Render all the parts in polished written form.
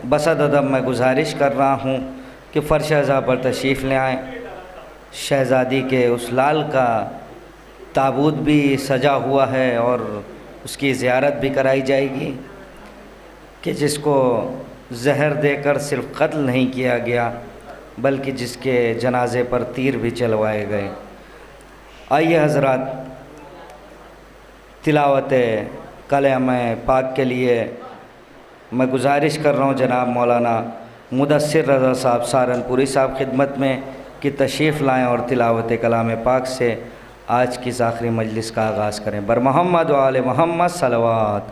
بسد ادب میں گزارش کر رہا ہوں کہ فرش ازاں پر تشریف لے آئیں۔ شہزادی کے اس لال کا تابوت بھی سجا ہوا ہے اور اس کی زیارت بھی کرائی جائے گی کہ جس کو زہر دے کر صرف قتل نہیں کیا گیا بلکہ جس کے جنازے پر تیر بھی چلوائے گئے۔ آئیے حضرات، تلاوت کلام پاک کے لیے میں گزارش کر رہا ہوں جناب مولانا مدثر رضا صاحب سہارنپوری صاحب خدمت میں کہ تشریف لائیں اور تلاوت کلام پاک سے آج کی آخری مجلس کا آغاز کریں۔ بر محمد و آل محمد صلوات۔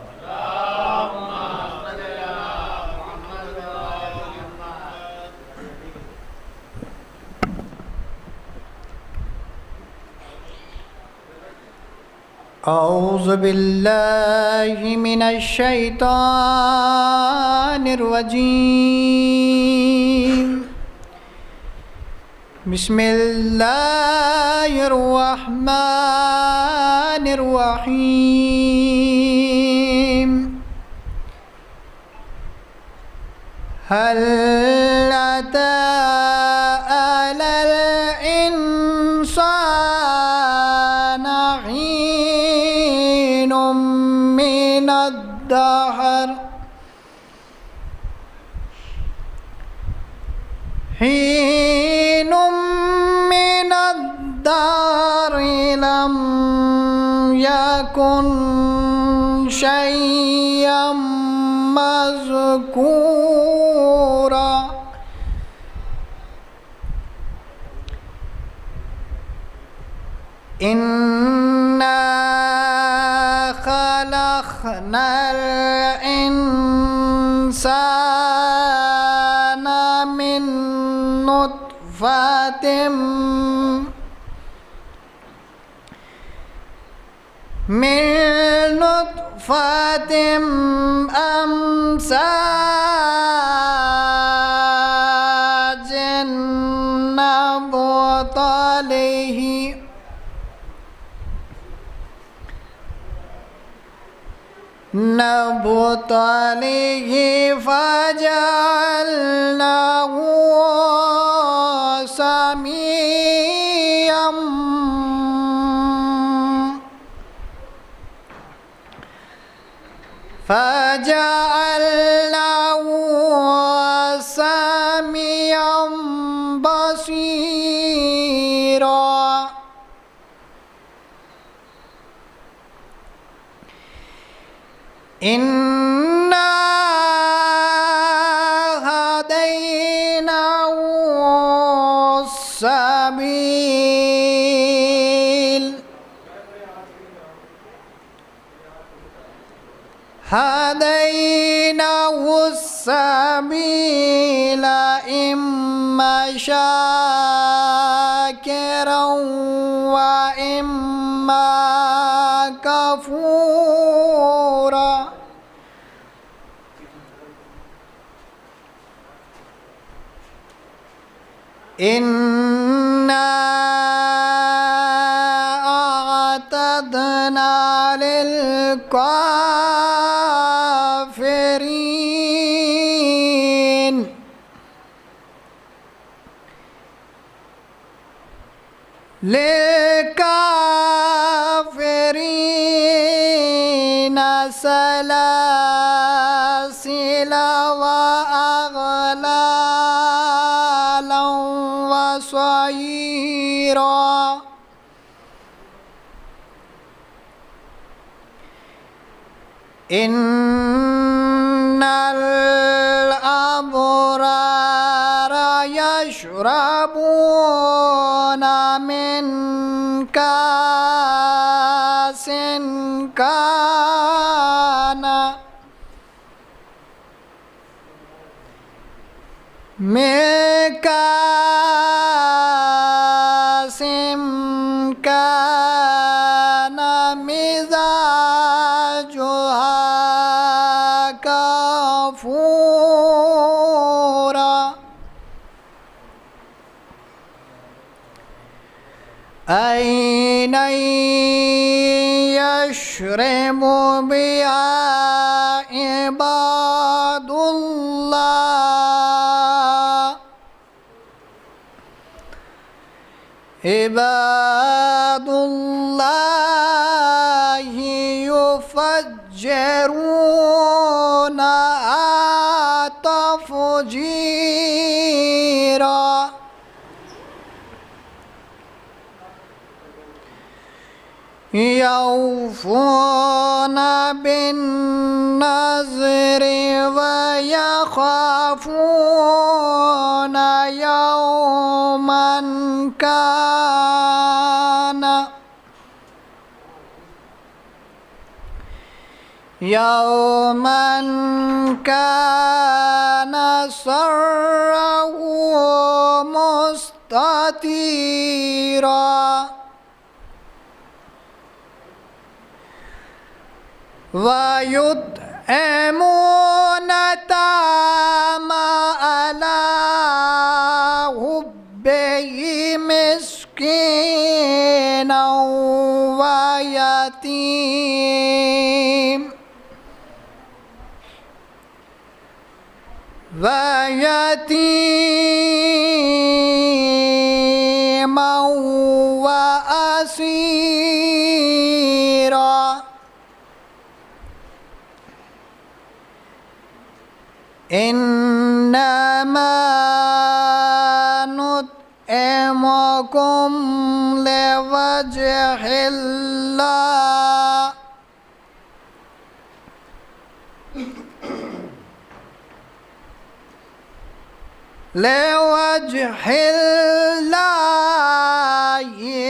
اعوذ باللہ من الشیطان الرجیم، بسم اللہ الرحمن الرحیم۔ هل أتى على الإنسان حين من الدهر لم يكن شيئا مذكورا۔ إنا خلقنا الإنسان من نطفة أمشاج نبتليه فجعلناه سميعا بصيرا۔ إنا هديناه السبيل إما شاكرا وإما كفورا۔ إنا أعتدنا للكافرين سلاسل وأغلالا وسعيرا۔ إن الأبرار يشربون من كأس كان مزاجها كافورا۔ عينا يشرب بها عباد الله عباد الله يفجرون تفجيرا يوفون بالنذر ويخافون يوما كان شره مستطيرا ويطعمون الطعام على حبه مسكينا ويتيما وأسيرا إنما نطعمكم لوجه الله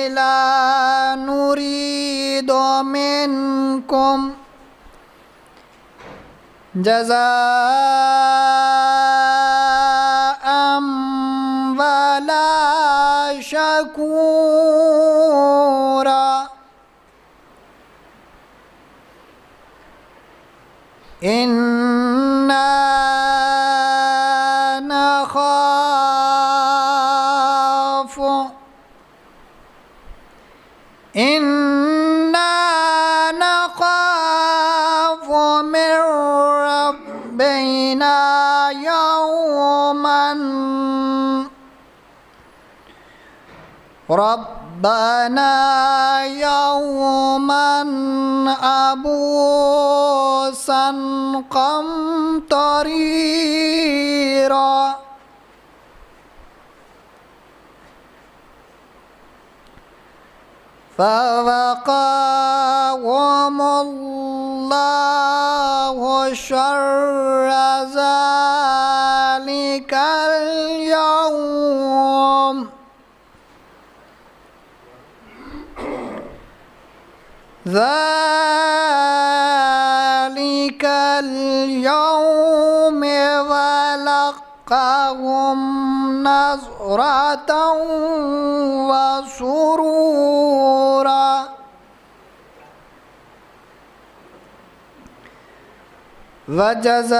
لا نريد منكم جزاء ولا شكورا إنا نخاف من ربنا يوما عبوسا قمطريرا فوقاهم الله شر ذلك اليوم ولقاهم نظرة وسرورا وجزاؤهم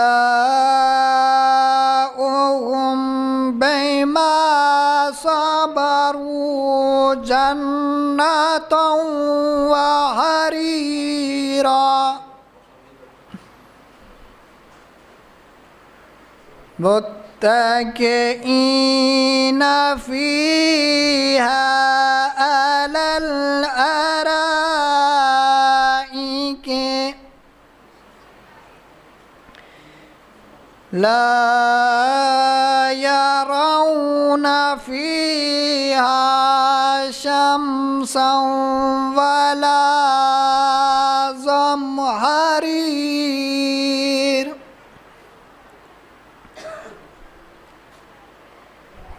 بما صبروا جنة وحريرا متكئين فيها على الأرائك لا يرون فيها شمسا ولا زمهرير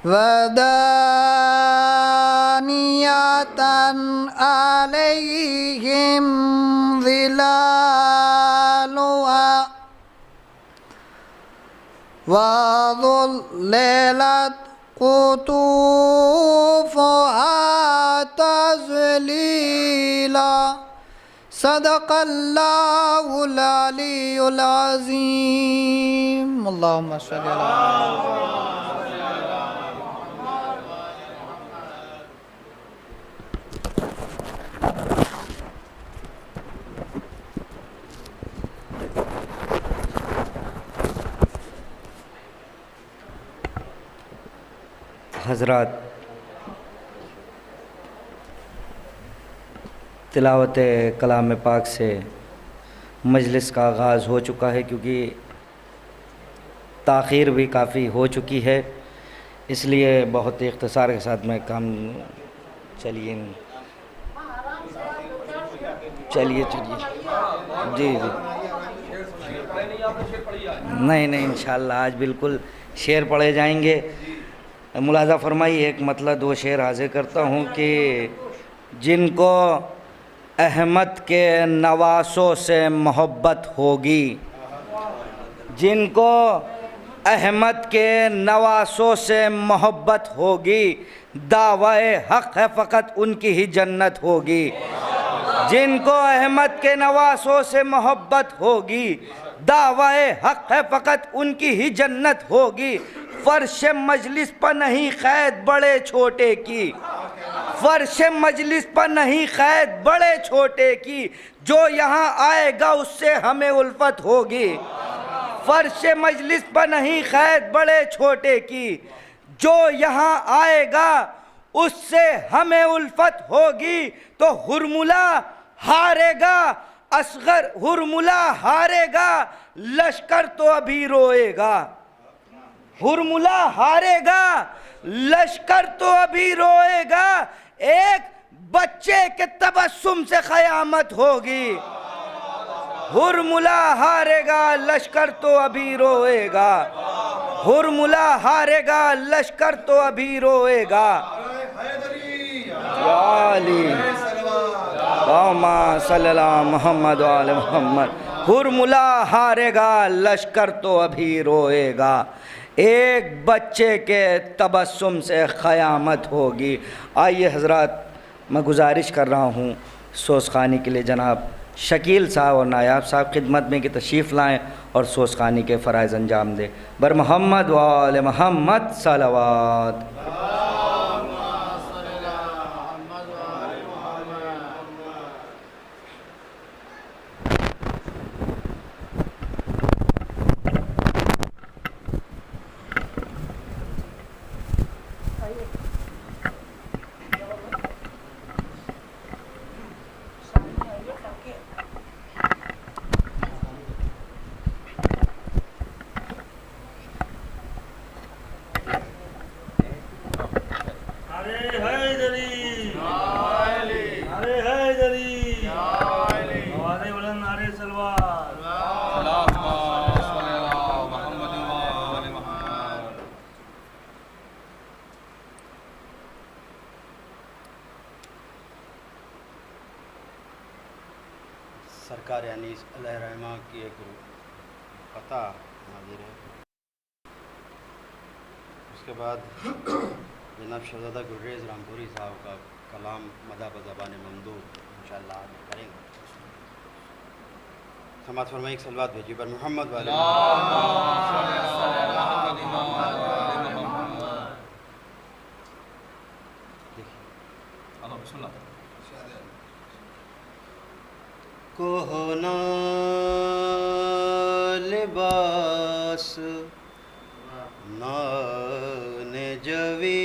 ودانية عليهم ظلالها وظللت قطوفها تذليلا صدق الله العلي العظيم اللهم صل على حضرات، تلاوت کلام پاک سے مجلس کا آغاز ہو چکا ہے، کیونکہ تاخیر بھی کافی ہو چکی ہے، اس لیے بہت اختصار کے ساتھ میں کام چلیے جی نہیں انشاءاللہ آج بالکل شعر پڑھے جائیں گے۔ ملاحظہ فرمائی، ایک مطلب دو شعر حاضر کرتا ہوں کہ جن کو احمد کے نواسوں سے محبت ہوگی، جن کو احمد کے نواسوں سے محبت ہوگی، دعوی حق ہے فقط ان کی ہی جنت ہوگی۔ جن کو احمد کے نواسوں سے محبت ہوگی، دعوی حق ہے فقط ان کی ہی جنت ہوگی۔ فرش مجلس پر نہیں قید بڑے چھوٹے کی، فرش مجلس پر نہیں قید بڑے چھوٹے کی، جو یہاں آئے گا اس سے ہمیں الفت ہوگی۔ فرش مجلس پر نہیں قید بڑے چھوٹے کی، جو یہاں آئے گا اس سے ہمیں الفت ہوگی۔ تو ہرملا ہارے گا، اصغر ہرملا ہارے گا، لشکر تو ابھی روئے گا۔ ہرملا ہارے گا، لشکر تو ابھی روئے گا، ایک بچے کے تبسم سے قیامت ہوگی۔ ہرملا ہارے گا، لشکر تو ابھی روئے گا، ہرملا ہارے گا، لشکر تو ابھی روئے گا۔ یا علی اللہم صلی اللہ محمد و آل محمد۔ ہرملا ہارے گا، لشکر تو ابھی روئے گا، ایک بچے کے تبسم سے قیامت ہوگی۔ آئیے حضرات، میں گزارش کر رہا ہوں سوزخانی کے لیے جناب شکیل صاحب اور نایاب صاحب خدمت میں کہ تشریف لائیں اور سوزخانی کے فرائض انجام دیں۔ بر محمد و آل محمد صلوات۔ سرکار انیس علیہ رحمہ کی ایک قطع حاضر ہے، اس کے بعد جناب شہزادہ گلریز رامپوری صاحب کا کلام مدح بزبان ممدوح انشاءاللہ آج کریں گے۔ سماعت فرمائیں، ایک صلوات بھیجیے بر محمد و آل محمد۔ کوہنا لباس نان جوی،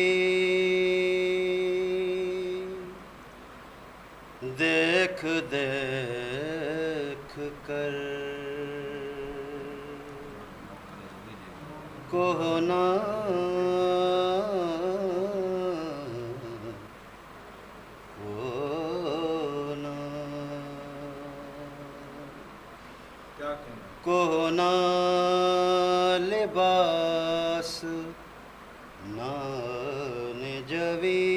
دیکھ دیکھ کر کوہنا کوہنا لباس نان جوی،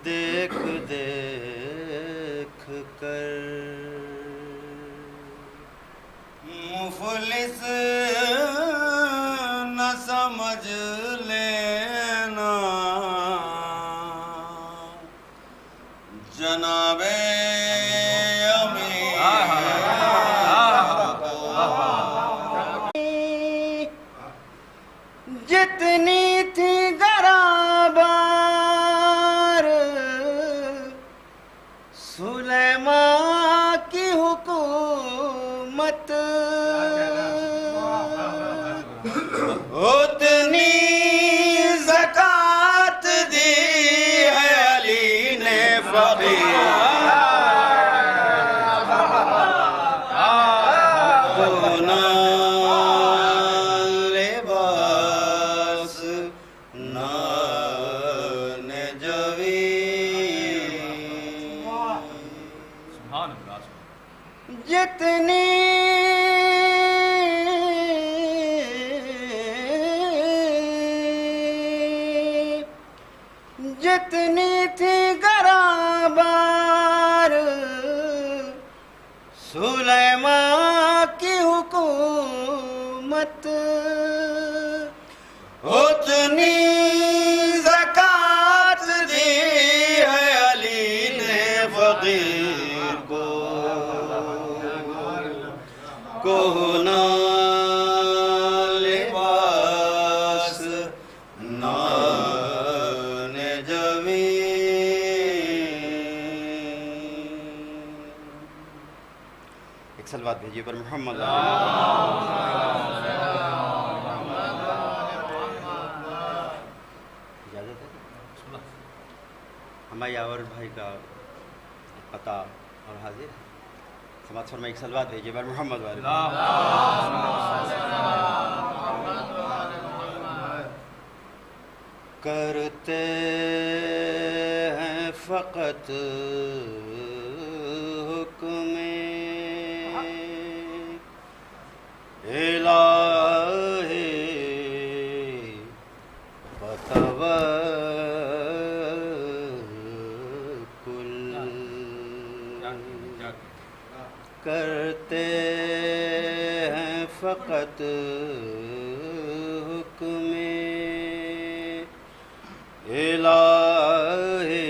دیکھ دیکھ کر مفلس نہ سمجھ لینا جناب جتنی تھی گرابار سلیمان کی حکومت، اتنی تھی گرابار سلیمان کی حکومت اتنی زکوٰۃ دی ہے علی نے فقیر کو نہ لباس نہ ایک صلوات بھیجیے پر محمد اجازت ہے ہمارے یاور بھائی کا قطع اور حاضر سماعت فرمائے ایک صلوات بھیجیے پر محمد کرتے ہیں فقط حکم الہی وتوکل کرتے ہیں فقط حکم الہی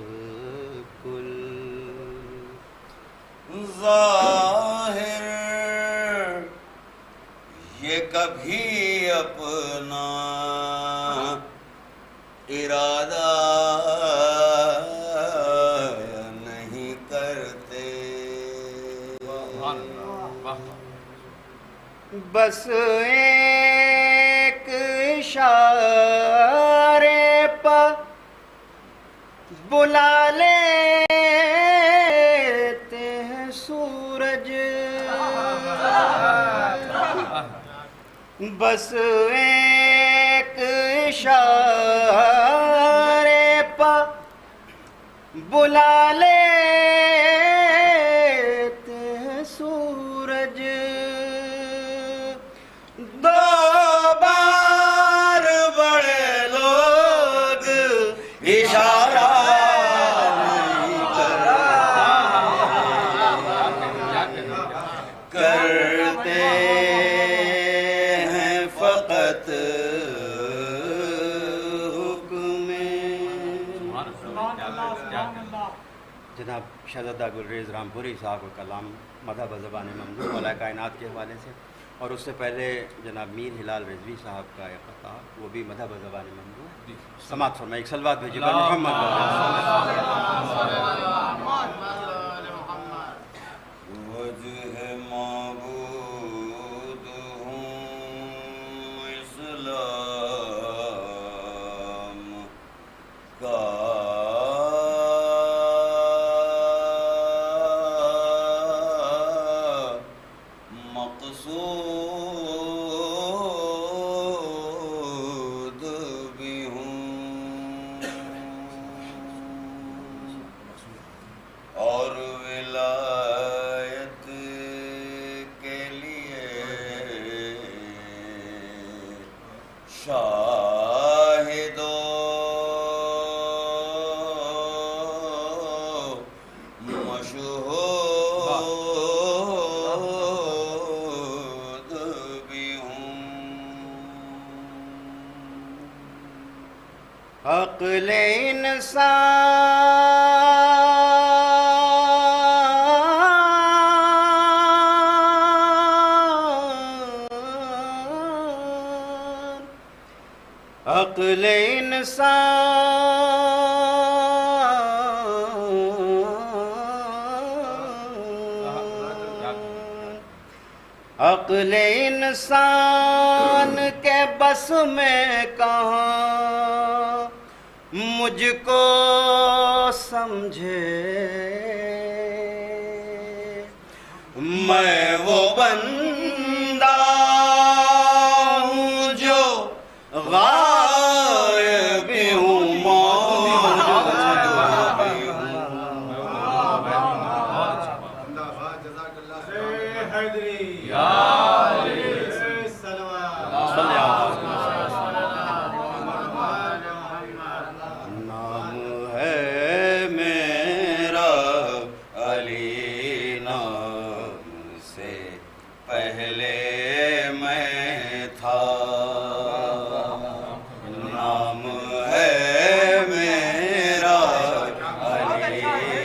وتوکل ظاہر یہ کبھی اپنا ارادہ نہیں کرتے بس ایک اشارے پر بلا لیتے ہیں سورج بس ایک اشارے پر بلا لیتے ہیں سورج دو بار بڑے لوگ اشارہ کرتے ہیں فقط حکم جناب شہزادہ گلریز رامپوری صاحب کا کلام مدح بزبان ممدوح مولا کائنات کے حوالے سے، اور اس سے پہلے جناب میر ہلال رضوی صاحب کا ایک قطع وہ بھی مدح بزبان ممدوح سماعت فرمائے ایک صلوات بھیجیے محمد وجہ معبود ہوں اسلام کا مقصود بھی ہوں اور ولایت کے لیے شاہد و مشہود بھی ہوں عقل عقل عقل انسان کے بس میں کہاں مجھ کو سمجھے میں وہ بندہ ہوں جو غائب ہوں موجود پہلے میں تھا، نام ہے میرا علی،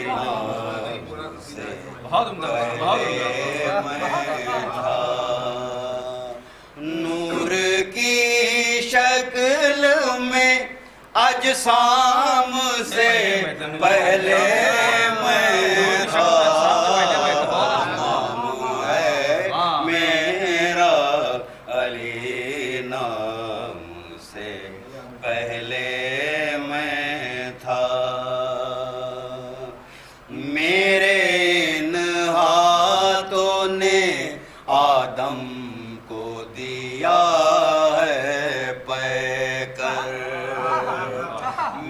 نام سے پہلے میں تھا، نور کی شکل میں اجسام سے پہلے میں تھا، نام ہے میرا علی، نام سے پہلے میں تھا، میرے ان ہاتھوں نے آدم کو دیا ہے پے کر،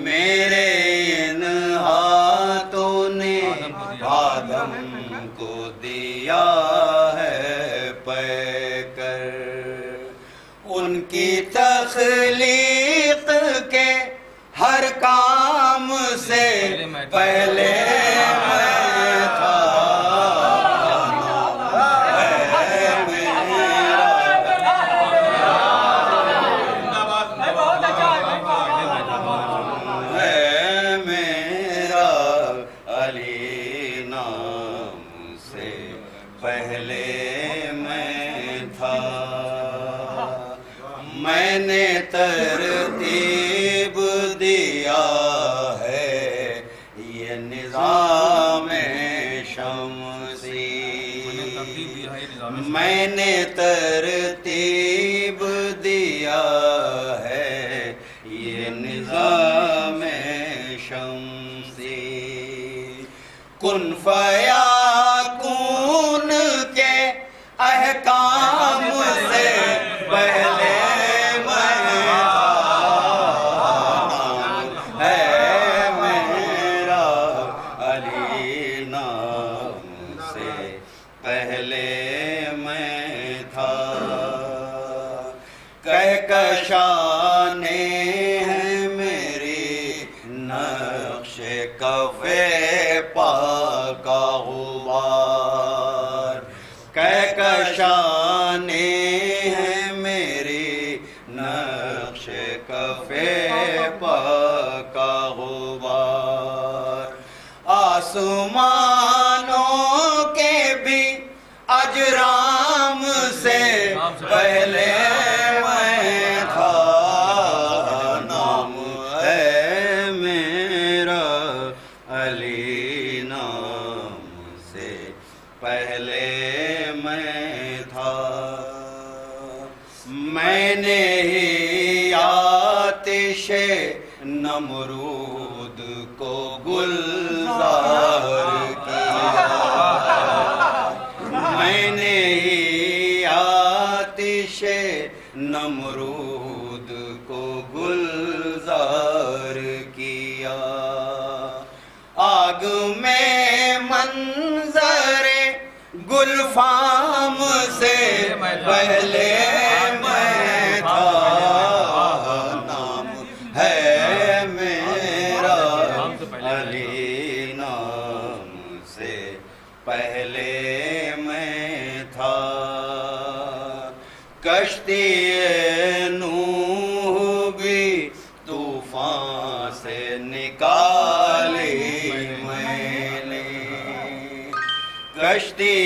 میرے ان ہاتھوں نے آدم کو دیا ہے پے کر، ان کی تخلیق کے ہر کام سے پہلے میں تھا، پہلے میں تھا، میں نے ترتیب دیا ہے یہ نظام شمسی، میں نے ترتیب دیا ہے یہ نظام شمسی، کن فیکون کے احکام سے پہلے میں تھا، نام ہے میرا علی، نام سے پہلے میں تھا، کہکشانے ہیں میری نقش کفِ پا کا غبار، کہکشانے ہیں میری نقش کفِ پا کا غبار، آسمانوں کے بھی اجرام سے پہلے میں تھا، نام ہے میرا علی، نام سے پہلے میں تھا، میں نے ہی آتش نمرود کو گلزار کیا، میں نے ہی آتش نمرود کو گلزار کیا، آگ میں منظر گلفام سے پہلے میں تھا، نام ہے میرا علی، نام سے پہلے میں تھا، کشتی نوح بھی طوفان سے نکالی میں نے، کشتی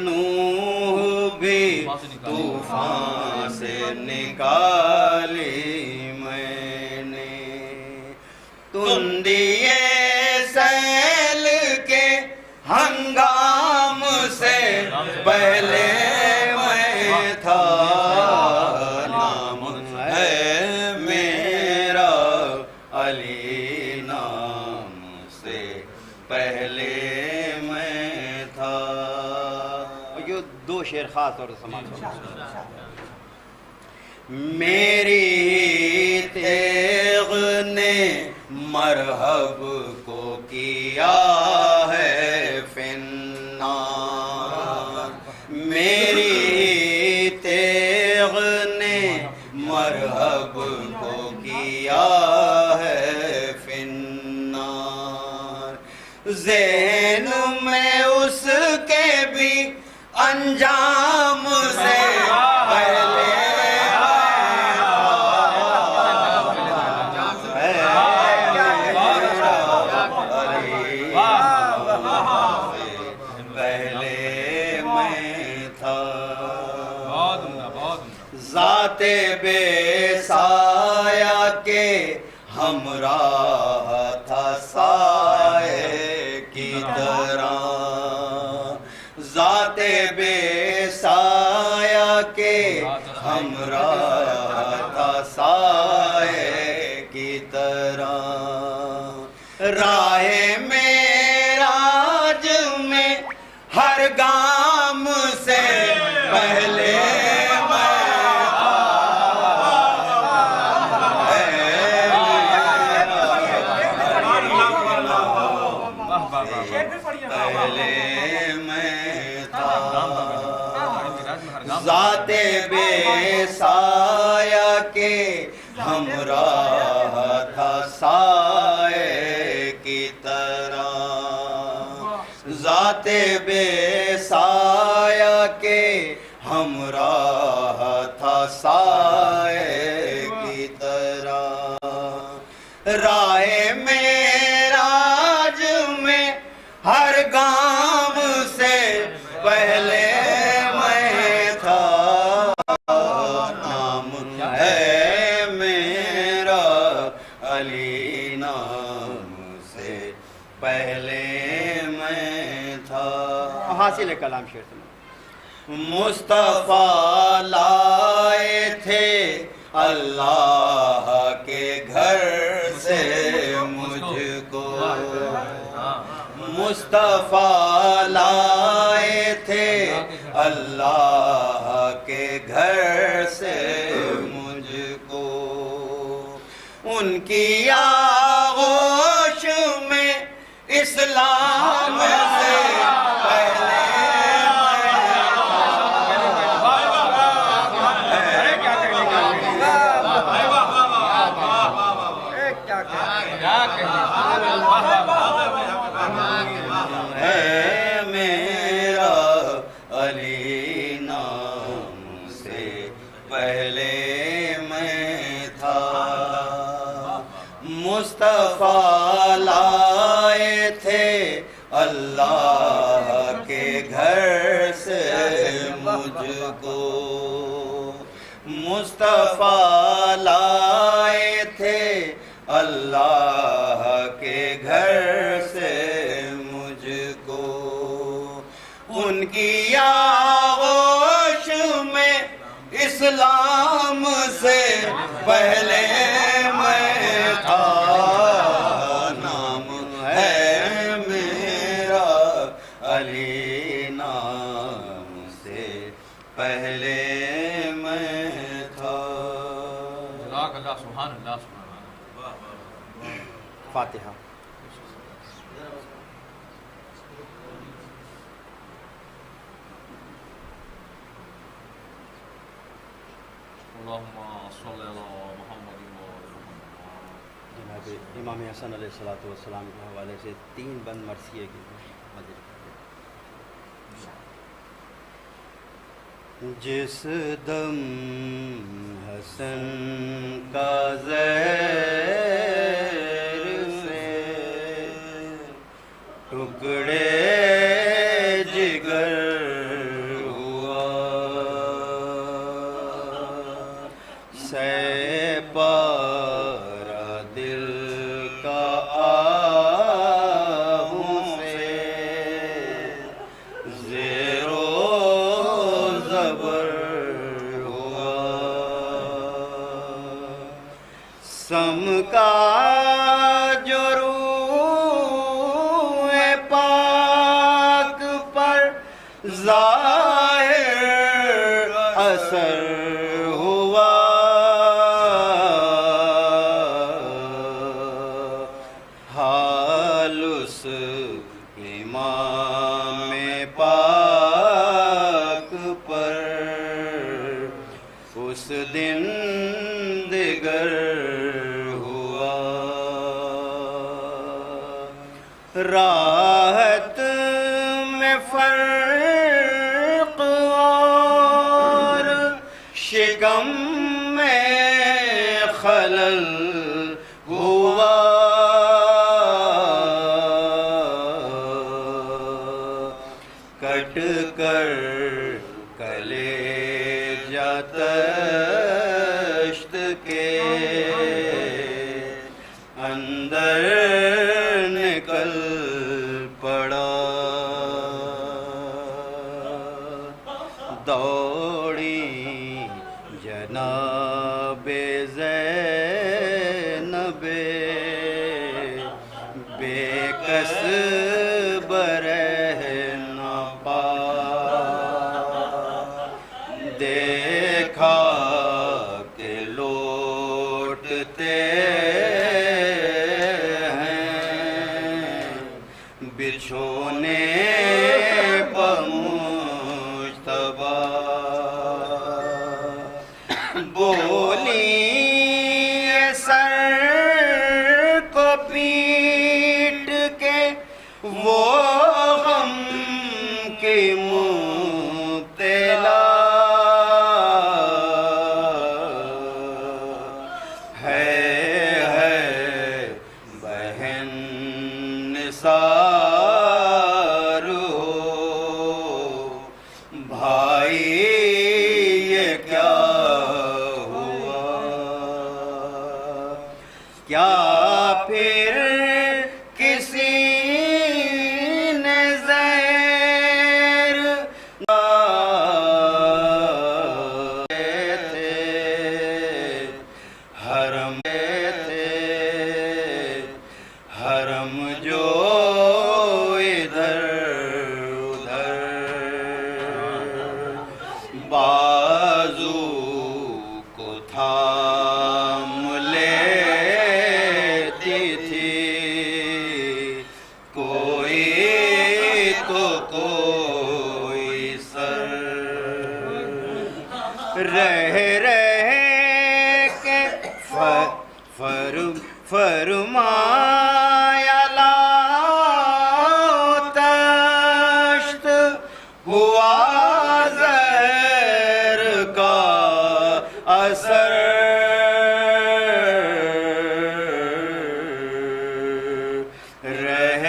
نوح بھی طوفان سے نکالی میں نے، تندی سیل کے ہنگام سے پہلے میں تھا، نام ہے میرا علی، نام سے پہلے میں تھا، یہ دو شعر خاص طور سے سماعت کرو، میری تیغ نے مرحب کو کیا ہے فنا، میری تیغ نے مرحب کو کیا ہے فنا، ذہن میں اس کے بھی انجام سے پہلے ذات بے سایہ کے ہمراہ تھا سائے کی طرح، ذات بے سایہ کے ہمراہ تھا سائے کی طرح، راہ معراج میں ہر گام سے پہلے ذات بے سایہ کے ہمراہ تھا سائے کی طرح، ذات بے سایہ کے ہمراہ تھا سائے کی طرح، راہ معراج میں ہر گام سے پہلے حاصل کلام شعر سنا۔ مصطفیٰ لائے تھے اللہ کے گھر سے مجھ کو، مصطفیٰ لائے تھے اللہ کے گھر سے مجھ کو، ان کی آغوش میں اسلام سے مصطفیٰ لائے تھے اللہ کے گھر سے مجھ کو، مصطفیٰ لائے تھے اللہ کے گھر سے مجھ کو، ان کی آغوش میں اسلام سے پہلے میں تھا، نام ہے میرا علی، نام سے پہلے میں تھا۔ اللہ سبحان اللہ سبحان اللہ۔ فاتحہ۔ جناب امام حسن علیہ السلام کے حوالے سے 3 بند مرثیے کی حاضر کرتے ہیں۔ جس دم حسن کا زہر سے ٹکڑے جگر ہوا، پارا دل کا آہوں سے زیر و زبر ہوا، سم کا جو روح پاک پر ظاہر اثر ہوا، حال اس امام پاک پر اس دن دیگر ہوا، راحت میں فرق غم میں خلل ہوا، کٹ کر کلیجہ تشت کے اندر نکل پڑا، دوڑی جناب زینب بے کس برہ نہ پا، دیکھا کہ لوٹتے ہیں بچھونے پمجتبا، بولی سر کو پیٹ کے وہ غم کی مبتلا، ہے بہن نثار ہو، بھائی یہ کیا ہوا، کیا پھر کسی نے زہر تھے، حرم تھے، حرم جو ادھر ادھر بازو کو تھام لیتی تھی، کوئی تو کوئی سر، رہ کے فرمایا لاؤ تشت، ہوا زہر کا اثر، رہ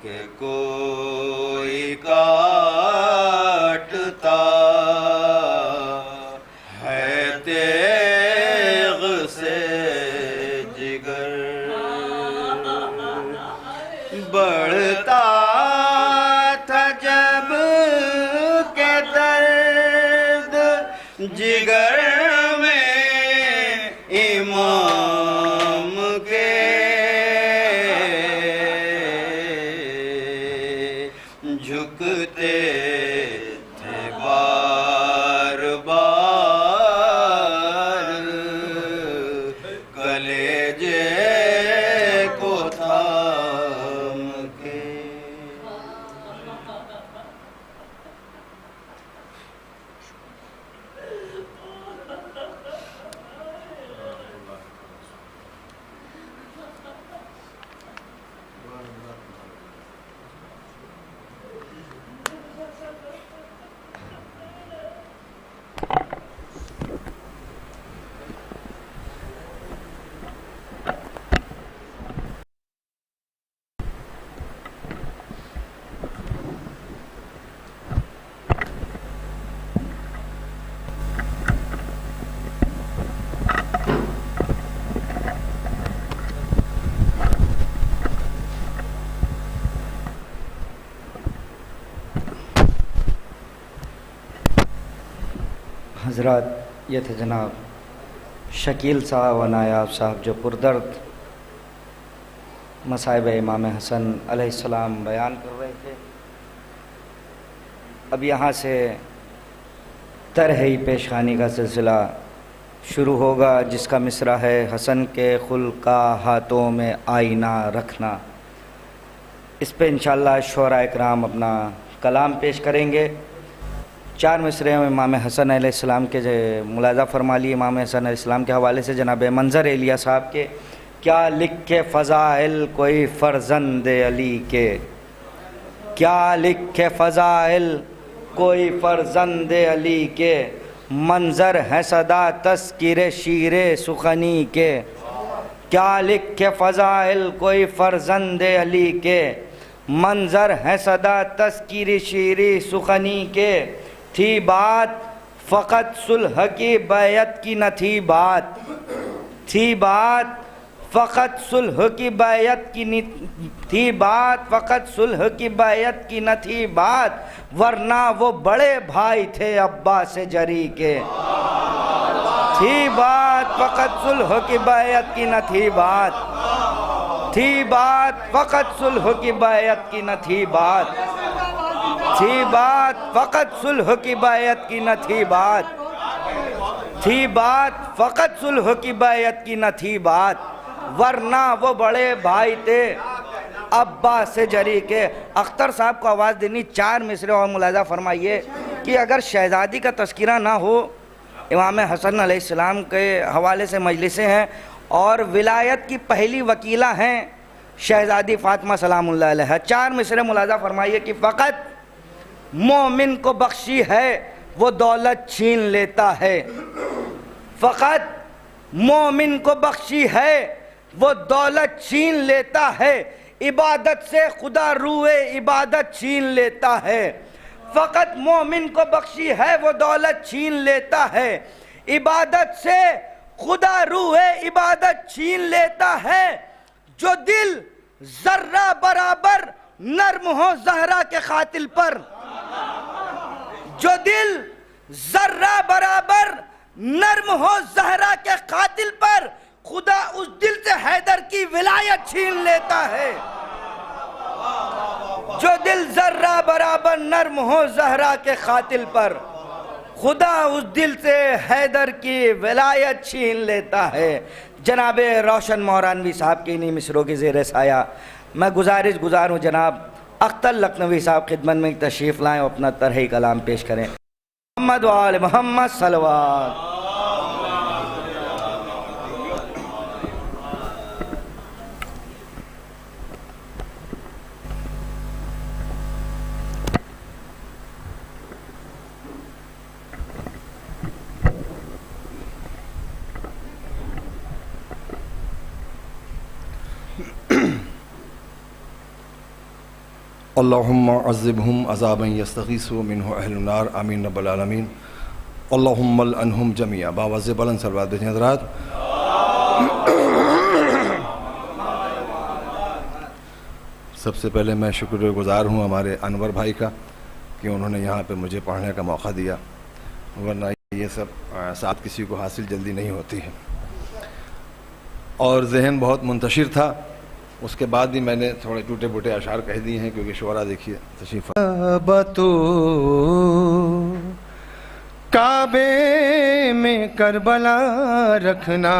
کہ کوئی کاٹتا ہے تیغ سے جگر، بڑھتا تھا جب کہ درد جگر میں امام کے، جھکتے تھے بار بار کلیجے کو تھام کے، حضرات، یہ تھے جناب شکیل صاحب و نایاب صاحب جو پردرد مصائب امام حسن علیہ السلام بیان کر رہے تھے۔ اب یہاں سے طرحِ پیشخانی کا سلسلہ شروع ہوگا، جس کا مصرع ہے حسن کے خلق کا ہاتھوں میں آئینہ رکھنا۔ اس پہ انشاءاللہ شعراء اکرام اپنا کلام پیش کریں گے۔ 4 مصرے امام حسن علیہ السلام کے ملاحظہ فرما لیے، امام حسن علیہ السلام کے حوالے سے جناب منظر الیہ صاحب کے، کیا لکھ کے فضائل کوئی فرزند علی کے، کیا لکھ کے فضائل کوئی فرزند علی کے، منظر ہے صدا تذکیر شیر سخنی کے، کیا لکھے فضائل کوئی فرزند علی کے، منظر ہے صدا تذکیر شیر سخنی کے، تھی بات فقط صلح کی بیعت کی نہ تھی بات، تھی بات فقط صلح کی بیعت کی تھی بات، فقط صلح کی بیعت کی نہ تھی بات، ورنہ وہ بڑے بھائی تھے عباس جری کے، تھی بات فقط صلح کی بیعت کی نہ تھی بات، تھی بات فقط صلح کی بیعت کی نہ تھی بات، تھی بات فقط صلح کی بیعت کی نہ تھی بات، تھی بات فقط صلح کی بیعت کی نہ تھی بات، ورنہ وہ بڑے بھائی تھے عباس جری کے۔ اختر صاحب کو آواز دینی 4 مصرے اور ملاحظہ فرمائیے کہ اگر شہزادی کا تذکرہ نہ ہو، امام حسن علیہ السلام کے حوالے سے مجلسیں ہیں اور ولایت کی پہلی وکیلہ ہیں شہزادی فاطمہ سلام اللہ علیہ، 4 مصرے ملاحظہ فرمائیے کہ فقط مومن کو بخشی ہے وہ دولت چھین لیتا ہے، فقط مومن کو بخشی ہے وہ دولت چھین لیتا ہے، عبادت سے خدا روئے عبادت چھین لیتا ہے، فقط مومن کو بخشی ہے وہ دولت چھین لیتا ہے، عبادت سے خدا روئے عبادت چھین لیتا ہے، جو دل ذرہ برابر نرم ہو زہرا کے قاتل پر، جو دل ذرہ برابر نرم ہو زہرا کے قاتل پر، خدا اس دل سے حیدر کی ولایت چھین لیتا ہے، جو دل ذرہ برابر نرم ہو زہرا کے قاتل پر، خدا اس دل سے حیدر کی ولایت چھین لیتا ہے۔ جناب روشن مورانوی صاحب کے انہی مصروں کی زیر سایہ میں گزار ہوں جناب اختر لکھنوی صاحب خدمت میں تشریف لائیں اور اپنا طرح کلام پیش کریں۔ محمد و آل محمد صلوات۔ اللہم عذبہم عذابا یستغیث منہ اہل النار، آمین رب العالمین۔ اللہم العنہم جمیعا، باوز بلند صلوات بھیجیں حضرات۔ سب سے پہلے میں شکر گزار ہوں ہمارے انور بھائی کا کہ انہوں نے یہاں پہ مجھے پڑھنے کا موقع دیا، ورنہ یہ سب ساتھ کسی کو حاصل جلدی نہیں ہوتی ہے، اور ذہن بہت منتشر تھا۔ اس کے بعد بھی میں نے تھوڑے ٹوٹے بوٹے اشعار کہہ دیے ہیں کیونکہ شعرا دیکھیے تشریف بتو کعبے میں کربلا رکھنا،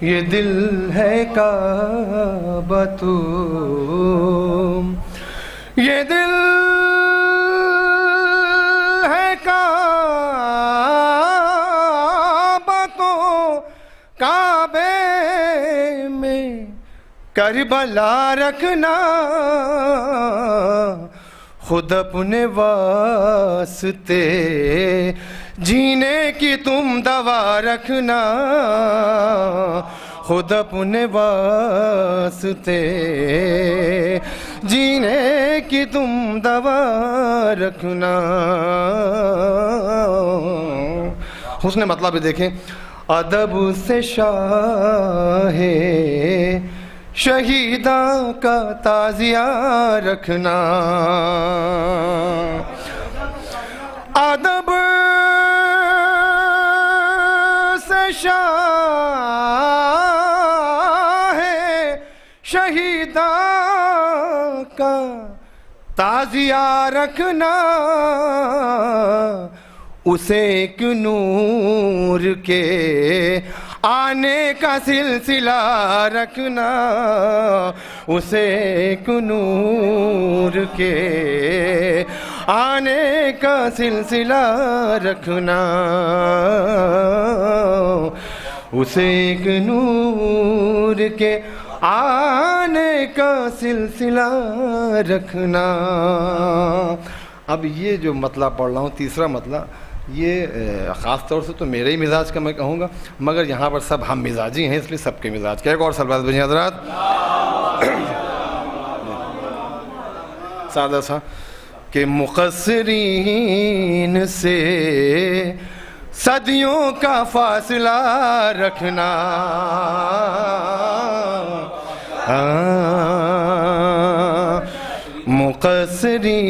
یہ دل ہے کعبہ تو، یہ دل ہے کعبہ تو، کعبے میں کربلا رکھنا، خود اپنے واسطے جینے کی تم دوا رکھنا، خود اپنے واسطے جینے کی تم دوا رکھنا۔ حسن مطلب بھی دیکھیں، ادب سے شاہ شہیداں کا تعزیہ رکھنا، ادب سے شاہ شہیداں کا تعزیہ رکھنا، اسے ایک نور کے آنے کا سلسلہ رکھنا، اسے ایک نور کے آنے کا سلسلہ رکھنا، اسے ایک نور کے آنے کا سلسلہ رکھنا. اب یہ جو مطلب پڑھ رہا ہوں تیسرا مطلب، یہ خاص طور سے تو میرے ہی مزاج کا میں کہوں گا، مگر یہاں پر سب ہم مزاجی ہیں اس لیے سب کے مزاج کا ایک اور سلوات بھیجیں حضرات. سادہ سا کہ مقصرین سے صدیوں کا فاصلہ رکھنا،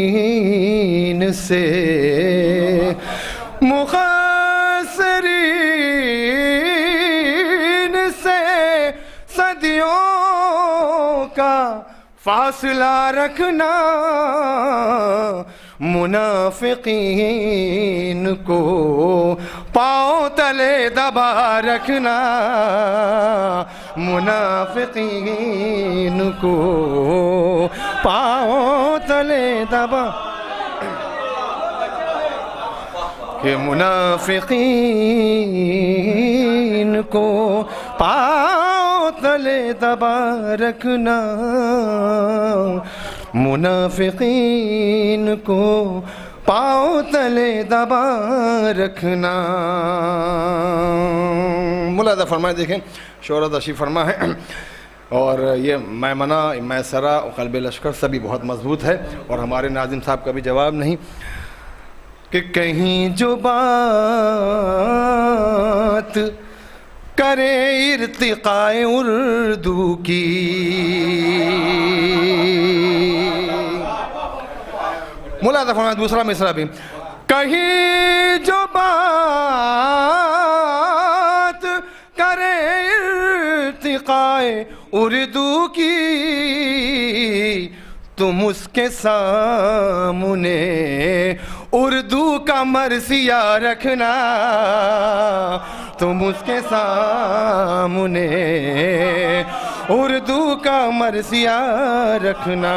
مقصرین سے صدیوں کا فاصلہ رکھنا، منافقین کو پاؤں تلے دبا رکھنا، منافقین کو پاؤں تلے دبا، کہ منافقین کو پاؤں تلے دبا رکھنا، منافقین کو پاؤں تلے دبا رکھنا. ملاحظہ فرمائیں، دیکھیں شہرت تشریف فرما ہے اور یہ میمنہ میسرہ قلب لشکر سبھی بہت مضبوط ہے، اور ہمارے ناظم صاحب کا بھی جواب نہیں کہ کہیں جو بات کرے ارتقاء اردو کی، ملاحظہ فرمائیں دوسرا مصرع بھی، کہیں جو بات کرے ارتقاء اردو کی، تم اس کے سامنے اردو کا مرثیہ رکھنا، تم اس کے سامنے اردو کا مرثیہ رکھنا،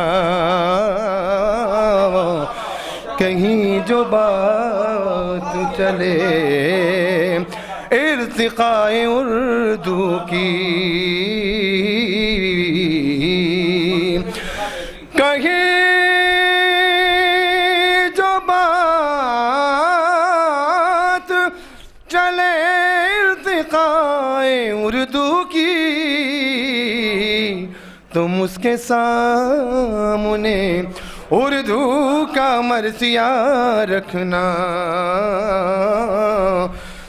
کہیں جو بات چلے ارتقاء اردو کی، کہیں جو بات چلے ارتقاء اردو کی، تم اس کے سامنے اردو کا مرثیہ رکھنا،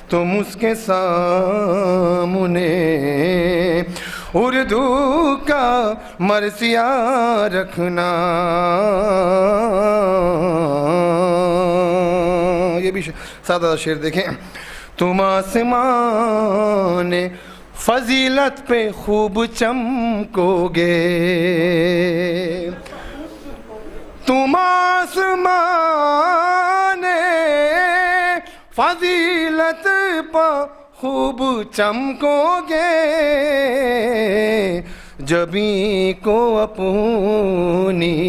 تم اس کے سامنے اردو کا مرثیہ رکھنا. یہ بھی سادہ شعر دیکھیں، تم آسمان فضیلت پہ خوب چمکو گے، تم آسمان فضیلت پہ خوب چمکو گے، جبیں کو اپنی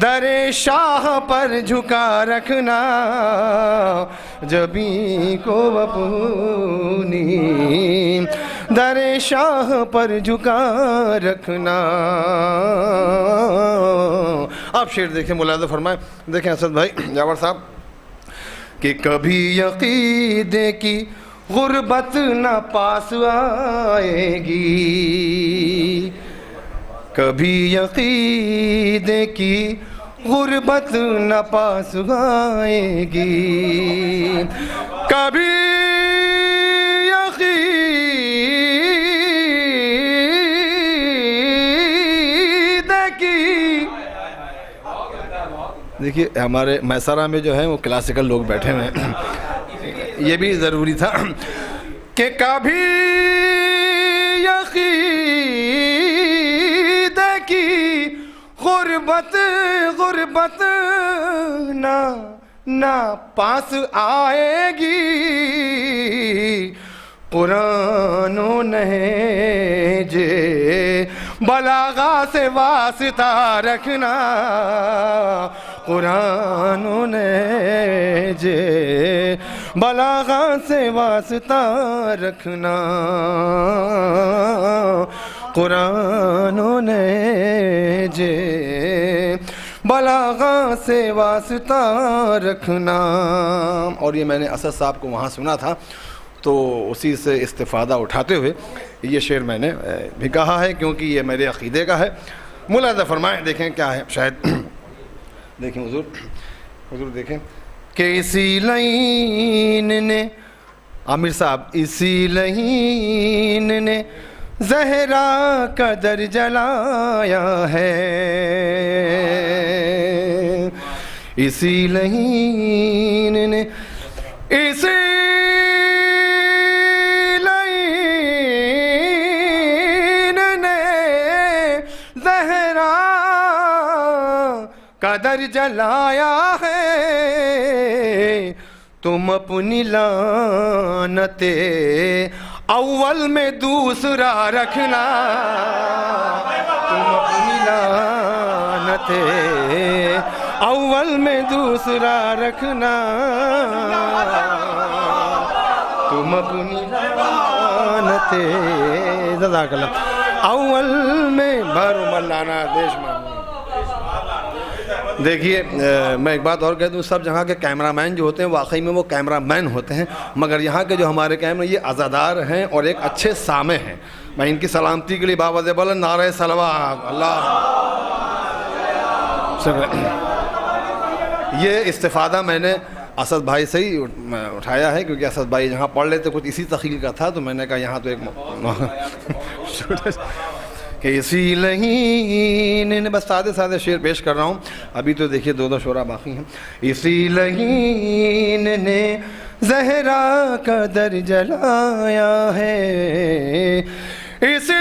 در شاہ پر جھکا رکھنا، جبیں کو اپنی در شاہ پر جھکا رکھنا. آپ شعر دیکھیں، ملاحظہ فرمائیں، دیکھیں اسد بھائی جاور صاحب کہ کبھی عقیدے کی غربت نہ پاس آئے گی، کبھی عقیدے کی غربت نہ پاس آئے گی، کبھی عقیدے کی. دیکھیے ہمارے میسرہ میں جو ہے وہ کلاسیکل لوگ بیٹھے ہوئے ہیں، یہ بھی ضروری تھا کہ کبھی عقیدے کی غربت نہ پاس آئے گی، قرآن و نہج بلاغہ سے واسطہ رکھنا، قرآن و نہج بلاغا سے واسطہ رکھنا قرآن نے جے بلاغا سے واسطہ رکھنا. اور یہ میں نے اسد صاحب کو وہاں سنا تھا تو اسی سے استفادہ اٹھاتے ہوئے یہ شعر میں نے بھی کہا ہے کیونکہ یہ میرے عقیدے کا ہے. ملاحظہ فرمائیں, دیکھیں کیا ہے, شاید دیکھیں حضور دیکھیں کہ اسی لعین نے, عامر صاحب, اسی لعین نے زہرا کا در جلایا ہے, اسی لعین نے, اسی قدر جلایا ہے. تم اپنی لعنت اول میں دوسرا رکھنا, تم اپنی لعنت اول میں دوسرا رکھنا, تم اپنی لعنت جزاک اللہ اول میں بھرو ملانا دیش میں. دیکھیے میں ایک بات اور کہہ دوں, سب جہاں کے کیمرہ مین جو ہوتے ہیں واقعی میں وہ کیمرہ مین ہوتے ہیں, مگر یہاں کے جو ہمارے کیمرہ یہ عزادار ہیں اور ایک اچھے سامع ہیں. میں ان کی سلامتی کے لیے باوجہ بلند نعرہ صلوات اللہ. یہ استفادہ میں نے اسد بھائی سے ہی اٹھایا ہے کیونکہ اسد بھائی جہاں پڑھ لیتے کچھ اسی تخیل کا تھا تو میں نے کہا یہاں تو ایک کہ اسی لعین, بس سادے شعر پیش کر رہا ہوں, ابھی تو دیکھیے دو شعرا باقی ہیں. اسی لعین نے زہرا کا در جلایا ہے, اسی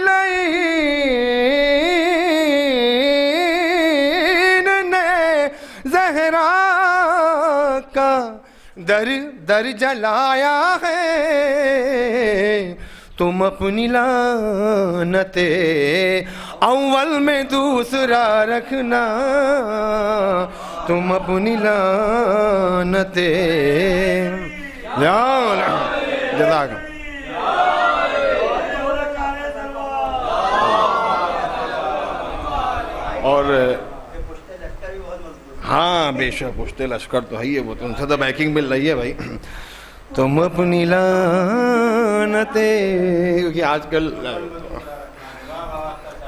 لعین نے زہرا کا در جلایا ہے. تم اپنی لعنت اول میں دوسرا رکھنا, تم اپنی لعنت جزاک. اور ہاں بے شک پشتے لشکر تو ہے ہی ہے, وہ تو ان سے تو بیکنگ مل رہی ہے بھائی. تم اپنی لعنت, کیونکہ آج کل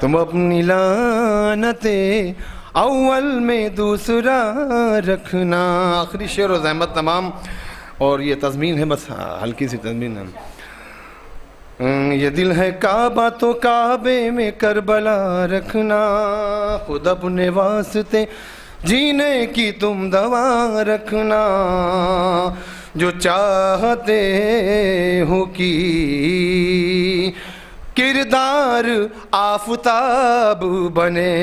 تم اپنی لعنت اول میں دوسرا رکھنا. آخری شعر و زحمت تمام, اور یہ تضمین ہے, بس ہلکی سی تضمین ہے. یہ دل ہے کعبہ تو کعبے میں کربلا رکھنا, خود اپنے واسطے جینے کی تم دوا رکھنا, جو چاہتے ہو کی کردار آفتاب بنے,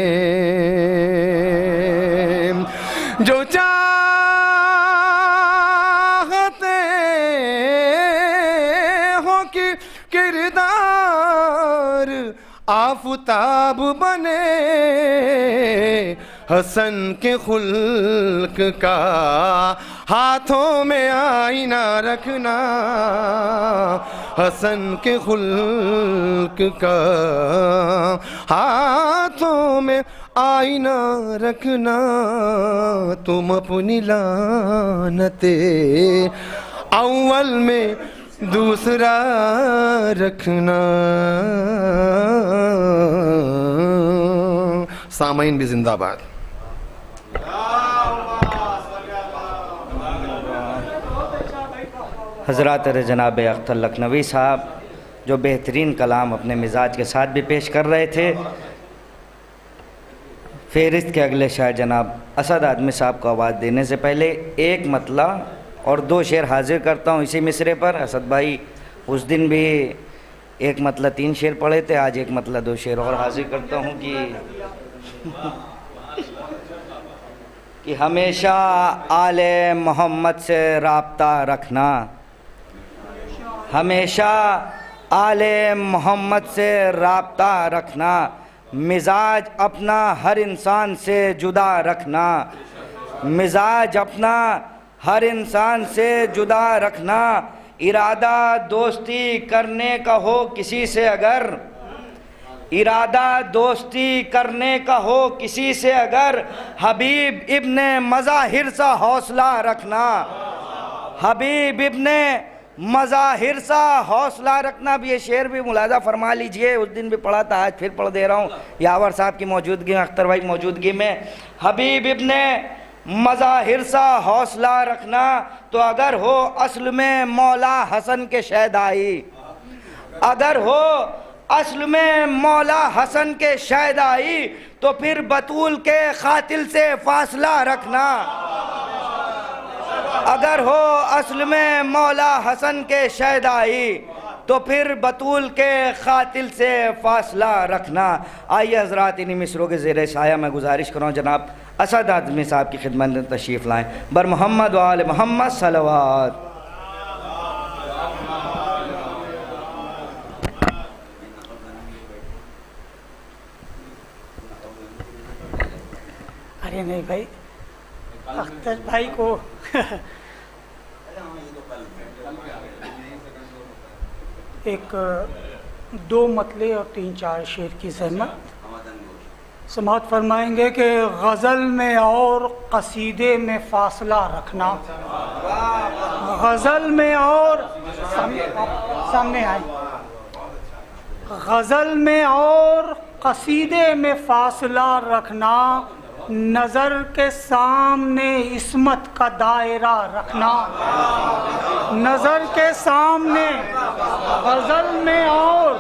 جو چاہتے ہو کی کردار آفتاب بنے, حسن کے خلق کا ہاتھوں میں آئینہ رکھنا, حسن کے خلق کا ہاتھوں میں آئینہ رکھنا. تم اپنی لعنت اول میں دوسرا رکھنا. سامعین بھی زندہ باد. حضرات جناب اختر لکھنوی صاحب جو بہترین کلام اپنے مزاج کے ساتھ بھی پیش کر رہے تھے. فہرست کے اگلے شاعر جناب اسد آدمی صاحب کو آواز دینے سے پہلے ایک مطلع اور 2 شعر حاضر کرتا ہوں اسی مصرے پر. اسد بھائی اس دن بھی ایک مطلع 3 شعر پڑھے تھے, آج ایک مطلع 2 شعر اور حاضر کرتا ہوں کہ ہمیشہ آل محمد سے رابطہ رکھنا, ہمیشہ آل محمد سے رابطہ رکھنا, مزاج اپنا ہر انسان سے جدا رکھنا, مزاج اپنا ہر انسان سے جدا رکھنا، ارادہ دوستی کرنے کا ہو کسی سے اگر، ارادہ دوستی کرنے کا ہو کسی سے اگر، حبیب ابن مظاہر سا حوصلہ رکھنا، حبیب ابن مظاہر سا حوصلہ رکھنا۔ اب یہ شعر بھی ملاحظہ فرما لیجئے، اس دن بھی پڑھا تھا، آج پھر پڑھ دے رہا ہوں یاور صاحب کی موجودگی میں، اختر بھائی موجودگی میں۔ حبیب ابن مظاہر سا حوصلہ رکھنا، تو اگر ہو اصل میں مولا حسن کے شیدائی، اگر ہو اصل میں مولا حسن کے شیدائی، تو پھر بطول کے قاتل سے فاصلہ رکھنا، اگر ہو اصل میں مولا حسن کے شیدائی، تو پھر بطول کے قاتل سے فاصلہ رکھنا۔ آئیے حضرات انہی مصروں کے زیر سایہ میں گزارش کروں جناب اسد اعظمی صاحب کی خدمت میں تشریف لائیں۔ بر محمد و آل محمد صلوات۔ ارے نہیں بھائی، اختر بھائی کو ایک دو مطلع اور 3-4 شعر کی زحمت سماعت فرمائیں گے کہ غزل میں اور قصیدے میں فاصلہ رکھنا، غزل میں اور سامنے آئیں، غزل میں اور قصیدے میں فاصلہ رکھنا، نظر کے سامنے عصمت کا دائرہ رکھنا، نظر کے سامنے غزل میں اور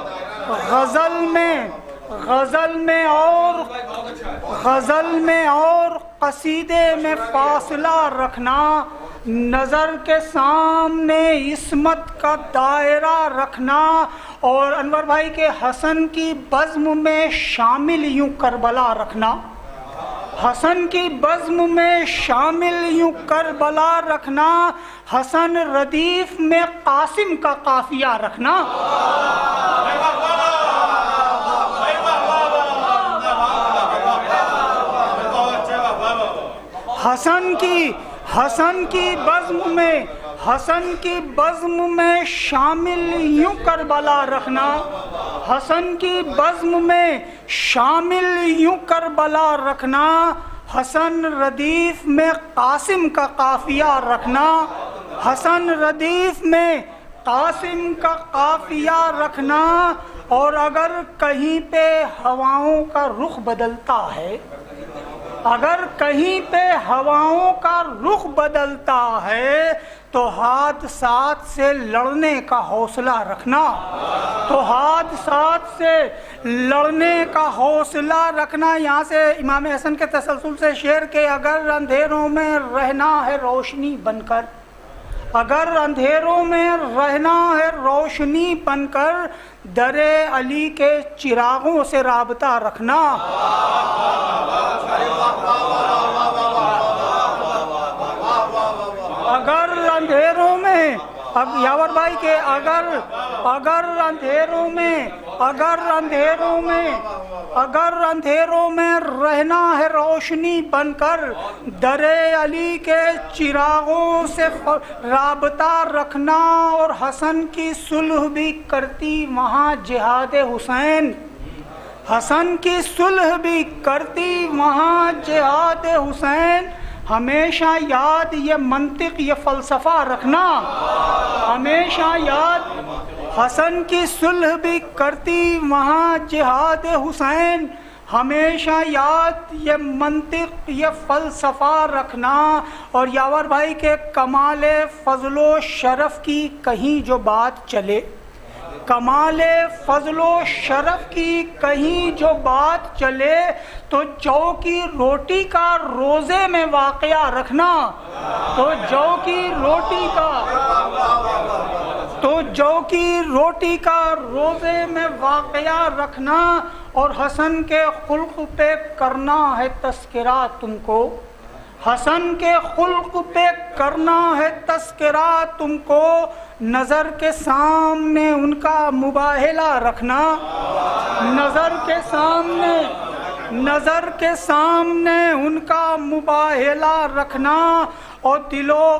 غزل میں اور قصیدے میں فاصلہ رکھنا، نظر کے سامنے عصمت کا دائرہ رکھنا، اور انور بھائی کے حسن کی بزم میں شامل یوں کربلا رکھنا، حسن کی بزم میں شامل یوں کربلا رکھنا، حسن ردیف میں قاسم کا قافیہ رکھنا، حسن کی بزم میں شامل یوں کربلا رکھنا، حسن کی بزم میں شامل یوں کربلا رکھنا، حسن ردیف میں قاسم کا قافیہ رکھنا، حسن ردیف میں قاسم کا قافیہ رکھنا، اور اگر کہیں پہ ہواؤں کا رخ بدلتا ہے، اگر کہیں پہ ہواؤں کا رخ بدلتا ہے، تو حادثات سے لڑنے کا حوصلہ رکھنا، تو حادثات سے لڑنے کا حوصلہ رکھنا۔ یہاں سے امام حسن کے تسلسل سے شعر کے اگر اندھیروں میں رہنا ہے روشنی بن کر، اگر اندھیروں میں رہنا ہے روشنی بن کر، در علی کے چراغوں سے رابطہ رکھنا، اگر اندھیروں میں اب یاور بھائی کے اگر اندھیروں میں رہنا ہے روشنی بن کر، در علی کے چراغوں سے رابطہ رکھنا، اور حسن کی صلح بھی کرتی وہاں جہاد حسین، حسن کی صلح بھی کرتی وہاں جہاد حسین، ہمیشہ یاد یہ منطق یہ فلسفہ رکھنا، ہمیشہ یاد حسن کی صلح بھی کرتی وہاں جہاد حسین، ہمیشہ یاد یہ منطق یہ فلسفہ رکھنا، اور یاور بھائی کے کمال فضل و شرف کی کہیں جو بات چلے، کمال فضل و شرف کی کہیں جو بات چلے، تو جو کی روٹی کا روزے میں واقعہ رکھنا، تو جو کی روٹی کا روزے میں واقعہ رکھنا، اور حسن کے خلق پہ کرنا ہے تذکرہ تم کو، حسن کے خلق پہ کرنا ہے تذکرہ تم کو، نظر کے سامنے ان کا مباہلہ رکھنا، نظر کے سامنے نظر کے سامنے ان کا مباہلہ رکھنا اور دل و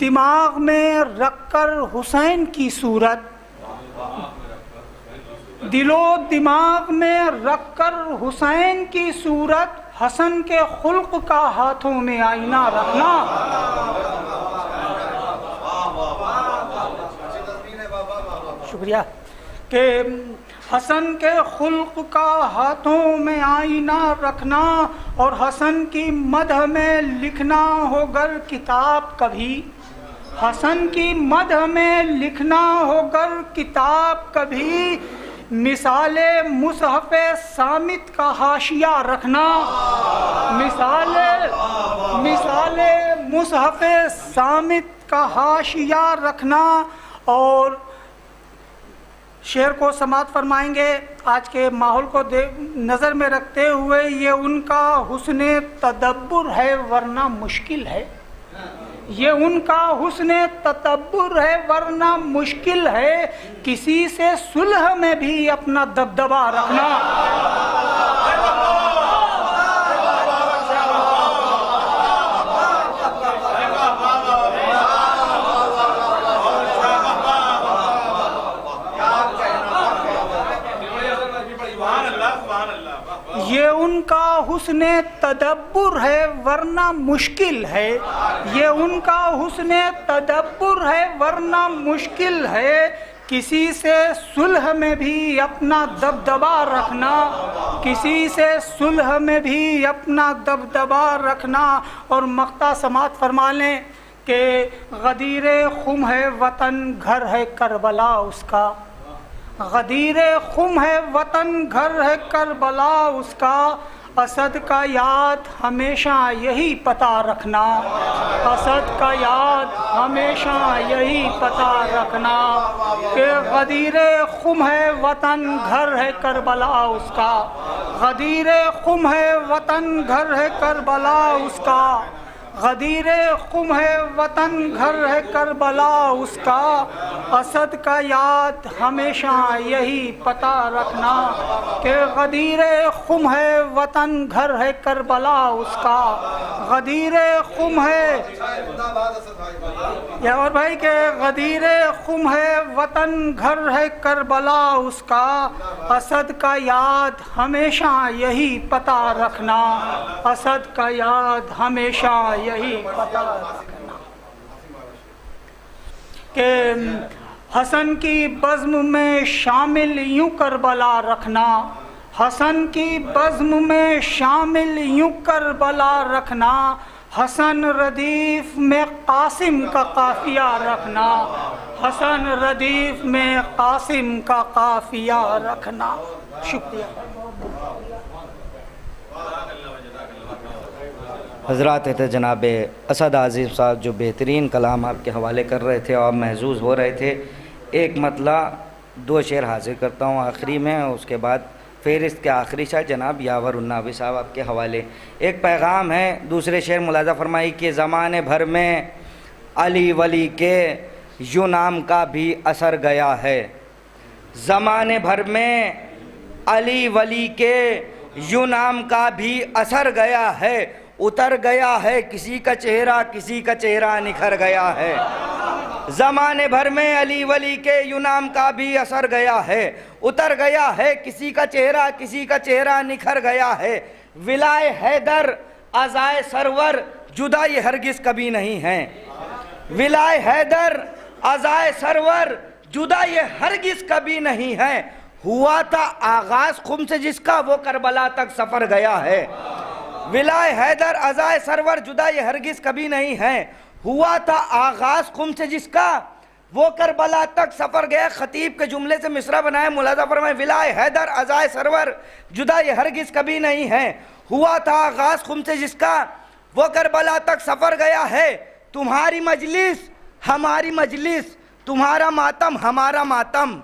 دماغ میں رکھ کر حسین کی صورت، دل و دماغ میں رکھ کر حسین کی صورت، حسن کے خلق کا ہاتھوں میں آئینہ رکھنا، شکریہ، کہ حسن کے خلق کا ہاتھوں میں آئینہ رکھنا اور حسن کی مدح میں لکھنا ہو گر کتاب کبھی، حسن کی مدح میں لکھنا ہو گر کتاب کبھی، مثال مصحف صامت کا حاشیہ رکھنا، مثال مصحف صامت کا حاشیہ رکھنا۔ اور شعر کو سماعت فرمائیں گے آج کے ماحول کو نظر میں رکھتے ہوئے۔ یہ ان کا حسن تدبر ہے ورنہ مشکل ہے، یہ ان کا حسن تدبر ہے ورنہ مشکل ہے، کسی سے صلح میں بھی اپنا دبدبہ رکھنا۔ یہ ان کا حسن تدبر ہے ورنہ مشکل ہے، یہ ان کا حسن تدبر ہے ورنہ مشکل ہے، کسی سے صلح میں بھی اپنا دبدبہ رکھنا، کسی سے صلح میں بھی اپنا دبدبہ رکھنا۔ اور مقطع سماعت فرما لیں کہ غدیر خم ہے وطن گھر ہے کربلا اس کا، غدیر خم ہے وطن گھر ہے کربلا اس کا، اسد کا یاد ہمیشہ یہی پتہ رکھنا، اسد کا یاد ہمیشہ یہی پتہ رکھنا، کہ غدیر خم ہے وطن گھر ہے کربلا اس کا، غدیر خم ہے وطن گھر ہے کربلا اس کا، غدیر خم ہے وطن گھر ہے کربلا اس کا، اسد کا یاد ہمیشہ یہی پتہ رکھنا، کہ غدیر خم ہے وطن گھر ہے کربلا اس کا، غدیر خم ہے یا اور بھائی کہ غدیر خم ہے وطن گھر ہے کربلا اس کا، اسد کا یاد ہمیشہ یہی پتہ رکھنا، اسد کا یاد ہمیشہ یہی پتہ رکھنا، کہ حسن کی بزم میں شامل یوں کربلا رکھنا، حسن کی بزم میں شامل یوں کربلا رکھنا، حسن ردیف میں قاسم کا قافیہ رکھنا، حسن ردیف میں قاسم کا قافیہ رکھنا۔ شکریہ۔ حضرات تھے جناب اسد عظیم صاحب جو بہترین کلام آپ کے حوالے کر رہے تھے اور محظوظ ہو رہے تھے۔ ایک مطلع 2 شعر حاضر کرتا ہوں آخری میں، اس کے بعد فہرست کے آخری شاعر جناب یاور الناوی صاحب آپ کے حوالے۔ ایک پیغام ہے، دوسرے شعر ملاحظہ فرمائی کہ زمانے بھر میں علی ولی کے یوں نام کا بھی اثر گیا ہے، زمانے بھر میں علی ولی کے یوں نام کا بھی اثر گیا ہے، اتر گیا ہے کسی کا چہرہ کسی کا چہرہ نکھر گیا ہے، زمانے بھر میں علی ولی کے یوں نام کا بھی اثر گیا ہے، اتر گیا ہے کسی کا چہرہ نکھر گیا ہے، ولائے حیدر عزائے سرور جدا یہ ہرگز کبھی نہیں ہے، ولائے حیدر عزائے سرور جدا یہ ہرگز کبھی نہیں ہے، ہوا تھا آغاز خم سے جس کا وہ کربلا تک سفر گیا ہے، ولائے حیدر عزائے سرور جدا یہ ہرگز کبھی نہیں ہے، ہوا تھا آغاز خم سے جس کا وہ کربلا تک سفر گیا۔ خطیب کے جملے سے مصرع بنائے، ملاحظہ فرمائے، ولائے حیدر عزائے سرور جدا یہ ہرگز کبھی نہیں ہے، ہوا تھا آغاز خم سے جس کا وہ کربلا تک سفر گیا ہے، تمہاری مجلس ہماری مجلس تمہارا ماتم ہمارا ماتم،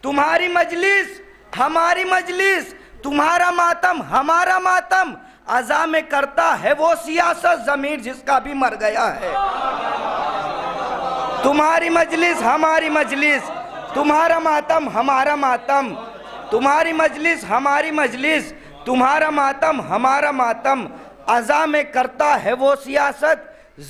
تمہاری مجلس ہماری مجلس تمہارا ماتم ہمارا ماتم، عزا میں کرتا ہے وہ سیاست ضمیر جس کا بھی مر گیا ہے، تمہاری مجلس ہماری مجلس تمہارا ماتم ہمارا ماتم، تمہاری مجلس ہماری مجلس تمہارا ماتم ہمارا ماتم، عزا میں کرتا ہے وہ سیاست،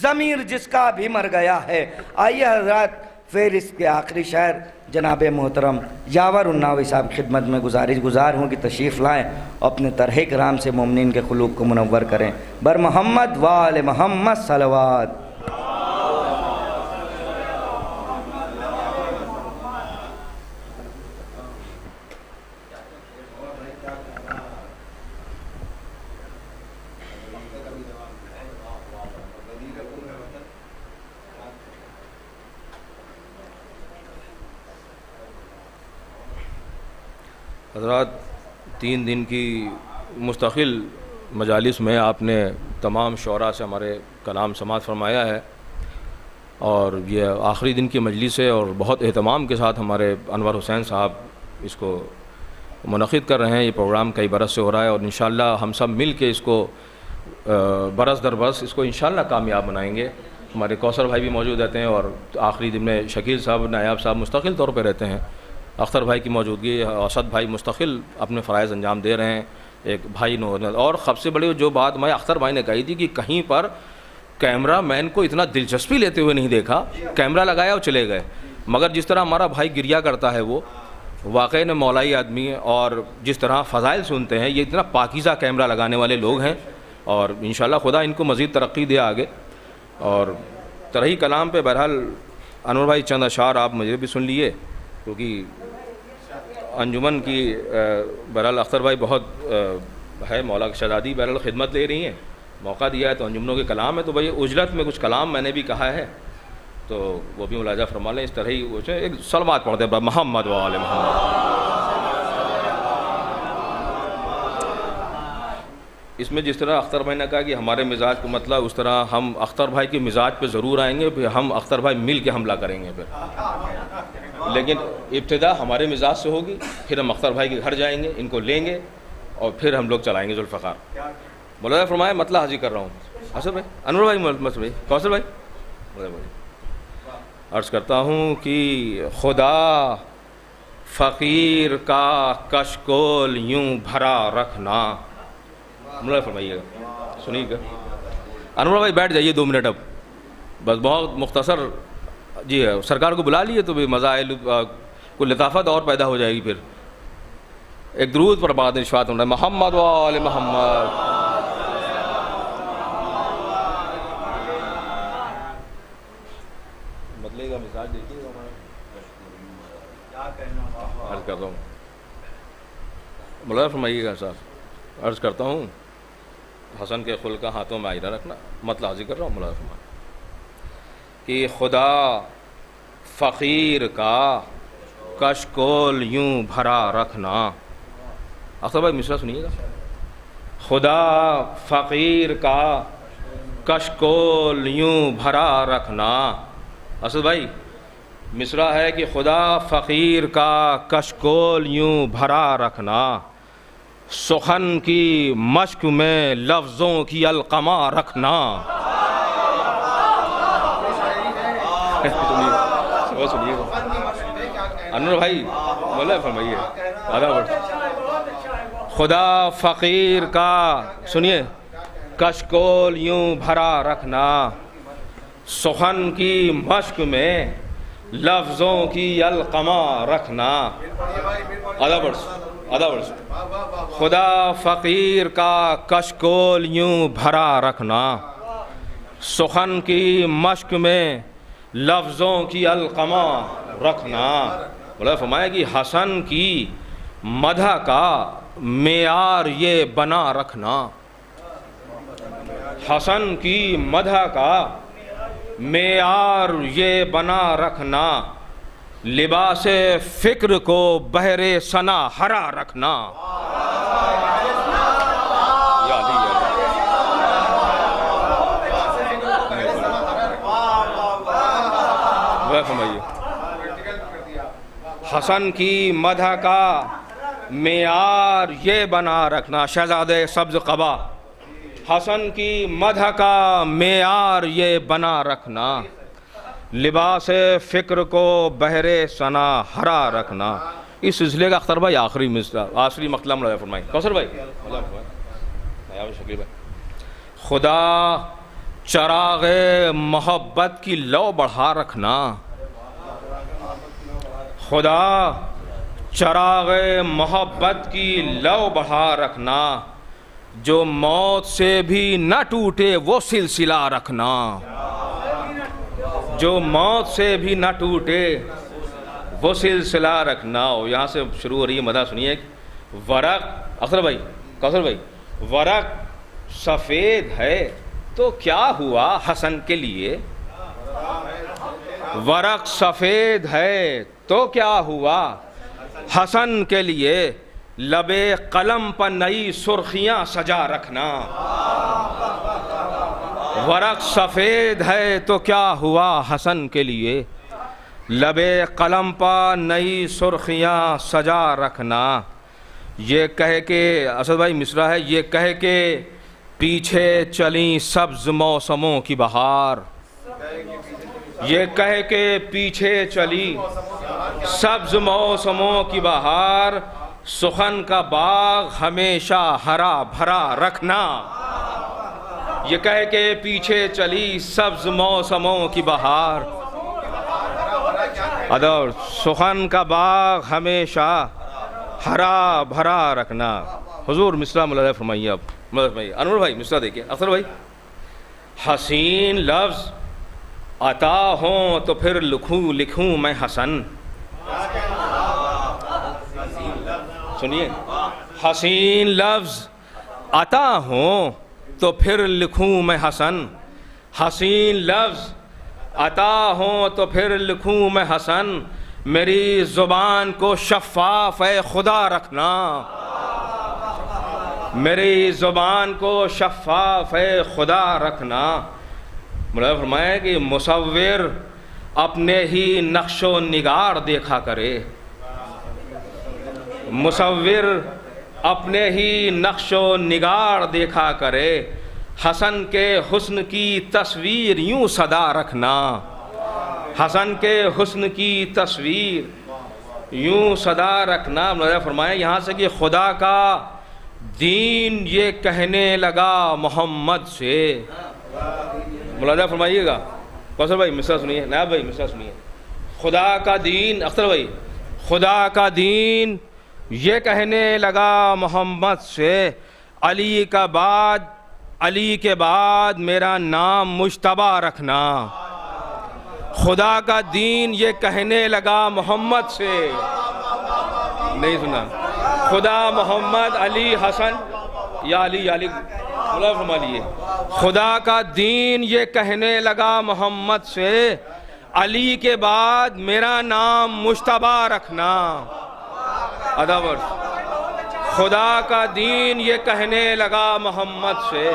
ضمیر جس کا بھی مر گیا ہے۔ آئیے حضرات پھر اس کے آخری شعر جناب محترم یاور الناوی صاحب خدمت میں گزار ہوں کہ تشریف لائیں، اپنے طرح کرام سے مومنین کے قلوب کو منور کریں۔ بر محمد وآل محمد صلوات۔ حضرات، 3 دن کی مستقل مجالس میں آپ نے تمام شعراء سے ہمارے کلام سماعت فرمایا ہے، اور یہ آخری دن کی مجلس ہے، اور بہت اہتمام کے ساتھ ہمارے انور حسین صاحب اس کو منعقد کر رہے ہیں۔ یہ پروگرام کئی برس سے ہو رہا ہے، اور انشاءاللہ ہم سب مل کے اس کو برس در برس اس کو انشاءاللہ کامیاب بنائیں گے۔ ہمارے کوثر بھائی بھی موجود رہتے ہیں، اور آخری دن میں شکیل صاحب، نایاب صاحب مستقل طور پہ رہتے ہیں، اختر بھائی کی موجودگی، اسد بھائی مستقل اپنے فرائض انجام دے رہے ہیں، ایک بھائی نور۔ اور سب سے بڑی جو بات میں اختر بھائی نے کہی تھی کہ کہیں پر کیمرہ مین کو اتنا دلچسپی لیتے ہوئے نہیں دیکھا، کیمرہ لگایا اور چلے گئے، مگر جس طرح ہمارا بھائی گریا کرتا ہے وہ واقعی میں مولائی آدمی ہے، اور جس طرح فضائل سنتے ہیں، یہ اتنا پاکیزہ کیمرہ لگانے والے لوگ ہیں، اور انشاءاللہ خدا ان کو مزید ترقی دے آگے۔ اور طرحی کلام پہ بہرحال انور بھائی چند اشعار آپ مجھے بھی سن لیے، کیونکہ انجمن کی بہرحال اختر بھائی بہت ہے، مولا شہزادی بہرحال خدمت لے رہی ہیں، موقع دیا ہے تو انجمنوں کے کلام ہے، تو بھائی اجرت میں کچھ کلام میں نے بھی کہا ہے تو وہ بھی ملاحظہ فرما لیں۔ اس طرح ہی ایک سلوات پڑھتے ہیں محمد و آل محمد۔ اس میں جس طرح اختر بھائی نے کہا کہ ہمارے مزاج کو مطلب، اس طرح ہم اختر بھائی کے مزاج پہ ضرور آئیں گے، پھر ہم اختر بھائی مل کے حملہ کریں گے پھر، لیکن ابتدا ہمارے مزاج سے ہوگی، پھر ہم اختر بھائی کے گھر جائیں گے، ان کو لیں گے، اور پھر ہم لوگ چلائیں گے ذوالفقار۔ مولانا فرمایا مطلب حاضر کر رہا ہوں، اسد بھائی، انور بھائی، مسعود بھائی، کوثر بھائی، عرض کرتا ہوں کہ خدا فقیر کا کشکول یوں بھرا رکھنا۔ مولانا فرمائیے گا، سنیے گا۔ انور بھائی بیٹھ جائیے 2 منٹ اب، بس بہت مختصر۔ جی سرکار کو بلا لیے تو بھی مزہ آئے، کوئی لطافت اور پیدا ہو جائے گی۔ پھر ایک درود پر بعد ارشاد ہونا ہے، محمد و آل محمد۔ بدلے گا مزاج، دیکھیے گا ہمارا، عرض کرتا ہوں۔ مولانا فرمائیے گا صاحب، عرض کرتا ہوں حسن کے خلق کا ہاتھوں میں آئینہ رکھنا، مطلب حاضر کر رہا ہوں۔ مولانا فرمائے کہ خدا فقیر کا کشکول یوں بھرا رکھنا۔ اختر بھائی مصرع سنیے گا۔ خدا فقیر کا کشکول یوں بھرا رکھنا۔ اسد بھائی مصرع ہے کہ خدا فقیر کا کشکول یوں بھرا رکھنا، سخن کی مشق میں لفظوں کی القمہ رکھنا۔ سنیے انور بھائی، مولانا فرمائیے آدھا ورڈ۔ خدا فقیر کا، سنیے، کشکول یوں بھرا رکھنا، سخن کی مشق میں لفظوں کی القمہ رکھنا۔ آدھا ورڈ۔ خدا فقیر کا کشکول یوں بھرا رکھنا، سخن کی مشق میں لفظوں کی القمہ رکھنا۔ مولانا فرمایا کہ حسن کی مدح کا معیار یہ بنا رکھنا، حسن کی مدح کا معیار یہ بنا رکھنا، لباس فکر کو بہر ثنا ہرا رکھنا۔ حسن کی مدح کا معیار یہ بنا رکھنا، شہزادے سبز قبا، حسن کی مدح کا معیار یہ بنا رکھنا، لباس فکر کو بہر ثنا ہرا رکھنا، اس سلسلے کا اختر بھائی آخری مطلع ملازم فرمائیں. کوثر بھائی شکیل بھائی. خدا چراغ محبت کی لو بڑھا رکھنا، خدا چراغ محبت کی لو بڑھا رکھنا، جو موت سے بھی نہ ٹوٹے وہ سلسلہ رکھنا، جو موت سے بھی نہ ٹوٹے وہ سلسلہ رکھنا. اور یہاں سے شروع ہو رہی ہے مدح. سنیے. ورق اختر بھائی کوثر بھائی، ورق سفید ہے تو کیا ہوا حسن کے لیے، ورق سفید ہے تو کیا ہوا حسن کے لیے، لبے قلم پر نئی سرخیاں سجا رکھنا. ورق سفید ہے تو کیا ہوا حسن کے لیے، لبے قلم پر نئی سرخیاں سجا رکھنا. یہ کہہ کے اسد بھائی مصرع ہے، یہ کہہ کے پیچھے چلیں سبز موسموں کی بہار، یہ کہہ کے پیچھے چلی سبز موسموں کی بہار، سخن کا باغ ہمیشہ ہرا بھرا رکھنا. یہ کہہ کے پیچھے چلی سبز موسموں کی بہار، ادور سخن کا باغ ہمیشہ ہرا بھرا رکھنا. حضور مصرع ملازم فرمائیے. اب ملازم بھائی انور بھائی مصرع دیکھیں. اختر بھائی، حسین لفظ عطا ہوں تو پھر لکھوں میں حسن. سنیے. حسین لفظ عطا ہوں تو پھر لکھوں میں حسن، حسین لفظ عطا ہوں تو پھر لکھوں میں حسن، میری زبان کو شفاف اے خدا رکھنا، میری زبان کو شفاف اے خدا رکھنا. مولانا فرمایا کہ مصور اپنے ہی نقش و نگار دیکھا کرے، مصور اپنے ہی نقش و نگار دیکھا کرے، حسن کے حسن کی تصویر یوں صدا رکھنا، حسن کے حسن کی تصویر یوں صدا رکھنا. مولانا فرمایا یہاں سے کہ خدا کا دین یہ کہنے لگا محمد سے. مولانا فرمائیے گا. کوثر بھائی مصرع سنیے. نائب بھائی مصرع سنیے. خدا کا دین. اختر بھائی، خدا کا دین یہ کہنے لگا محمد سے، علی کے بعد میرا نام مجتبیٰ رکھنا. خدا کا دین یہ کہنے لگا محمد سے. نہیں سنا. خدا محمد علی حسن یا علی مولا فرما لیے. خدا کا دین یہ کہنے لگا محمد سے، علی کے بعد میرا نام مجتبیٰ رکھنا. اداور خدا کا دین یہ کہنے لگا محمد سے،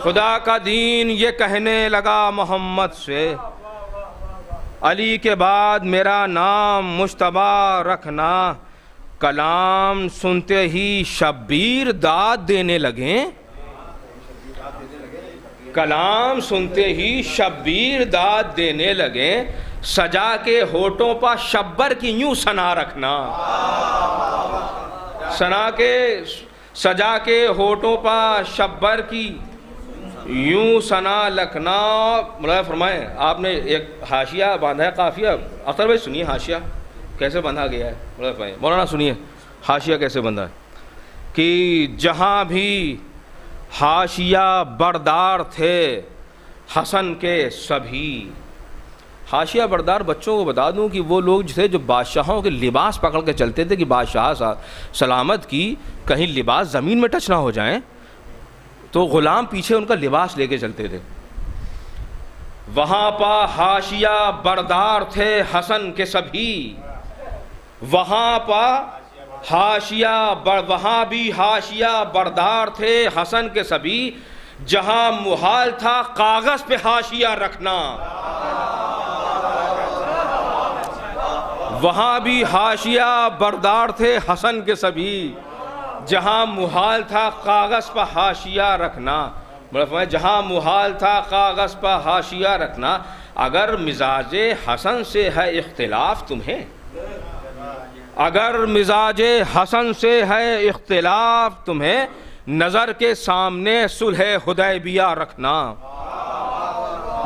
خدا کا دین یہ کہنے لگا محمد سے، علی کے بعد میرا نام مجتبیٰ رکھنا. کلام سنتے ہی شبیر داد دینے لگے، کلام سنتے ہی شبیر داد دینے لگے، سجا کے ہونٹوں پر شبر کی یوں ثنا رکھنا، سجا کے ہونٹوں پر شبر کی یوں ثنا رکھنا. مولانا فرمائیں آپ نے ایک حاشیہ باندھا ہے قافیہ. اختر بھائی سنیے حاشیہ کیسے بندھا گیا ہے. مولانا سنیے حاشیہ کیسے بندھا ہے کہ جہاں بھی حاشیہ بردار تھے حسن کے سبھی. حاشیہ بردار بچوں کو بتا دوں کہ وہ لوگ تھے جو بادشاہوں کے لباس پکڑ کے چلتے تھے کہ بادشاہ سلامت کی کہیں لباس زمین میں ٹچ نہ ہو جائیں تو غلام پیچھے ان کا لباس لے کے چلتے تھے. وہاں پہ حاشیہ بردار تھے حسن کے سبھی، وہاں بھی حاشیہ بردار تھے حسن کے سبھی، جہاں محال تھا کاغذ پہ حاشیہ رکھنا. وہاں بھی حاشیہ بردار تھے حسن کے سبھی، جہاں محال تھا کاغذ پہ حاشیہ رکھنا. جہاں محال تھا کاغذ پہ حاشیہ رکھنا. اگر مزاج حسن سے ہے اختلاف تمہیں، اگر مزاج حسن سے ہے اختلاف تمہیں نظر کے سامنے صلح حدیبیہ رکھنا،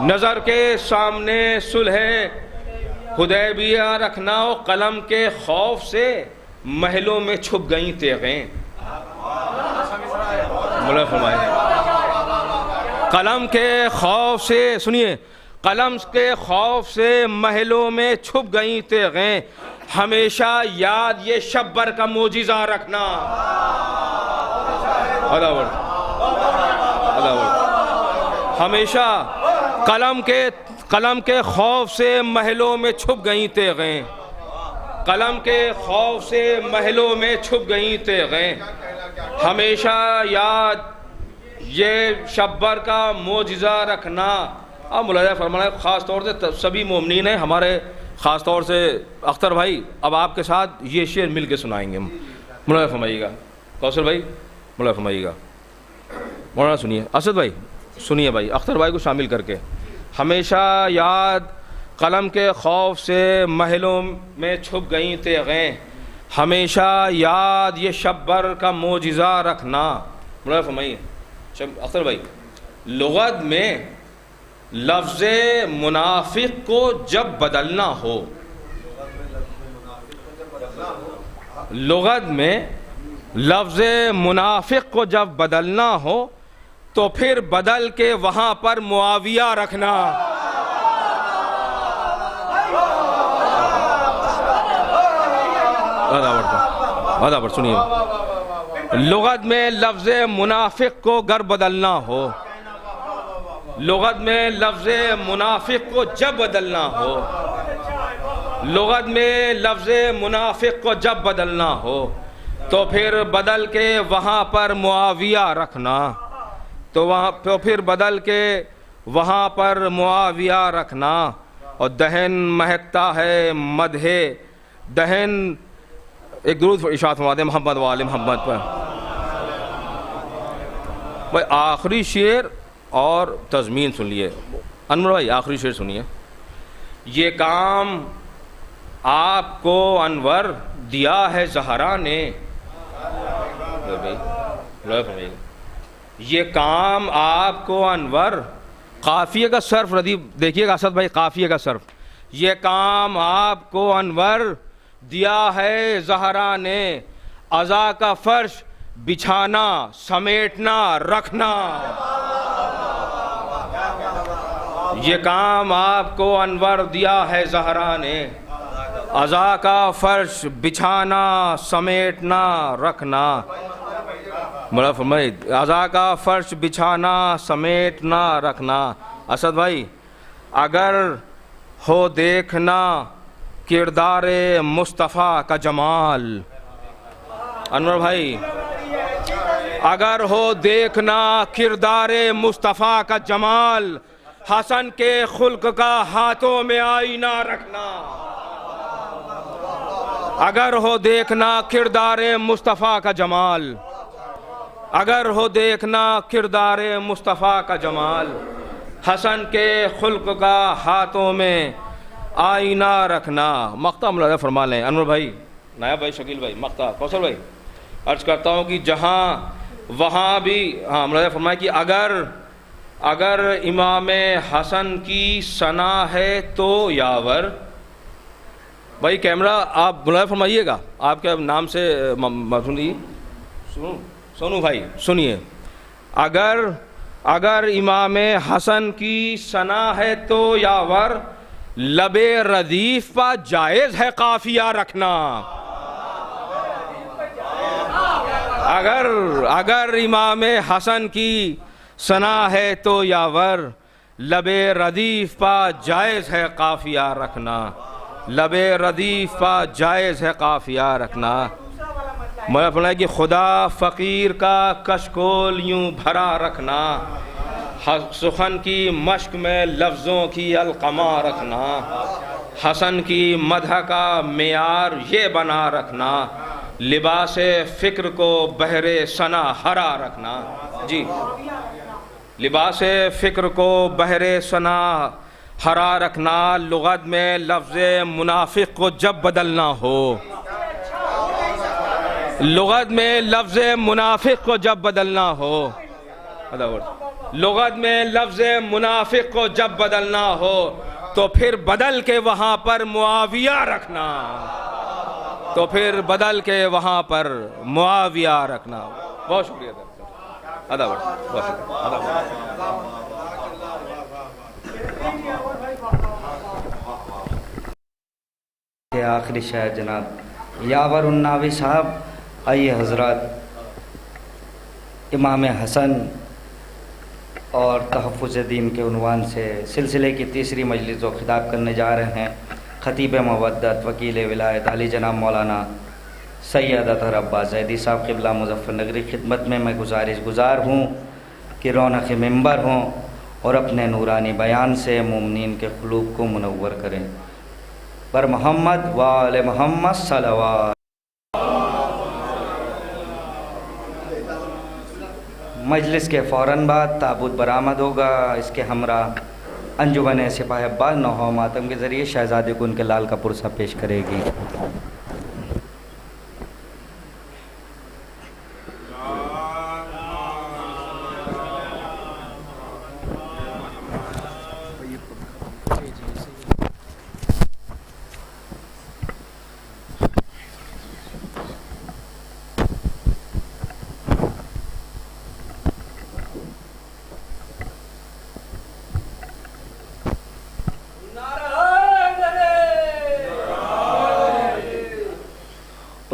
نظر کے سامنے صلح حدیبیہ رکھنا، قلم کے خوف سے محلوں میں چھپ گئیں تیغیں، مولا فرمائے قلم کے خوف سے، سنیے، قلم کے خوف سے محلوں میں چھپ گئیں تیغیں، ہمیشہ یاد یہ شبر کا معجزہ رکھنا، ہمیشہ قلم کے خوف سے محلوں میں چھپ گئیں تیغیں، قلم کے خوف سے محلوں میں چھپ گئیں تیغیں، ہمیشہ یاد یہ شبر کا معجزہ رکھنا۔ اب ملاحظہ فرمانا خاص طور سے سبھی مومنین ہیں، ہمارے خاص طور سے اختر بھائی اب آپ کے ساتھ یہ شعر مل کے سنائیں گے، ملاحظہ فرمائیے گا، کوثر بھائی ملاحظہ فرمائیے گا، مولانا سنیے، اسد بھائی سنیے، بھائی اختر بھائی کو شامل کر کے، ہمیشہ یاد قلم کے خوف سے محلوں میں چھپ گئیں تیغیں، ہمیشہ یاد یہ شبر کا معجزہ رکھنا، ملاحظہ فرمائیے اختر بھائی۔ لغت میں لفظ منافق کو جب بدلنا ہو، لغت میں لفظ منافق کو جب بدلنا ہو تو پھر بدل کے وہاں پر معاویہ رکھنا، سنیے، لغت میں لفظ منافق کو گر بدلنا ہو، لغت میں لفظ منافق کو جب بدلنا ہو، لغت میں لفظ منافق کو جب بدلنا ہو تو پھر بدل کے وہاں پر معاویہ رکھنا، تو پھر بدل کے وہاں پر معاویہ رکھنا، اور دہن مہکتا ہے مدح دہن، ایک درود ارشاد فرما دیں محمد وآل محمد پر۔ بھائی آخری شعر اور تضمین سن لیے، انور بھائی آخری شعر سنیے، یہ کام آپ کو انور دیا ہے زہرا نے، یہ کام آپ کو انور، قافیے کا صرف ردیف دیکھیے گا اسد بھائی، قافیے کا صرف، یہ کام آپ کو انور دیا ہے زہرا نے، عزا کا فرش بچھانا سمیٹنا رکھنا، یہ کام آپ کو انور دیا ہے زہرا نے، عزا کا فرش بچھانا سمیٹنا رکھنا، بڑا فرمائے عزا کا فرش بچھانا سمیٹنا رکھنا۔ اسد بھائی اگر ہو دیکھنا کردار مصطفیٰ کا جمال، انور بھائی اگر ہو دیکھنا کردار مصطفیٰ کا جمال، حسن کے خلق کا ہاتھوں میں آئینہ رکھنا، اگر ہو دیکھنا کردار مصطفیٰ کا جمال، اگر ہو دیکھنا کردار مصطفیٰ کا جمال، حسن کے خلق کا ہاتھوں میں آئینہ رکھنا۔ مقطع ملاحظہ فرما لیں انور بھائی، نائب بھائی، شکیل بھائی، مقطع کوثر بھائی، عرض کرتا ہوں کہ جہاں وہاں بھی ملاحظہ فرمائے کہ اگر امام حسن کی ثنا ہے تو یاور، بھائی کیمرہ آپ ملاحظہ فرمائیے گا، آپ کے نام سے سونو بھائی سنیے، اگر امام حسن کی ثنا ہے تو یاور، لب ردیف پر جائز ہے قافیہ رکھنا، اگر امام حسن کی ثنا ہے تو یاور، لب ردیف پر جائز ہے قافیہ رکھنا، لب ردیف پر جائز ہے قافیہ رکھنا۔ میں فرمایا کہ خدا فقیر کا کشکول یوں بھرا رکھنا، سخن کی مشق میں لفظوں کی القما رکھنا، حسن کی مدح کا معیار یہ بنا رکھنا، لباس فکر کو بہر ثنا ہرا رکھنا، جی لباس فکر کو بہر ثنا ہرا رکھنا، لغت میں لفظ منافق کو جب بدلنا ہو، لغت میں لفظ منافق کو جب بدلنا ہو، لغت میں لفظ منافق کو جب بدلنا ہو تو پھر بدل کے وہاں پر معاویہ رکھنا، تو پھر بدل کے وہاں پر معاویہ رکھنا۔ بہت شکریہ ادا بہت شکریہ۔ آخری شاعر جناب یاور الناوی صاحب، آئیے حضرات امام حسن اور تحفظ دین کے عنوان سے سلسلے کی تیسری مجلس جو خطاب کرنے جا رہے ہیں خطیب مودت وکیل ولایت علی جناب مولانا سید اطہر عباس زیدی صاحب قبلہ مظفر نگری خدمت میں گزارش گزار ہوں کہ رونق منبر ہوں اور اپنے نورانی بیان سے مومنین کے قلوب کو منور کریں۔ پر محمد و آل محمد صلوات۔ مجلس کے فوراً بعد تابوت برآمد ہوگا، اس کے ہمراہ انجمن سپاہ ابال نوحہ ماتم کے ذریعے شہزادے کو ان کے لال کا پرسہ پیش کرے گی۔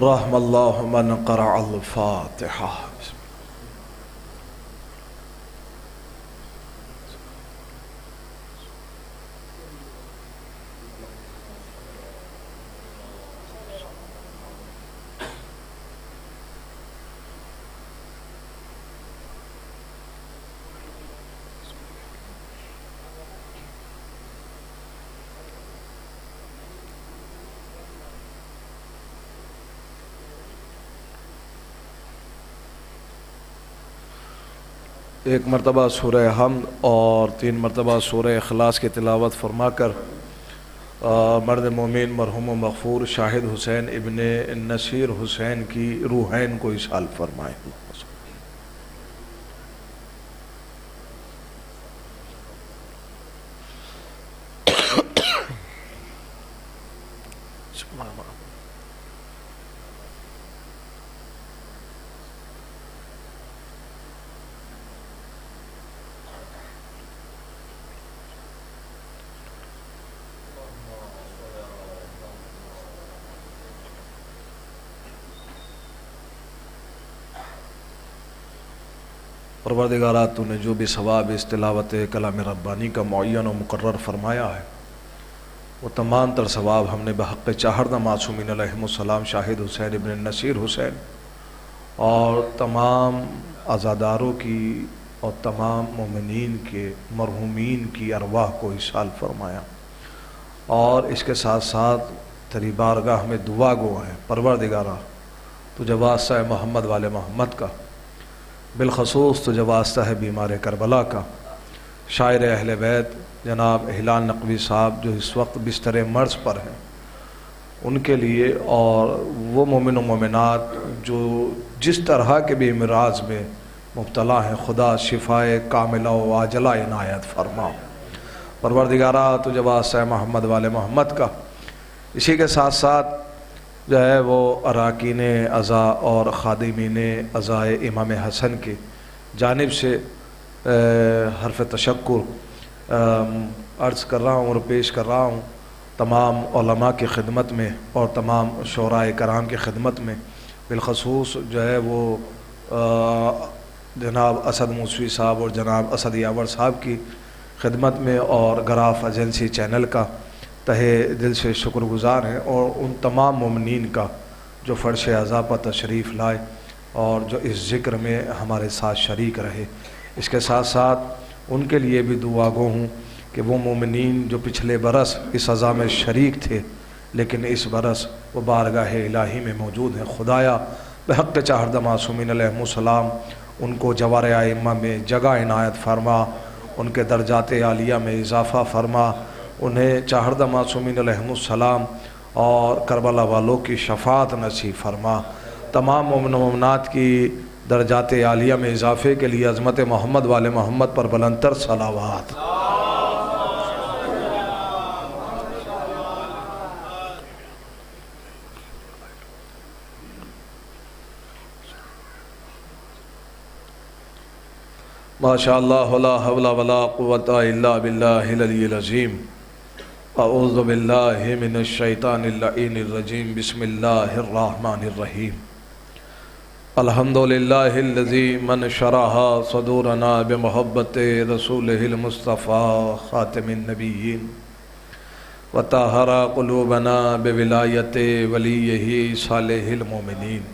رحم اللہ من قرأ الفاتحہ۔ ایک مرتبہ سورہ حمد اور 3 مرتبہ سورہ اخلاص کی تلاوت فرما کر مرد مومن مرحوم و مغفور شاہد حسین ابن نصیر حسین کی روحین کو اصحال فرمائیں۔ پروردگارہ تو نے جو بھی ثواب اس تلاوت کلام ربانی کا معین و مقرر فرمایا ہے وہ تمام تر ثواب ہم نے بحق چاہردہ معصومین علیہم السلام شاہد حسین ابن نصیر حسین اور تمام عزاداروں کی اور تمام مومنین کے مرحومین کی ارواح کو اصحال فرمایا، اور اس کے ساتھ ساتھ تیری بارگاہ میں دعا گو ہیں پروردگارہ تجھے واسطہ ہے محمد والے محمد کا، بالخصوص تجھے واسطہ ہے بیمار کربلا کا، شاعر اہل بیت جناب ہلال نقوی صاحب جو اس وقت بستر مرض پر ہیں ان کے لیے، اور وہ مومن و مومنات جو جس طرح کے بھی امراض میں مبتلا ہیں، خدا شفائے کاملہ و عاجلہ عنایت فرما پروردگارہ تجھے واسطہ ہے محمد والے محمد کا۔ اسی کے ساتھ ساتھ جو ہے وہ اراکین عزا اور خادمین عزائے امام حسن کی جانب سے حرف تشکر عرض کر رہا ہوں اور پیش کر رہا ہوں تمام علماء کی خدمت میں اور تمام شعراء کرام کی خدمت میں، بالخصوص جو ہے وہ جناب اسد موسوی صاحب اور جناب اسد یاور صاحب کی خدمت میں، اور گراف ایجنسی چینل کا تہہ دل سے شکر گزار ہیں، اور ان تمام مومنین کا جو فرش عزا پر تشریف لائے اور جو اس ذکر میں ہمارے ساتھ شریک رہے۔ اس کے ساتھ ساتھ ان کے لیے بھی دعا گو ہوں کہ وہ مومنین جو پچھلے برس اس عزا میں شریک تھے لیکن اس برس وہ بارگاہ الہی میں موجود ہیں، خدایا بحق چاہردہ معصومین علیہم السلام ان کو جوار ائمہ میں جگہ عنایت فرما، ان کے درجات عالیہ میں اضافہ فرما، انہیں چاہردہ معصومین علیہم السلام اور کربلا والوں کی شفاعت نصیب فرما۔ تمام مومن و مومنات کی درجات عالیہ میں اضافے کے لیے عظمت محمد والے محمد پر بلندتر صلوات۔ ماشاء اللہ لا حول ولا قوة الا باللہ العلی العظیم۔ اعوذ باللہ من الشیطان اللعین الرجیم۔ بسم اللہ الرحمن الرحیم۔ الحمدللہ الذی من شرح صدورنا بمحبت رسولہ المصطفیٰ خاتم النبیین وطہر قلوبنا بولایت ولیہ صالح المومنین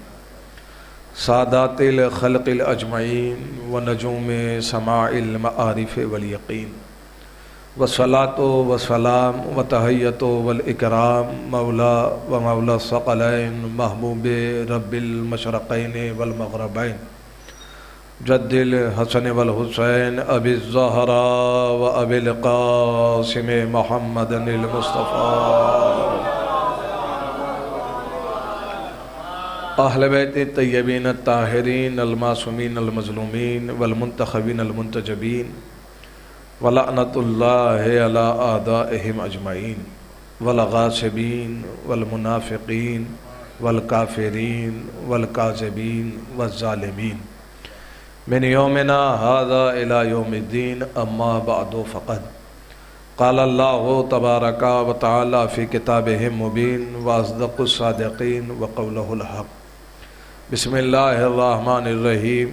سادات الخلق الاجمعین ونجوم سماع المعارف والیقین والصلاة والسلام وتحیت والاکرام مولا و مولا الثقلین محبوب رب المشرقین والمغربین جد الحسن والحسین ابی الزہراء و ابی القاسم محمد المصطفیٰ اہل بیت الطیبین الطاہرین المعصومین المظلومین والمنتخبین المنتجبین ولعنت اللہ علی اعدائہم اجمعین والغاصبین والمنافقین والکافرین والکاذبین والظالمین من یومنا ھذا الی یوم الدین اما بعد فقد قال اللہ تبارک و تعالی فی کتابہ مبین واصدق الصادقین وقولہ الحق۔ بسم اللہ الرحمن الرحیم۔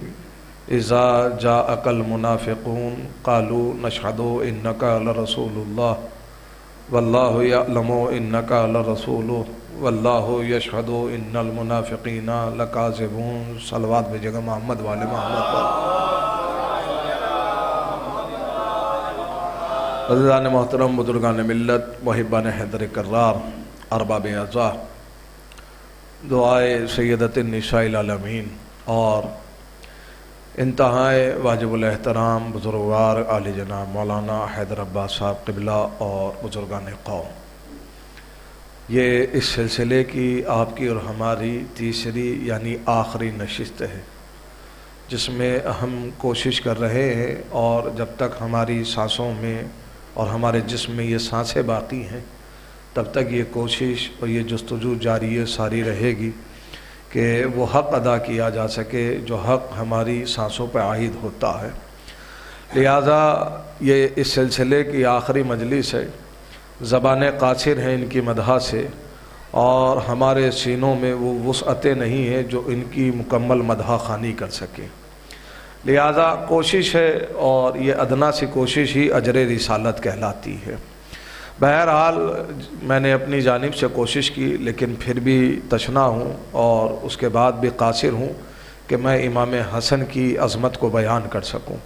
اذا جاءک المنافقون قالوا نشہد انک لرسول اللہ واللہ یعلم انک لرسولہ واللہ یشہد ان المنافقین لکاذبون۔ صلوات بھیجے گا محمد والے محمد پر۔ عزیزان محترم، بزرگان ملت، محبان حیدر کرار، ارباب اعزاء، دعائے سیدت النساء العالمین اور انتہائے واجب الاحترام بزرگوار عالی جناب مولانا حیدر عباس صاحب قبلہ اور بزرگان قوم، یہ اس سلسلے کی آپ کی اور ہماری تیسری یعنی آخری نشست ہے، جس میں ہم کوشش کر رہے ہیں اور جب تک ہماری سانسوں میں اور ہمارے جسم میں یہ سانسیں باقی ہیں تب تک یہ کوشش اور یہ جستجو جاری ساری رہے گی کہ وہ حق ادا کیا جا سکے جو حق ہماری سانسوں پہ عائد ہوتا ہے۔ لہذا یہ اس سلسلے کی آخری مجلس ہے، زبانیں قاصر ہیں ان کی مدح سے اور ہمارے سینوں میں وہ وسعتیں نہیں ہیں جو ان کی مکمل مدح خوانی کر سکیں، لہذا کوشش ہے اور یہ ادنا سی کوشش ہی اجر رسالت کہلاتی ہے۔ بہرحال میں نے اپنی جانب سے کوشش کی لیکن پھر بھی تشنا ہوں اور اس کے بعد بھی قاصر ہوں کہ میں امام حسن کی عظمت کو بیان کر سکوں،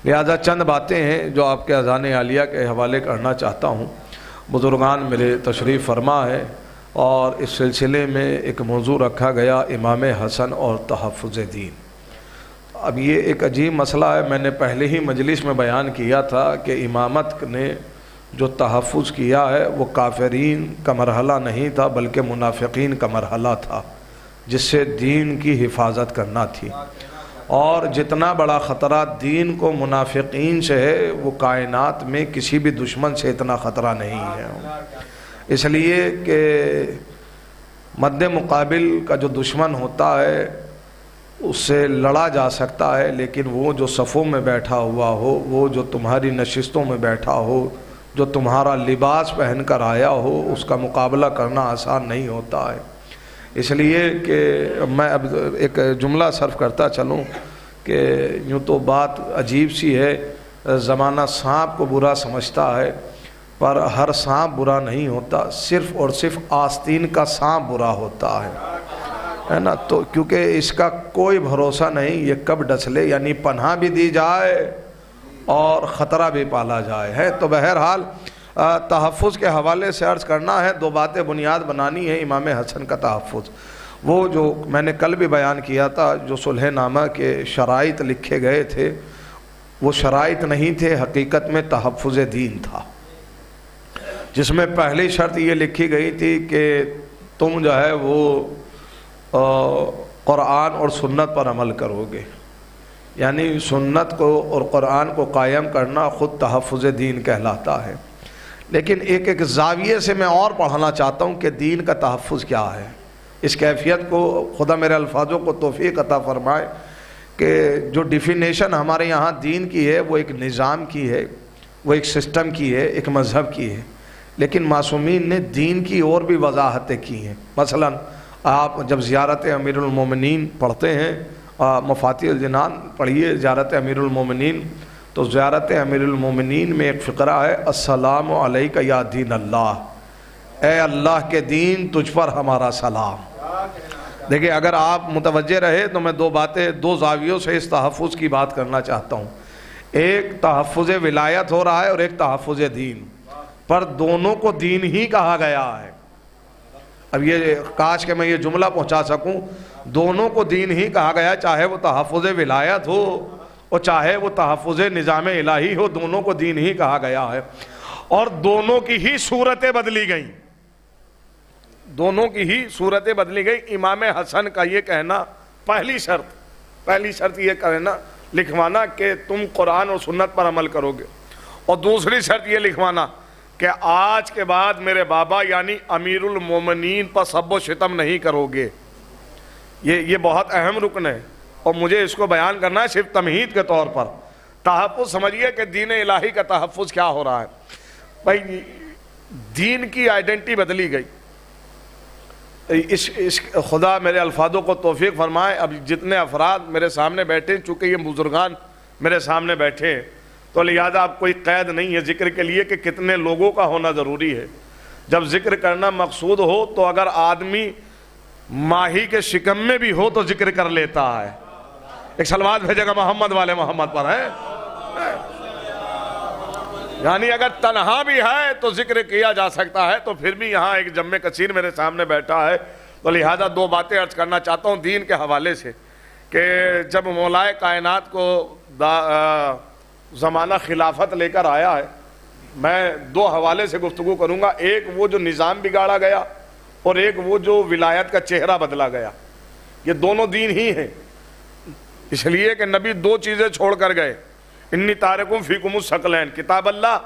لہذا چند باتیں ہیں جو آپ کے اذان عالیہ کے حوالے کرنا چاہتا ہوں۔ بزرگان میرے تشریف فرما ہے اور اس سلسلے میں ایک موضوع رکھا گیا امام حسن اور تحفظ دین۔ اب یہ ایک عجیب مسئلہ ہے، میں نے پہلے ہی مجلس میں بیان کیا تھا کہ امامت نے جو تحفظ کیا ہے وہ کافرین کا مرحلہ نہیں تھا بلکہ منافقین کا مرحلہ تھا، جس سے دین کی حفاظت کرنا تھی، اور جتنا بڑا خطرہ دین کو منافقین سے ہے وہ کائنات میں کسی بھی دشمن سے اتنا خطرہ نہیں ہے، اس لیے کہ مد مقابل کا جو دشمن ہوتا ہے اس سے لڑا جا سکتا ہے، لیکن وہ جو صفوں میں بیٹھا ہوا ہو، وہ جو تمہاری نشستوں میں بیٹھا ہو، جو تمہارا لباس پہن کر آیا ہو، اس کا مقابلہ کرنا آسان نہیں ہوتا ہے۔ اس لیے کہ میں اب ایک جملہ صرف کرتا چلوں کہ یوں تو بات عجیب سی ہے، زمانہ سانپ کو برا سمجھتا ہے پر ہر سانپ برا نہیں ہوتا، صرف اور صرف آستین کا سانپ برا ہوتا ہے نا، تو کیونکہ اس کا کوئی بھروسہ نہیں یہ کب ڈس لے، یعنی پناہ بھی دی جائے اور خطرہ بھی پالا جائے ہے۔ تو بہرحال تحفظ کے حوالے سے عرض کرنا ہے، دو باتیں بنیاد بنانی ہے امام حسن کا تحفظ۔ وہ جو میں نے کل بھی بیان کیا تھا، جو صلح نامہ کے شرائط لکھے گئے تھے وہ شرائط نہیں تھے، حقیقت میں تحفظ دین تھا، جس میں پہلی شرط یہ لکھی گئی تھی کہ تم جو ہے وہ قرآن اور سنت پر عمل کرو گے. یعنی سنت کو اور قرآن کو قائم کرنا خود تحفظ دین کہلاتا ہے. لیکن ایک زاویے سے میں اور پڑھانا چاہتا ہوں کہ دین کا تحفظ کیا ہے. اس کیفیت کو خدا میرے الفاظوں کو توفیق عطا فرمائے کہ جو ڈیفینیشن ہمارے یہاں دین کی ہے وہ ایک نظام کی ہے، وہ ایک سسٹم کی ہے، ایک مذہب کی ہے. لیکن معصومین نے دین کی اور بھی وضاحتیں کی ہیں. مثلا آپ جب زیارت امیر المومنین پڑھتے ہیں، مفاتیح الجنان پڑھیے زیارت امیر المومنین، تو زیارت امیر المومنین میں ایک فقرہ ہے السلام علیک یا دین اللہ، اے اللہ کے دین تجھ پر ہمارا سلام. دیکھیں اگر آپ متوجہ رہے تو میں دو زاویوں سے اس تحفظ کی بات کرنا چاہتا ہوں. ایک تحفظ ولایت ہو رہا ہے اور ایک تحفظ دین، پر دونوں کو دین ہی کہا گیا ہے. اب یہ کاش کہ میں یہ جملہ پہنچا سکوں، دونوں کو دین ہی کہا گیا، چاہے وہ تحفظ ولایت ہو اور چاہے وہ تحفظ نظام الہی ہو، دونوں کو دین ہی کہا گیا ہے. اور دونوں کی ہی صورتیں بدلی گئیں، دونوں کی ہی صورتیں بدلی گئی. امام حسن کا یہ کہنا پہلی شرط یہ کہنا لکھوانا کہ تم قرآن اور سنت پر عمل کرو گے، اور دوسری شرط یہ لکھوانا کہ آج کے بعد میرے بابا یعنی امیر المومنین پر سب و شتم نہیں کرو گے. یہ بہت اہم رکن ہے اور مجھے اس کو بیان کرنا ہے صرف تمہید کے طور پر. تحفظ سمجھیے کہ دین الہی کا تحفظ کیا ہو رہا ہے. بھائی دین کی آئیڈینٹی بدلی گئی. اس خدا میرے الفاظوں کو توفیق فرمائے. اب جتنے افراد میرے سامنے بیٹھے، چونکہ یہ بزرگان میرے سامنے بیٹھے ہیں تو لہذا اب کوئی قید نہیں ہے ذکر کے لیے کہ کتنے لوگوں کا ہونا ضروری ہے. جب ذکر کرنا مقصود ہو تو اگر آدمی ماہی کے شکم میں بھی ہو تو ذکر کر لیتا ہے. ایک صلوات بھیجے گا محمد والے محمد پر ہے. یعنی اگر تنہا بھی ہے تو ذکر کیا جا سکتا ہے. تو پھر بھی یہاں ایک جمع کثیر میرے سامنے بیٹھا ہے تو لہذا دو باتیں عرض کرنا چاہتا ہوں دین کے حوالے سے کہ جب مولائے کائنات کو زمانہ خلافت لے کر آیا ہے، میں دو حوالے سے گفتگو کروں گا. ایک وہ جو نظام بگاڑا گیا اور ایک وہ جو ولایت کا چہرہ بدلا گیا. یہ دونوں دین ہی ہیں، اس لیے کہ نبی دو چیزیں چھوڑ کر گئے. انی تارکم فیکم الثقلین، کتاب اللہ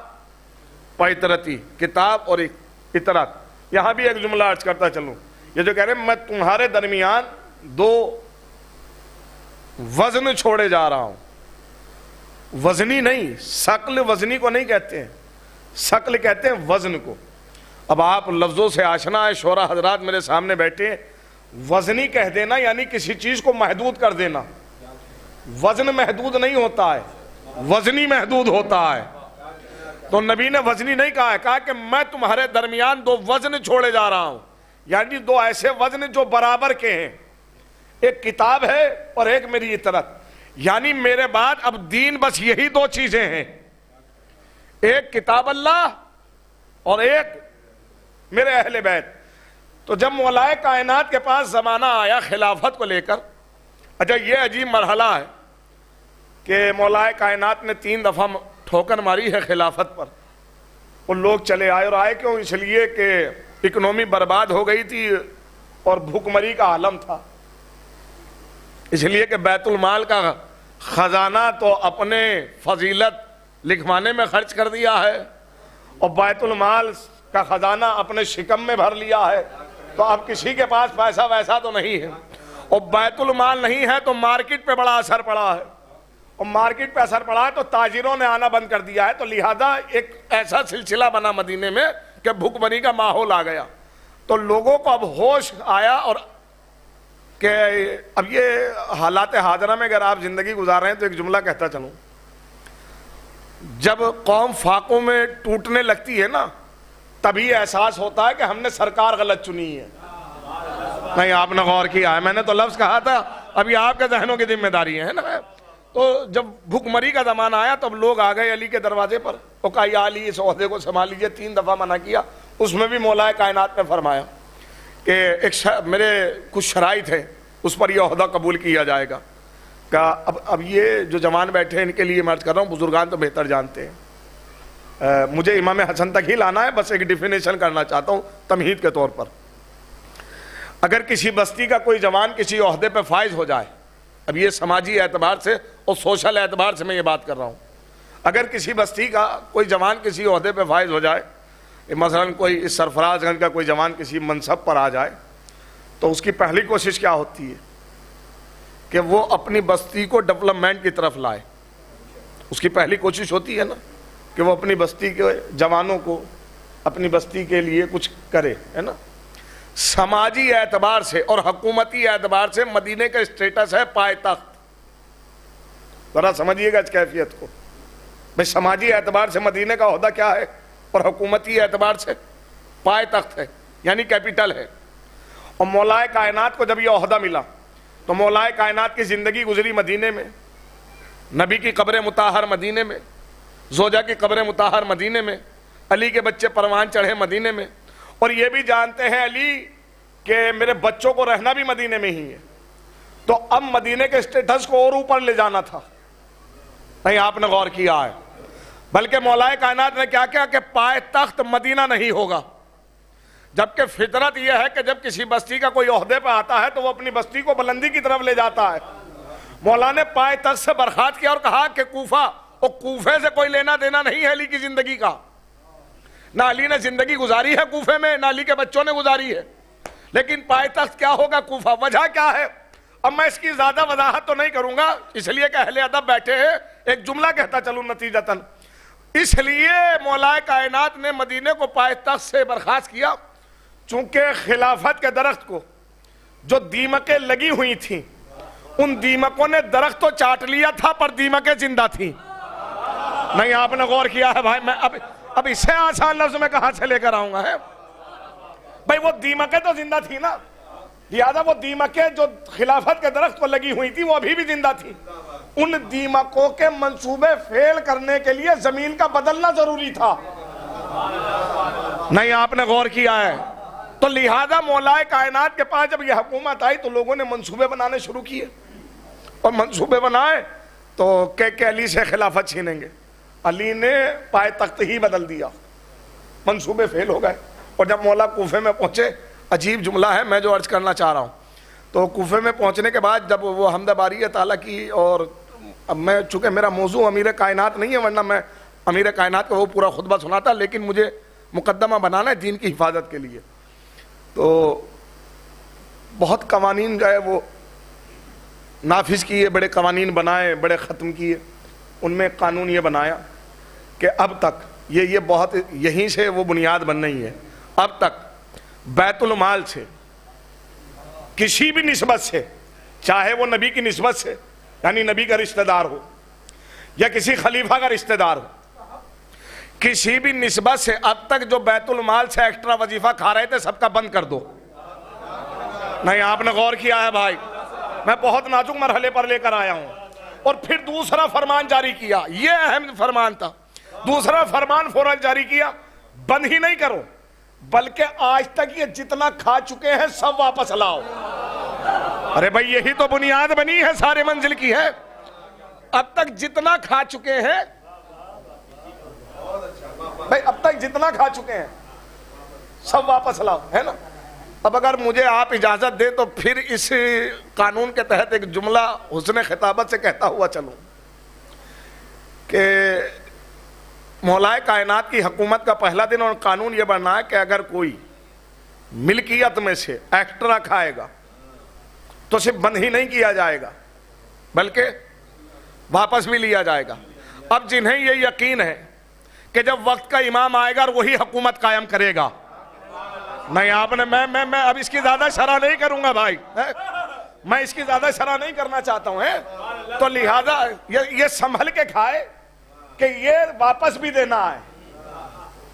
و اطرتی، کتاب اور اطرت. یہاں بھی ایک جملہ عرض کرتا چلوں، یہ جو کہہ رہے ہیں میں تمہارے درمیان دو وزن چھوڑے جا رہا ہوں. وزنی نہیں، ثقل وزنی کو نہیں کہتے ہیں، ثقل کہتے ہیں وزن کو. اب آپ لفظوں سے آشنا ہے، شورا حضرات میرے سامنے بیٹھے ہیں. وزنی کہہ دینا یعنی کسی چیز کو محدود کر دینا. وزن محدود نہیں ہوتا ہے، وزنی محدود ہوتا ہے. تو نبی نے وزنی نہیں کہا ہے، کہا کہ میں تمہارے درمیان دو وزن چھوڑے جا رہا ہوں، یعنی دو ایسے وزن جو برابر کے ہیں. ایک کتاب ہے اور ایک میری اطرت. یعنی میرے بعد اب دین بس یہی دو چیزیں ہیں، ایک کتاب اللہ اور ایک میرے اہل بیت. تو جب مولائے کائنات کے پاس زمانہ آیا خلافت کو لے کر، اچھا یہ عجیب مرحلہ ہے کہ مولائے کائنات نے 3 دفعہ ٹھوکر ماری ہے خلافت پر. وہ لوگ چلے آئے، اور آئے کیوں؟ اس لیے کہ اکنومی برباد ہو گئی تھی اور بھوک مری کا عالم تھا. اس لیے کہ بیت المال کا خزانہ تو اپنے فضیلت لکھوانے میں خرچ کر دیا ہے اور بیت المال کا خزانہ اپنے شکم میں بھر لیا ہے. تو اب کسی کے پاس پیسہ ویسا تو نہیں ہے، اور بیت المال نہیں ہے تو مارکیٹ پہ بڑا اثر پڑا ہے، اور مارکیٹ پہ اثر پڑا ہے تو تاجروں نے آنا بند کر دیا ہے. تو لہذا ایک ایسا سلسلہ بنا مدینے میں کہ بھوک مری کا ماحول آ گیا. تو لوگوں کو اب ہوش آیا اور کہ اب یہ حالات حاضرہ میں اگر آپ زندگی گزار رہے ہیں تو ایک جملہ کہتا چلوں، جب قوم فاقوں میں ٹوٹنے لگتی ہے نا تبھی احساس ہوتا ہے کہ ہم نے سرکار غلط چنی ہے. نہیں آپ نے غور کیا ہے، میں نے تو لفظ کہا تھا، ابھی آپ کے ذہنوں کی ذمہ داری ہے نا. تو جب بھوک مری کا زمانہ آیا تب لوگ آ گئے علی کے دروازے پر اور کہا یا علی اس عہدے کو سنبھال لیجیے. 3 دفعہ منع کیا. اس میں بھی مولائے کائنات نے فرمایا کہ ایک میرے کچھ شرائط ہیں اس پر یہ عہدہ قبول کیا جائے گا. کہا اب یہ جو جوان بیٹھے ہیں ان کے لیے میں عرض کر رہا ہوں، بزرگان تو بہتر جانتے ہیں، مجھے امام حسن تک ہی لانا ہے، بس ایک ڈیفینیشن کرنا چاہتا ہوں تمہید کے طور پر. اگر کسی بستی کا کوئی جوان کسی عہدے پہ فائز ہو جائے، اب یہ سماجی اعتبار سے اور سوشل اعتبار سے میں یہ بات کر رہا ہوں، اگر کسی بستی کا کوئی جوان کسی عہدے پہ فائز ہو جائے، مثلا کوئی اس سرفراز گنج کا کوئی جوان کسی منصب پر آ جائے، تو اس کی پہلی کوشش کیا ہوتی ہے کہ وہ اپنی بستی کو ڈیولپمنٹ کی طرف لائے. اس کی پہلی کوشش ہوتی ہے نا کہ وہ اپنی بستی کے جوانوں کو اپنی بستی کے لیے کچھ کرے، ہے نا. سماجی اعتبار سے اور حکومتی اعتبار سے مدینے کا اسٹیٹس ہے پائے تخت. ذرا سمجھیے گا اس کیفیت کو. بھائی سماجی اعتبار سے مدینے کا عہدہ کیا ہے اور حکومتی اعتبار سے پائے تخت ہے، یعنی کیپٹل ہے. اور مولائے کائنات کو جب یہ عہدہ ملا تو مولائے کائنات کی زندگی گزری مدینے میں، نبی کی قبر مطہر مدینے میں، زوجہ کی قبر مطہر مدینے میں، علی کے بچے پروان چڑھے مدینے میں، اور یہ بھی جانتے ہیں علی کہ میرے بچوں کو رہنا بھی مدینے میں ہی ہے. تو اب مدینے کے اسٹیٹس کو اور اوپر لے جانا تھا. نہیں آپ نے غور کیا ہے، بلکہ مولائے کائنات نے کیا کیا کہ پائے تخت مدینہ نہیں ہوگا. جبکہ فطرت یہ ہے کہ جب کسی بستی کا کوئی عہدے پہ آتا ہے تو وہ اپنی بستی کو بلندی کی طرف لے جاتا ہے. مولا نے پائے تخت سے برخاست کیا اور کہا کہ کوفہ، اور کوفے سے کوئی لینا دینا نہیں ہے علی کی زندگی کا. نہ علی نے زندگی گزاری ہے کوفے میں، نہ علی کے بچوں نے گزاری ہے. لیکن پائے تخت کیا ہوگا کوفہ. وجہ کیا ہے اب میں اس کی زیادہ وضاحت تو نہیں کروں گا، اس لیے کہ اہل ادب بیٹھے ہیں. ایک جملہ کہتا چلوں نتیجتاً، اس لیے مولائے کائنات نے مدینے کو پائے تخت سے برخاست کیا چونکہ خلافت کے درخت کو جو دیمکیں لگی ہوئی تھیں، ان دیمکوں نے درخت تو چاٹ لیا تھا پر دیمکیں زندہ تھیں. نہیں آپ نے غور کیا ہے بھائی. میں اب اس سے آسان لفظ میں کہاں سے لے کر آؤں گا ہے بھائی. وہ دیمکیں تو زندہ تھی نا، لہذا وہ دیمکیں جو خلافت کے درخت کو لگی ہوئی تھی وہ ابھی بھی زندہ تھی. ان دیمکوں کے منصوبے فیل کرنے کے لیے زمین کا بدلنا ضروری تھا. نہیں آپ نے غور کیا ہے. تو لہذا مولائے کائنات کے پاس جب یہ حکومت آئی تو لوگوں نے منصوبے بنانے شروع کیے، اور منصوبے بنائے تو کہ علی سے خلافت چھینیں گے. علی نے پائے تخت ہی بدل دیا، منصوبے فیل ہو گئے. اور جب مولا کوفے میں پہنچے، عجیب جملہ ہے میں جو عرض کرنا چاہ رہا ہوں. تو کوفے میں پہنچنے کے بعد جب وہ حمد باری تعالیٰ کی، اور اب میں چونکہ میرا موضوع امیر کائنات نہیں ہے ورنہ میں امیر کائنات کا وہ پورا خطبہ سناتا، لیکن مجھے مقدمہ بنانا ہے دین کی حفاظت کے لیے. تو بہت قوانین جو ہے وہ نافذ کیے، بڑے قوانین بنائے، بڑے ختم کیے. ان میں قانون یہ بنایا کہ اب تک یہ بہت یہیں سے وہ بنیاد بن رہی ہے. اب تک بیت المال سے کسی بھی نسبت سے، چاہے وہ نبی کی نسبت سے یعنی نبی کا رشتہ دار ہو یا کسی خلیفہ کا رشتہ دار ہو، کسی بھی نسبت سے اب تک جو بیت المال سے ایکسٹرا وظیفہ کھا رہے تھے سب کا بند کر دو. نہیں آپ نے غور کیا ہے بھائی. میں بہت نازک مرحلے پر لے کر آیا ہوں. اور پھر دوسرا فرمان جاری کیا، یہ اہم فرمان تھا. دوسرا فرمان فوراً جاری کیا، بند ہی نہیں کرو بلکہ آج تک یہ جتنا کھا چکے ہیں سب واپس لاؤ. ارے بھائی یہی تو بنیاد بنی ہے سارے منزل کی ہے. اب تک جتنا کھا چکے ہیں بھائی، اب تک جتنا کھا چکے ہیں سب واپس لاؤ، ہے نا. اب اگر مجھے آپ اجازت دیں تو پھر اس قانون کے تحت ایک جملہ حسن خطابت سے کہتا ہوا چلوں کہ مولائے کائنات کی حکومت کا پہلا دن اور قانون یہ بننا ہے کہ اگر کوئی ملکیت میں سے ایکسٹرا کھائے گا تو صرف بند ہی نہیں کیا جائے گا بلکہ واپس بھی لیا جائے گا. اب جنہیں یہ یقین ہے کہ جب وقت کا امام آئے گا اور وہی حکومت قائم کرے گا، نہیں آپ نے میں اب اس کی زیادہ شرح نہیں کروں گا بھائی، میں اس کی زیادہ شرح نہیں کرنا چاہتا ہوں. تو لہذا یہ سنبھل کے کھائے کہ یہ واپس بھی دینا ہے،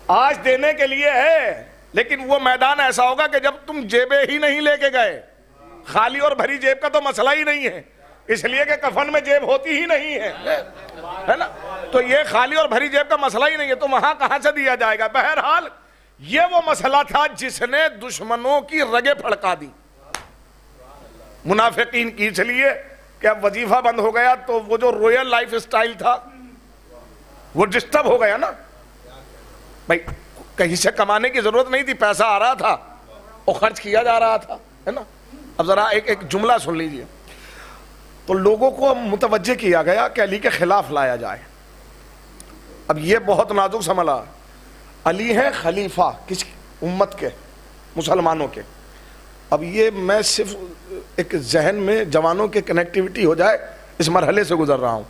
آج دینے کے لیے ہے. لیکن وہ میدان ایسا ہوگا کہ جب تم جیبیں ہی نہیں لے کے گئے، خالی اور بھری جیب کا تو مسئلہ ہی نہیں ہے، اس لیے کہ کفن میں جیب ہوتی ہی نہیں ہے نا. تو یہ خالی اور بھری جیب کا مسئلہ ہی نہیں ہے، تو وہاں کہاں سے دیا جائے گا. بہرحال یہ وہ مسئلہ تھا جس نے دشمنوں کی رگیں پھڑکا دی، منافقین کی. اس لیے کہ اب وظیفہ بند ہو گیا تو وہ جو رویل لائف سٹائل تھا وہ ڈسٹرب ہو گیا نا بھائی. کہیں سے کمانے کی ضرورت نہیں تھی، پیسہ آ رہا تھا اور خرچ کیا جا رہا تھا. ہے نا. اب ذرا ایک جملہ سن لیجئے. تو لوگوں کو متوجہ کیا گیا کہ علی کے خلاف لایا جائے. اب یہ بہت نازک سنبھلا. علی ہے خلیفہ کس امت کے؟ مسلمانوں کے. اب یہ میں صرف ایک ذہن میں جوانوں کے کنیکٹیوٹی ہو جائے اس مرحلے سے گزر رہا ہوں.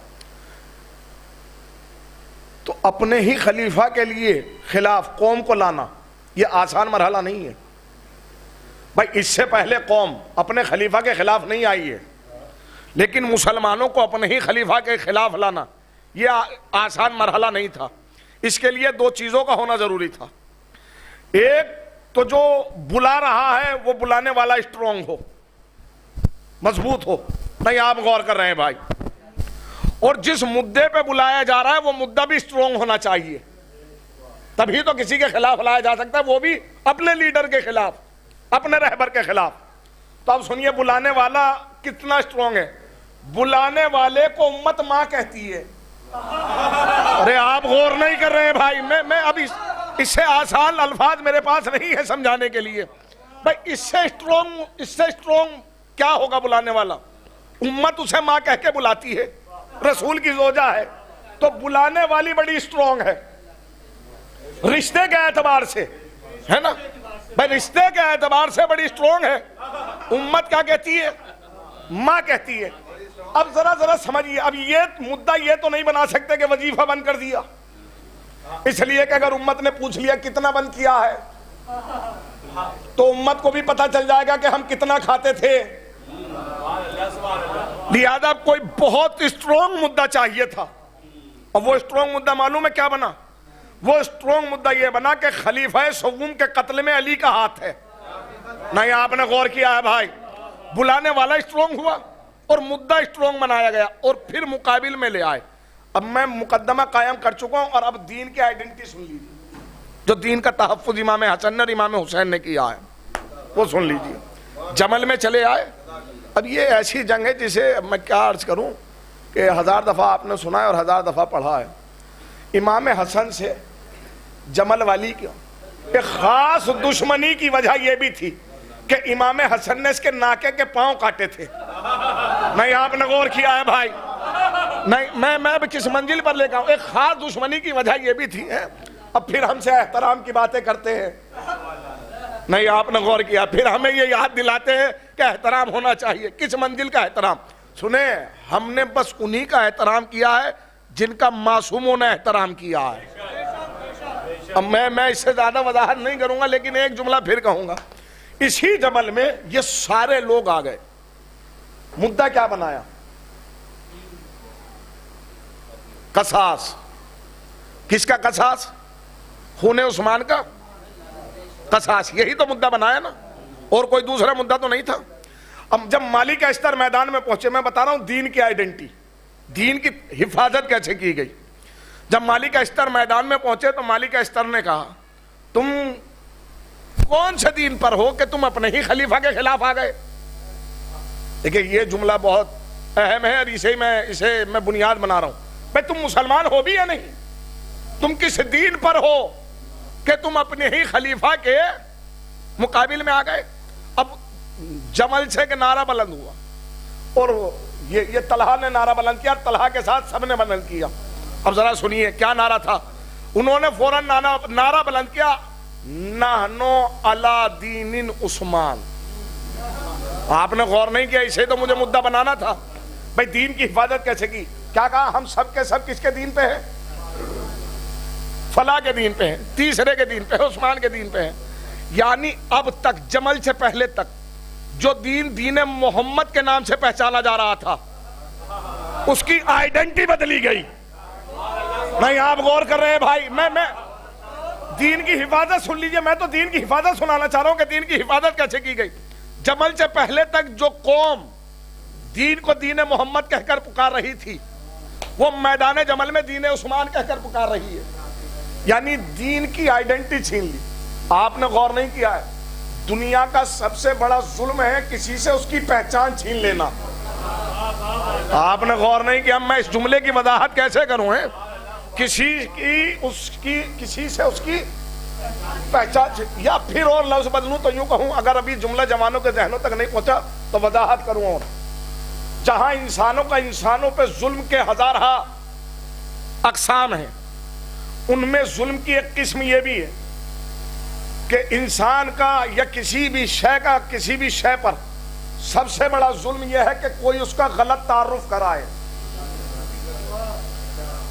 تو اپنے ہی خلیفہ کے لیے خلاف قوم کو لانا یہ آسان مرحلہ نہیں ہے بھائی. اس سے پہلے قوم اپنے خلیفہ کے خلاف نہیں آئی ہے, لیکن مسلمانوں کو اپنے ہی خلیفہ کے خلاف لانا یہ آسان مرحلہ نہیں تھا. اس کے لیے دو چیزوں کا ہونا ضروری تھا. ایک تو جو بلا رہا ہے وہ بلانے والا اسٹرانگ ہو, مضبوط ہو. نہیں, آپ غور کر رہے ہیں بھائی. اور جس مدے پہ بلایا جا رہا ہے وہ مدہ بھی اسٹرانگ ہونا چاہیے, تبھی تو کسی کے خلاف لایا جا سکتا ہے, وہ بھی اپنے لیڈر کے خلاف, اپنے رہبر کے خلاف. تو اب سنیے بلانے والا کتنا اسٹرانگ ہے. بلانے والے کو امت ماں کہتی ہے. ارے آپ غور نہیں کر رہے ہیں بھائی. میں اب اس سے آسان الفاظ میرے پاس نہیں ہے سمجھانے کے لیے بھائی. اس سے اسٹرانگ کیا ہوگا بلانے والا؟ امت اسے ماں کہہ کے بلاتی ہے, رسول کی زوجہ ہے, تو بلانے والی بڑی اسٹرانگ ہے رشتے کے اعتبار سے, ہے نا بھائی. رشتے کے اعتبار سے بڑی اسٹرانگ ہے. امت کیا کہتی ہے؟ ماں کہتی ہے. اب ذرا سمجھیے. اب یہ مدعا یہ تو نہیں بنا سکتے کہ وظیفہ بند کر دیا, اس لیے کہ اگر امت نے پوچھ لیا کتنا بند کیا ہے تو امت کو بھی پتا چل جائے گا کہ ہم کتنا کھاتے تھے. لہذا کوئی بہت اسٹرانگ مدعا چاہیے تھا. اور وہ اسٹرانگ مدعا معلوم ہے کیا بنا؟ وہ اسٹرانگ مدعا یہ بنا کہ خلیفہ سوم کے قتل میں علی کا ہاتھ ہے. نہیں, آپ نے غور کیا ہے بھائی. بلانے والا اسٹرانگ ہوا اور مدعا اسٹرانگ بنایا گیا, اور پھر مقابل میں لے آئے. اب میں مقدمہ قائم کر چکا ہوں, اور اب دین کی آئیڈینٹی سن لیجیے جو دین کا تحفظ امام حسن اور امام حسین نے کیا ہے, وہ سن لیجیے. جمل میں چلے آئے. اب یہ ایسی جنگ ہے جسے میں کیا عرض کروں کہ 1000 دفعہ آپ نے سنا ہے اور 1000 دفعہ پڑھا ہے. امام حسن سے جمل والی کی ایک خاص دشمنی کی وجہ یہ بھی تھی کہ امام حسن نے اس کے ناکے کے پاؤں کاٹے تھے. نہیں, آپ نے غور کیا ہے بھائی. نہیں, میں اب کس منزل پر لے کے آؤں. ایک خاص دشمنی کی وجہ یہ بھی تھی. اب پھر ہم سے احترام کی باتیں کرتے ہیں. نہیں, آپ نے غور کیا. پھر ہمیں یہ یاد دلاتے ہیں کہ احترام ہونا چاہیے. کس منزل کا احترام؟ سنیں, ہم نے بس انہی کا احترام کیا ہے جن کا معصوموں نے احترام کیا ہے. اب میں اس سے زیادہ وضاحت نہیں کروں گا, لیکن ایک جملہ پھر کہوں گا. اسی جمل میں یہ سارے لوگ آ گئے. مدعا کیا بنایا؟ قصاص. کس کا قصاص؟ خون عثمان کا قصاص. یہی تو مدعا بنایا نا, اور کوئی دوسرا مدعا تو نہیں تھا. اب جب مالک اشتر میدان میں پہنچے, میں بتا رہا ہوں دین کی آئیڈینٹی, دین کی حفاظت کیسے کی گئی. جب مالک اشتر میدان میں پہنچے تو مالک اشتر نے کہا تم کون سے دین پر ہو کہ تم اپنے ہی خلیفہ کے خلاف آ گئے. دیکھیں یہ جملہ بہت اہم ہے, اور اسے میں بنیاد بنا رہا ہوں. بھائی تم مسلمان ہو بھی یا نہیں؟ تم کس دین پر ہو کہ تم اپنے ہی خلیفہ کے مقابل میں آ گئے. اب جمل سے کہ نعرہ بلند ہوا, اور یہ طلحہ نے نعرہ بلند کیا, طلحہ کے ساتھ سب نے بلند کیا. اب ذرا سنیے کیا نعرہ تھا. انہوں نے فوراً نعرہ بلند کیا, نحنو علی دین عثمان. آپ نے غور نہیں کیا, اسے تو مجھے مدعا بنانا تھا. بھائی دین کی حفاظت کیسے کی؟ کیا کہا ہم سب کے سب کس کے دین پہ ہیں؟ فلاں کے دین پہ ہیں, تیسرے کے دین پہ ہیں, عثمان کے دین پہ ہیں. یعنی اب تک جمل سے پہلے تک جو دین محمد کے نام سے پہچانا جا رہا تھا اس کی آئیڈینٹی بدلی گئی. نہیں, آپ غور کر رہے ہیں بھائی. میں دین کی حفاظت سن لیجئے. میں تو دین کی حفاظت سنانا چاہ رہا ہوں کہ دین کی حفاظت کیسے کی گئی. جمل سے پہلے تک جو قوم دین کو دین محمد کہہ کر پکار رہی تھی وہ میدان جمل میں دین عثمان کہہ کر پکار رہی ہے. یعنی دین کی آئیڈینٹی چھین لی. آپ نے غور نہیں کیا ہے, دنیا کا سب سے بڑا ظلم ہے کسی سے اس کی پہچان چھین لینا. آپ نے غور نہیں کیا. میں اس جملے کی وضاحت کیسے کروں؟ کسی سے اس کی پہچان، یا پھر اور لفظ بدلوں تو یوں کہوں، اگر ابھی جملہ جوانوں کے ذہنوں تک نہیں پہنچا تو وضاحت کروں. اور جہاں انسانوں کا انسانوں پہ ظلم کے ہزارہ اقسام ہیں، ان میں ظلم کی ایک قسم یہ بھی ہے کہ انسان کا یا کسی بھی شے کا کسی بھی شے پر سب سے بڑا ظلم یہ ہے کہ کوئی اس کا غلط تعارف کرائے.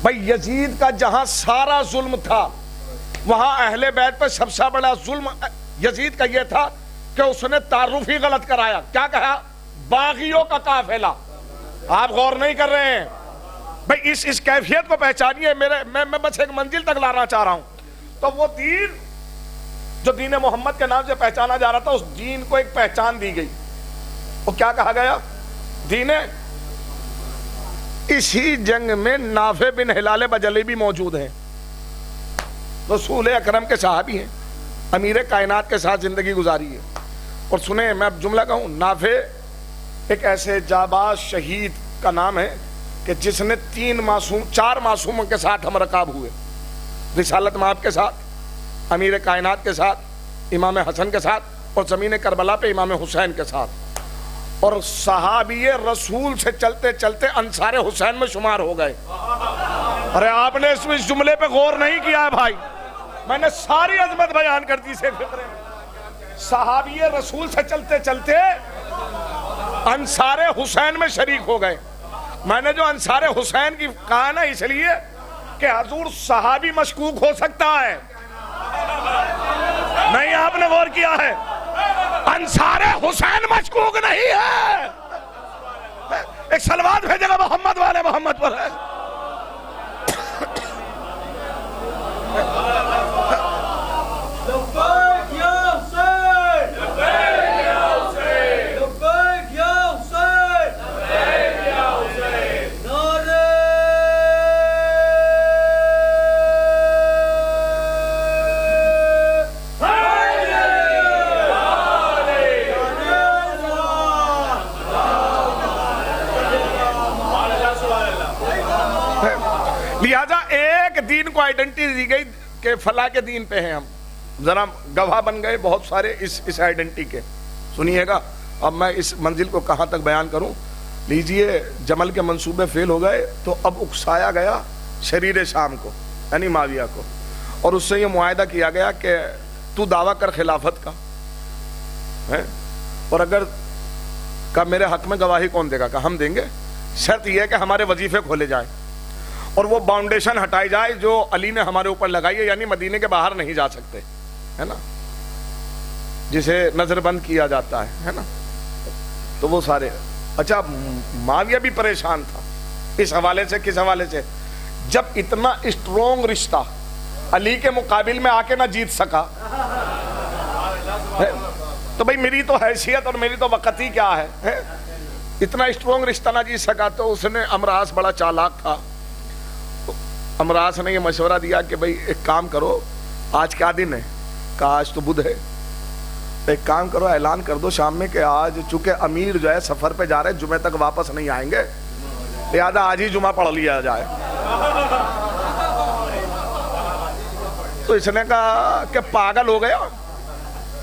بھائی یزید کا جہاں سارا ظلم تھا وہاں اہل بیت پہ سب سے بڑا ظلم یزید کا یہ تھا کہ اس نے تعارف ہی غلط کرایا. کیا کہا؟ باغیوں کا قافلہ. آپ غور نہیں کر رہے ہیں بھائی، اس کیفیت کو پہچانیے. میں بس ایک منزل تک لانا چاہ رہا ہوں. تو وہ دین جو دین محمد کے نام سے پہچانا جا رہا تھا، اس دین کو ایک پہچان دی گئی. وہ کیا کہا گیا؟ دین. اسی جنگ میں نافع بن ہلال بجلی بھی موجود ہیں، رسول اکرم کے صحابی ہیں، امیر کائنات کے ساتھ زندگی گزاری ہے. اور سنیں میں اب جملہ کہوں، نافع ایک ایسے جاباز شہید کا نام ہے کہ جس نے 4 معصوموں کے ساتھ ہم رکاب ہوئے، رسالت مآب کے ساتھ، امیر کائنات کے ساتھ، امام حسن کے ساتھ، اور زمین کربلا پہ امام حسین کے ساتھ. اور صحابی رسول سے چلتے چلتے انصار حسین میں شمار ہو گئے. ارے آپ نے اس جملے پہ غور نہیں کیا ہے بھائی، میں نے ساری عظمت بیان کر دی سے فکرے میں. صحابی رسول سے چلتے چلتے انصار حسین میں شریک ہو گئے. میں نے جو انصار حسین کی کہا نا اس لیے کہ حضور صحابی مشکوک ہو سکتا ہے. نہیں آپ نے غور کیا ہے، انصار حسین مشکوک نہیں ہے. ایک صلوات بھیجے گا محمد والے محمد پر ہے. لہذا ایک دین کو آئیڈنٹی دی گئی کہ فلاں کے دین پہ ہیں ہم. ذرا گواہ بن گئے بہت سارے اس آئیڈنٹی کے. سنیے گا اب میں اس منزل کو کہاں تک بیان کروں. لیجئے جمل کے منصوبے فیل ہو گئے تو اب اکسایا گیا شریر شام کو یعنی معاویہ کو، اور اس سے یہ معاہدہ کیا گیا کہ تو دعویٰ کر خلافت کا ہے، اور اگر کہ میرے حق میں گواہی کون دے گا، کہ ہم دیں گے. شرط یہ ہے کہ ہمارے وظیفے کھولے جائیں اور وہ باؤنڈیشن ہٹائی جائے جو علی نے ہمارے اوپر لگائی ہے، یعنی مدینے کے باہر نہیں جا سکتے، ہے نا، جسے نظر بند کیا جاتا ہے نا. تو وہ سارے اچھا معاویہ بھی پریشان تھا اس حوالے سے. کس حوالے سے؟ جب اتنا اسٹرونگ رشتہ علی کے مقابل میں آ کے نہ جیت سکا تو بھئی میری تو حیثیت اور میری تو وقت ہی کیا ہے. اتنا اسٹرونگ رشتہ نہ جیت سکا تو اس نے امراس بڑا چالاک تھا. امراس نے یہ مشورہ دیا کہ بھئی ایک کام کرو، آج کیا دن ہے؟ کہا آج تو بدھ ہے. ایک کام کرو، اعلان کر دو شام میں کہ آج چونکہ امیر جو ہے سفر پہ جا رہے ہیں، جمعہ تک واپس نہیں آئیں گے، لہذا آج ہی جمعہ پڑھ لیا جائے. تو اس نے کہا کہ پاگل ہو گیا،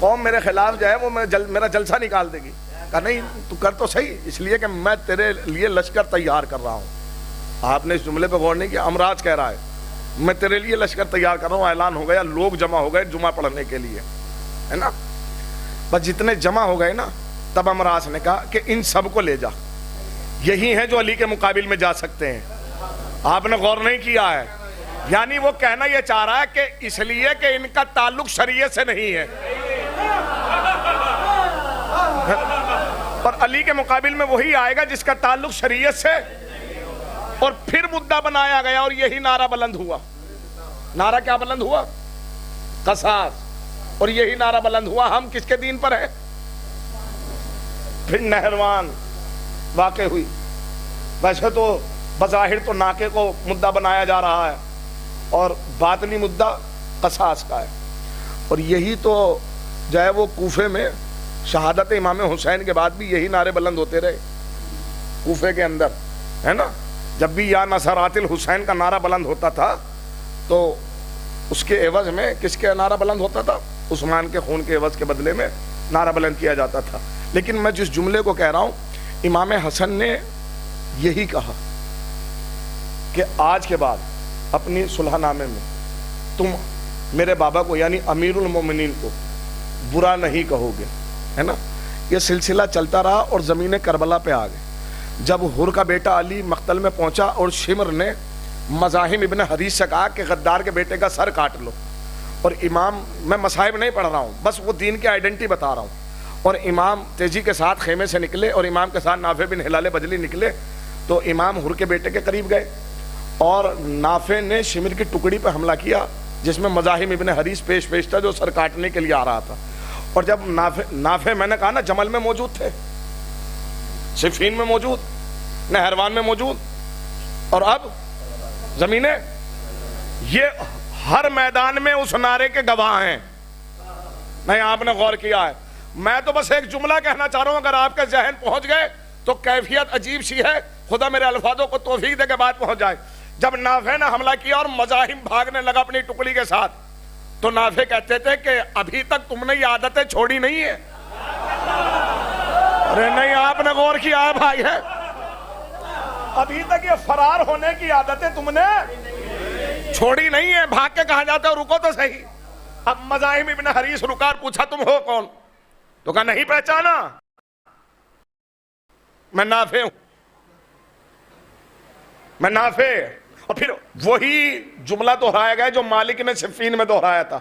قوم میرے خلاف جو ہے وہ میرا جلسہ نکال دے گی. کہا نہیں تو کر تو صحیح، اس لیے کہ میں تیرے لیے لشکر تیار کر رہا ہوں. آپ نے اس جملے پہ غور نہیں کیا. امراض کہہ رہا ہے میں تیرے لیے لشکر تیار کر رہا ہوں. اعلان ہو گیا، لوگ جمع ہو گئے جمعہ پڑھنے کے لیے، ہے نا. بس جتنے جمع ہو گئے نا تب امراض نے کہا کہ ان سب کو لے جا، یہی ہیں جو علی کے مقابل میں جا سکتے ہیں. آپ نے غور نہیں کیا ہے، یعنی وہ کہنا یہ چاہ رہا ہے کہ اس لیے کہ ان کا تعلق شریعت سے نہیں ہے، اور علی کے مقابل میں وہی آئے گا جس کا تعلق شریعت سے. اور پھر مدعا بنایا گیا اور یہی نعرہ بلند ہوا. نعرہ کیا بلند ہوا؟ قصاص. اور یہی نعرہ بلند ہوا ہم کس کے دین پر ہیں. پھر نہروان واقع ہوئی. ویسے تو بظاہر تو ناکے کو مدعا بنایا جا رہا ہے اور باطنی مدعا قصاص کا ہے. اور یہی تو جو ہے وہ کوفے میں شہادت امام حسین کے بعد بھی یہی نعرے بلند ہوتے رہے کوفے کے اندر، ہے نا. جب بھی یا نصرات الحسین کا نعرہ بلند ہوتا تھا تو اس کے عوض میں کس کے نعرہ بلند ہوتا تھا؟ عثمان کے خون کے عوض کے بدلے میں نعرہ بلند کیا جاتا تھا. لیکن میں جس جملے کو کہہ رہا ہوں، امام حسن نے یہی کہا کہ آج کے بعد اپنی صلح نامے میں تم میرے بابا کو یعنی امیر المومنین کو برا نہیں کہو گے، ہے نا. یہ سلسلہ چلتا رہا اور زمین کربلا پہ آ گئے. جب حر کا بیٹا علی مقتل میں پہنچا اور شمر نے مزاحم ابن حریث سے کہا کہ غدار کے بیٹے کا سر کاٹ لو، اور امام، میں مصائب نہیں پڑھ رہا ہوں، بس وہ دین کی آئیڈینٹی بتا رہا ہوں، اور امام تیزی کے ساتھ خیمے سے نکلے اور امام کے ساتھ نافع بن ہلال بجلی نکلے تو امام حر کے بیٹے کے قریب گئے اور نافع نے شمر کی ٹکڑی پہ حملہ کیا جس میں مزاحم ابن حریث پیش تھا جو سر کاٹنے کے لیے آ رہا تھا. اور جب نافع میں نے کہا نا جمل میں موجود تھے، صفین میں موجود، نہروان میں موجود، اور اب زمینیں، یہ ہر میدان میں اس نعرے کے گواہ ہیں. نہیں آپ نے غور کیا ہے؟ میں تو بس ایک جملہ کہنا چاہ رہا ہوں، اگر آپ کے ذہن پہنچ گئے تو کیفیت عجیب سی ہے. خدا میرے الفاظوں کو توفیق دے کے بات پہنچ جائے. جب نافع نے حملہ کیا اور مزاحم بھاگنے لگا اپنی ٹکڑی کے ساتھ تو نافع کہتے تھے کہ ابھی تک تم نے یہ عادتیں چھوڑی نہیں ہے. ارے نہیں آپ نے غور کیا ہے بھائی، ہے ابھی تک یہ فرار ہونے کی عادتیں تم نے چھوڑی نہیں ہے. بھاگ کے کہا جاتا ہے رکو تو صحیح. اب مزاحم ابن حریث رکا اور پوچھا تم ہو کون؟ تو کہا نہیں پہچانا، میں نافع ہوں، میں نافع. اور پھر وہی جملہ دہرایا گیا جو مالک نے صفین میں دہرایا تھا،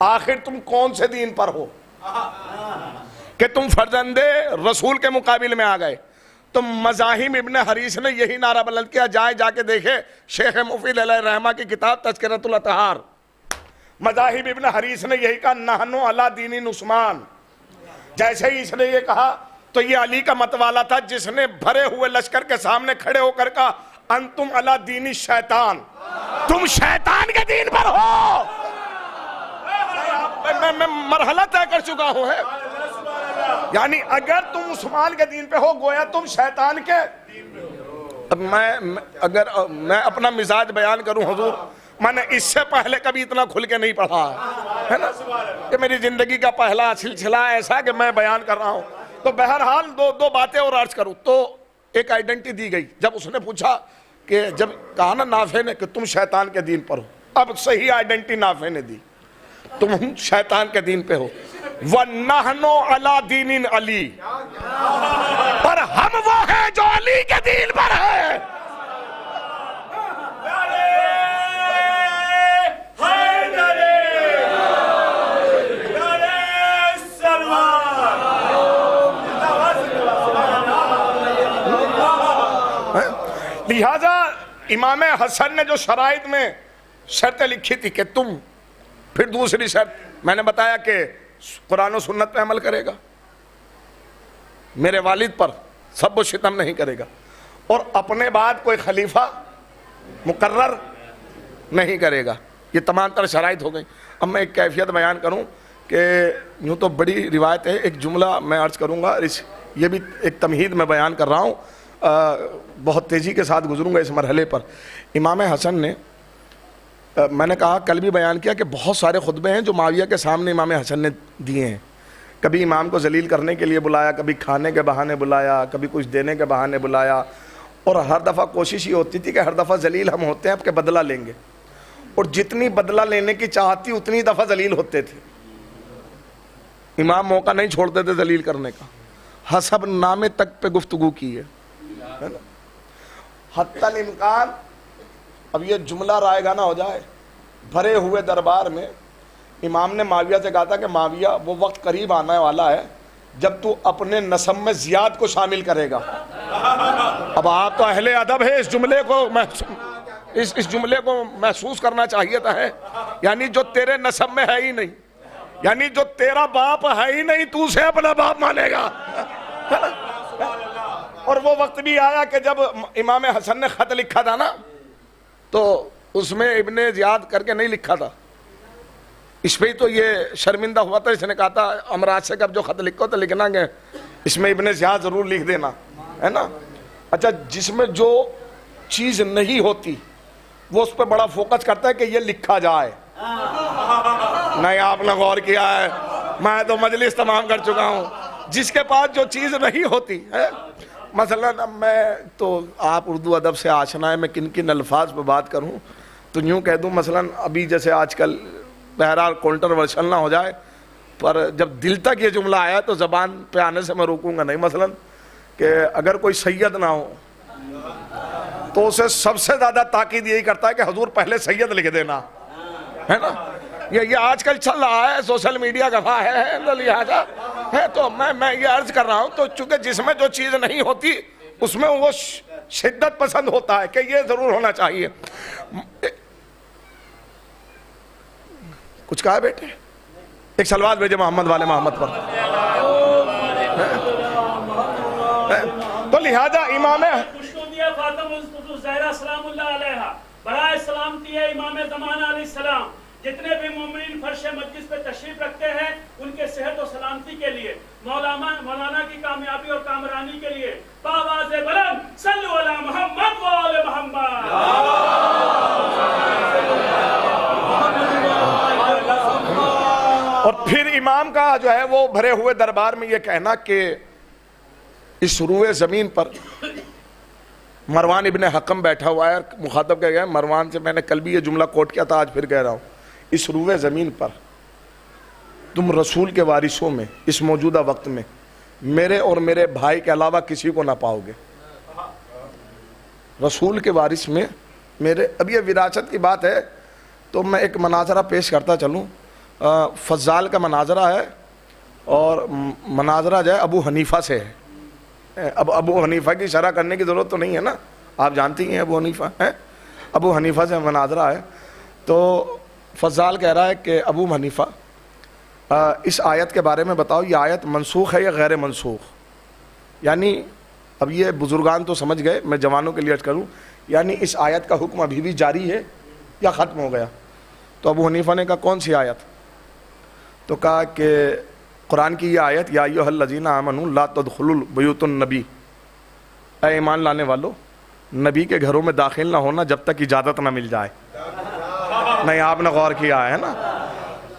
آخر تم کون سے دین پر ہو کہ تم فرزند رسول کے مقابل میں آ گئے. تو مزاحم ابن حریث نے یہی نعرہ بلند کیا. جا کے دیکھے شیخ مفید علیہ الرحمہ کی کتاب تذکرۃ الاطہار، مزاحم ابن حریث نے یہی کہا نحنو علی دین عثمان. جیسے ہی اس نے یہ کہا تو یہ علی کا متوالا تھا جس نے بھرے ہوئے لشکر کے سامنے کھڑے ہو کر کہا انتم علی دین شیطان، تم شیطان کے دین پر ہو. میں مرحلہ طے کر چکا ہوں، ہے یعنی اگر تم عثمان کے دین پہ ہو گویا تم شیطان کے. اب میں اپنا مزاج بیان کروں حضور، میں نے اس سے پہلے کبھی اتنا کھل کے نہیں پڑھا ہے نا. کہ میری زندگی کا پہلا سلسلہ ایسا کہ میں بیان کر رہا ہوں. تو بہرحال دو باتیں اور عرض کروں. تو ایک آئیڈینٹی دی گئی. جب اس نے پوچھا کہ جب کہا نا نافع نے کہ تم شیطان کے دین پر ہو، اب صحیح آئیڈینٹی نافع نے دی، تم شیطان کے دین پہ ہو. وَنَحْنُ عَلَى دِينٍ عَلِي، اور ہم وہ ہیں جو علی کے دین پر ہیں. لہذا امام حسن نے جو شرائط میں شرطیں لکھی تھی کہ تم، پھر دوسری شرط میں نے بتایا کہ قرآن و سنت پہ عمل کرے گا، میرے والد پر سب و شتم نہیں کرے گا، اور اپنے بعد کوئی خلیفہ مقرر نہیں کرے گا. یہ تمام تر شرائط ہو گئی. اب میں ایک کیفیت بیان کروں کہ یوں تو بڑی روایت ہے، ایک جملہ میں عرض کروں گا، یہ بھی ایک تمہید میں بیان کر رہا ہوں، بہت تیزی کے ساتھ گزروں گا اس مرحلے پر. امام حسن نے، میں نے کہا کل بھی بیان کیا کہ بہت سارے خطبے ہیں جو معاویہ کے سامنے امام حسن نے دیے ہیں. کبھی امام کو ذلیل کرنے کے لیے بلایا، کبھی کھانے کے بہانے بلایا، کبھی کچھ دینے کے بہانے بلایا، اور ہر دفعہ کوشش یہ ہوتی تھی کہ ہر دفعہ ذلیل ہم ہوتے ہیں اب کہ بدلہ لیں گے، اور جتنی بدلہ لینے کی چاہت تھی اتنی دفعہ ذلیل ہوتے تھے. امام موقع نہیں چھوڑتے تھے ذلیل کرنے کا. حسب نامے تک پہ گفتگو کی ہے نا. حتی الامکان، اب یہ جملہ رائے گانا ہو جائے، بھرے ہوئے دربار میں امام نے معاویہ سے کہا تھا کہ معاویہ وہ وقت قریب آنے والا ہے جب تو اپنے نسب میں زیاد کو شامل کرے گا. اب آپ تو اہل ادب ہے، اس جملے کو محسوس کرنا چاہیے تھا، ہے یعنی جو تیرے نسب میں ہے ہی نہیں، یعنی جو تیرا باپ ہے ہی نہیں تو اسے اپنا باپ مانے گا. اور وہ وقت بھی آیا کہ جب امام حسن نے خط لکھا تھا نا تو اس میں ابن زیاد کر کے نہیں لکھا تھا. اس پہ ہی تو یہ شرمندہ ہوا تھا. اس نے کہا تھا امراض سے کب جو خط لکھو تو لکھنا کہ اس میں ابن زیاد ضرور لکھ دینا، ہے نا. اچھا، جس میں جو چیز نہیں ہوتی وہ اس پہ بڑا فوکس کرتا ہے کہ یہ لکھا جائے. نہیں آپ نے غور کیا ہے، میں تو مجلس تمام کر چکا ہوں. جس کے پاس جو چیز نہیں ہوتی ہے، مثلا میں تو آپ اردو ادب سے آشنا ہے، میں کن کن الفاظ پہ بات کروں تو یوں کہہ دوں، مثلا ابھی جیسے آج کل بہرحال کنٹروورشل نہ ہو جائے، پر جب دل تک یہ جملہ آیا تو زبان پہ آنے سے میں روکوں گا نہیں. مثلا کہ اگر کوئی سید نہ ہو تو اسے سب سے زیادہ تاکید یہی کرتا ہے کہ حضور پہلے سید لکھ دینا، ہے نا. یہ آج کل چل رہا ہے، سوشل میڈیا گواہ ہے، لہٰذا ہے. تو میں یہ عرض کر رہا ہوں، تو چونکہ جس میں جو چیز نہیں ہوتی اس میں وہ شدت پسند ہوتا ہے کہ یہ ضرور ہونا چاہیے. کچھ کہا ہے بیٹے؟ ایک سلوات بھیجے محمد والے محمد پر. تو لہذا امام فاطمہ زہرا سلام اللہ علیہا برائے سلامتی ہے امام زمانہ علیہ السلام. جتنے بھی مومنین فرش مجلس پہ تشریف رکھتے ہیں ان کے صحت و سلامتی کے لیے، مولانا کی کامیابی اور کامرانی کے لیے بآواز بلند صلو علی محمد و آل محمد. اور پھر امام کا جو ہے وہ بھرے ہوئے دربار میں یہ کہنا کہ اس روئے زمین پر مروان ابن حکم بیٹھا ہوا ہے، مخاطب کہہ گیا مروان سے، میں نے کل بھی یہ جملہ کوٹ کیا تھا، آج پھر کہہ رہا ہوں، اس روئے زمین پر تم رسول کے وارثوں میں اس موجودہ وقت میں میرے اور میرے بھائی کے علاوہ کسی کو نہ پاؤ گے. رسول کے وارث میں میرے، اب یہ وراثت کی بات ہے تو میں ایک مناظرہ پیش کرتا چلوں. فضال کا مناظرہ ہے اور مناظرہ جو ہے ابو حنیفہ سے ہے. اب ابو حنیفہ کی شرح کرنے کی ضرورت تو نہیں ہے نا، آپ جانتی ہیں ابو حنیفہ ہے. ابو حنیفہ سے مناظرہ ہے تو فضال کہہ رہا ہے کہ ابو حنیفہ اس آیت کے بارے میں بتاؤ، یہ آیت منسوخ ہے یا غیر منسوخ؟ یعنی اب یہ بزرگان تو سمجھ گئے، میں جوانوں کے لیے عرض کروں، یعنی اس آیت کا حکم ابھی بھی جاری ہے یا ختم ہو گیا؟ تو ابو حنیفہ نے کہا کون سی آیت؟ تو کہا کہ قرآن کی یہ آیت، یا ایھا الذین آمنوا لا تدخلوا بیوت النبی، اے ایمان لانے والو نبی کے گھروں میں داخل نہ ہونا جب تک اجازت نہ مل جائے. نہیں آپ نے غور کیا ہے نا.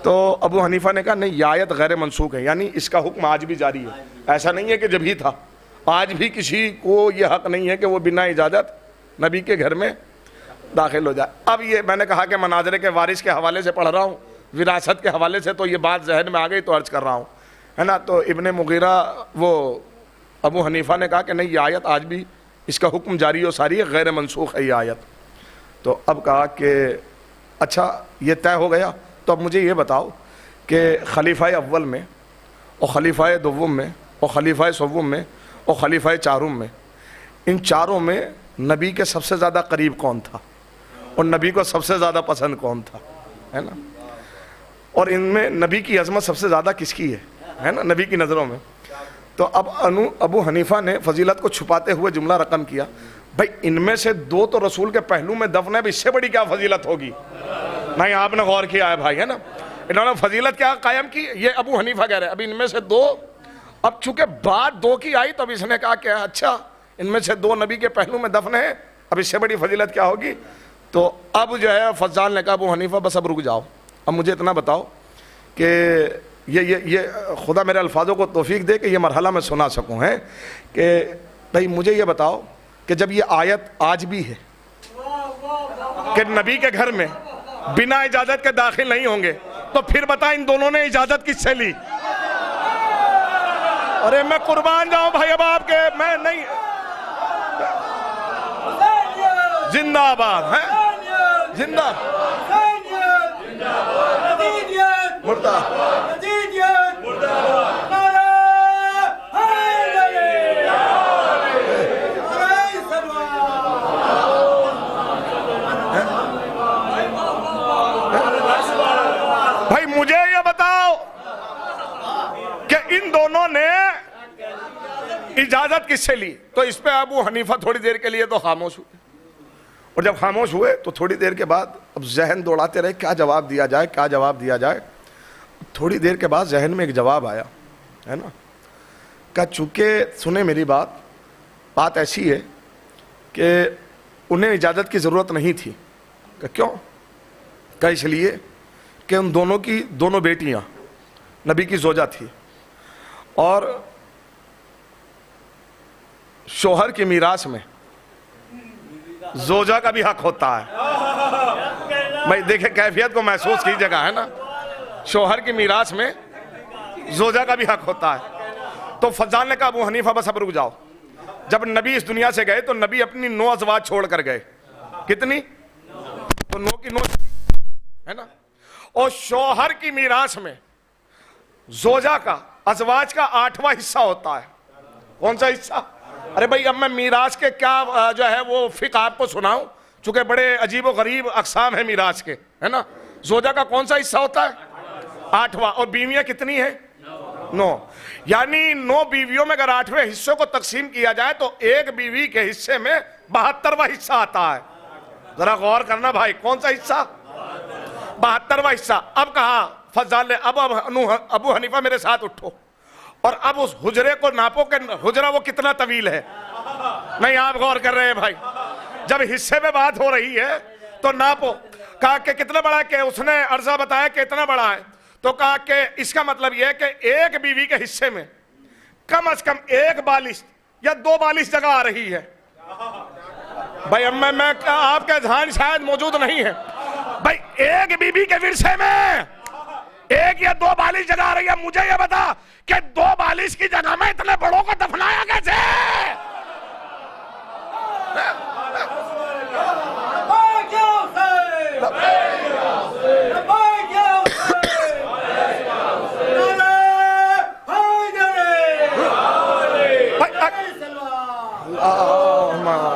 تو ابو حنیفہ نے کہا نہیں، یہ آیت غیر منسوخ ہے، یعنی اس کا حکم آج بھی جاری ہے. ایسا نہیں ہے کہ جب ہی تھا، آج بھی کسی کو یہ حق نہیں ہے کہ وہ بنا اجازت نبی کے گھر میں داخل ہو جائے. اب یہ میں نے کہا کہ مناظرے کے وارث کے حوالے سے پڑھ رہا ہوں، وراثت کے حوالے سے تو یہ بات ذہن میں آ گئی تو عرض کر رہا ہوں، ہے نا. تو ابن مغیرہ وہ ابو حنیفہ نے کہا کہ نہیں، یہ آیت آج بھی اس کا حکم جاری و ساری ہے، غیر منسوخ ہے یہ آیت. تو اب کہا کہ اچھا یہ طے ہو گیا، تو اب مجھے یہ بتاؤ کہ خلیفہ اول میں اور خلیفہ دوم میں اور خلیفہ سوم میں اور خلیفہ چارم میں، ان چاروں میں نبی کے سب سے زیادہ قریب کون تھا اور نبی کو سب سے زیادہ پسند کون تھا، ہے نا. اور ان میں نبی کی عظمت سب سے زیادہ کس کی ہے نا نبی کی نظروں میں. تو اب ابو حنیفہ نے فضیلت کو چھپاتے ہوئے جملہ رقم کیا، بھائی ان میں سے دو تو رسول کے پہلو میں دفن ہے، اس سے بڑی کیا فضیلت ہوگی؟ نہیں آپ نے غور کیا ہے بھائی، ہے نا. انہوں نے فضیلت کیا قائم کی، یہ ابو حنیفہ کہہ رہے ہیں اب ان میں سے دو، اب چونکہ بات دو کی آئی تو اب اس نے کہا کہ اچھا ان میں سے دو نبی کے پہلو میں دفن ہے، اب اس سے بڑی فضیلت کیا ہوگی؟ تو اب جو ہے فضال نے کہا ابو حنیفہ بس اب رک جاؤ، اب مجھے اتنا بتاؤ کہ یہ خدا میرے الفاظوں کو توفیق دے کہ یہ مرحلہ میں سنا سکوں، ہے کہ بھائی مجھے یہ بتاؤ کہ جب یہ آیت آج بھی ہے کہ نبی کے گھر میں بنا اجازت کے داخل نہیں ہوں گے، تو پھر بتا ان دونوں نے اجازت کس سے لی؟ ارے میں قربان جاؤں بھائی اب آپ کے، میں نہیں، زندہ آباد ہے، زندہ مردہ بھائی مجھے یہ بتاؤ کہ ان دونوں نے اجازت کس سے لی؟ تو اس پہ ابو حنیفہ تھوڑی دیر کے لیے تو خاموش ہوئے، اور جب خاموش ہوئے تو تھوڑی دیر کے بعد اب ذہن دوڑاتے رہے کیا جواب دیا جائے، کیا جواب دیا جائے. تھوڑی دیر کے بعد ذہن میں ایک جواب آیا، ہے نا. کہ چونکہ سنیں میری بات ایسی ہے کہ انہیں اجازت کی ضرورت نہیں تھی. کہ کیوں؟ کہ اس لیے کہ ان دونوں کی دونوں بیٹیاں نبی کی زوجہ تھی، اور شوہر کی میراث میں زوجہ کا بھی حق ہوتا ہے۔ بھائی دیکھیں کیفیت کو محسوس کیجیے گا، ہے نا، شوہر کی میراث میں زوجہ کا بھی حق ہوتا ہے۔ تو فضال نے کہا ابو حنیفہ بس اب رک جاؤ، جب نبی اس دنیا سے گئے تو نبی اپنی 9 ازواج چھوڑ کر گئے، کتنی؟ تو 9 کی 9 ہے نا، اور شوہر کی میراث میں زوجہ کا، ازواج کا 8واں حصہ ہوتا ہے۔ کون سا حصہ؟ ارے بھائی اب میں میراث کے کیا جو ہے وہ فقہ آپ کو سناؤں، چونکہ بڑے عجیب و غریب اقسام ہیں میراث کے، ہے نا۔ زوجہ کا کون سا حصہ ہوتا ہے؟ 8واں، اور بیویاں کتنی ہیں؟ 9، یعنی 9 بیویوں میں اگر 8ویں حصے کو تقسیم کیا جائے تو ایک بیوی کے حصے میں 72واں حصہ آتا ہے۔ ذرا غور کرنا بھائی، کون سا حصہ؟ 72واں حصہ۔ اب کہا فضال نے اب ابو حنیفہ میرے ساتھ اٹھو، اور اب اس حجرے کو ناپو کہ حجرہ وہ کتنا طویل ہے۔ نہیں آپ غور کر رہے ہیں بھائی، جب حصے پہ بات ہو رہی ہے تو ناپو۔ کہا کہ کتنا بڑا ہے، کہ اس نے عرضہ بتایا کہ اتنا بڑا ہے، تو کہا کہ اس کا مطلب یہ ہے کہ ایک بیوی کے حصے میں کم از کم 1 بالش یا 2 بالش جگہ آ رہی ہے۔ بھائی اب میں آپ کا ذہن شاید موجود نہیں ہے، بھائی ایک بیوی کے ورثے میں 1 یا 2 بالش جگہ آ رہی ہے۔ مجھے یہ بتا کہ 2 بالش کی جگہ میں اتنے بڑوں کو دفنایا کیسے؟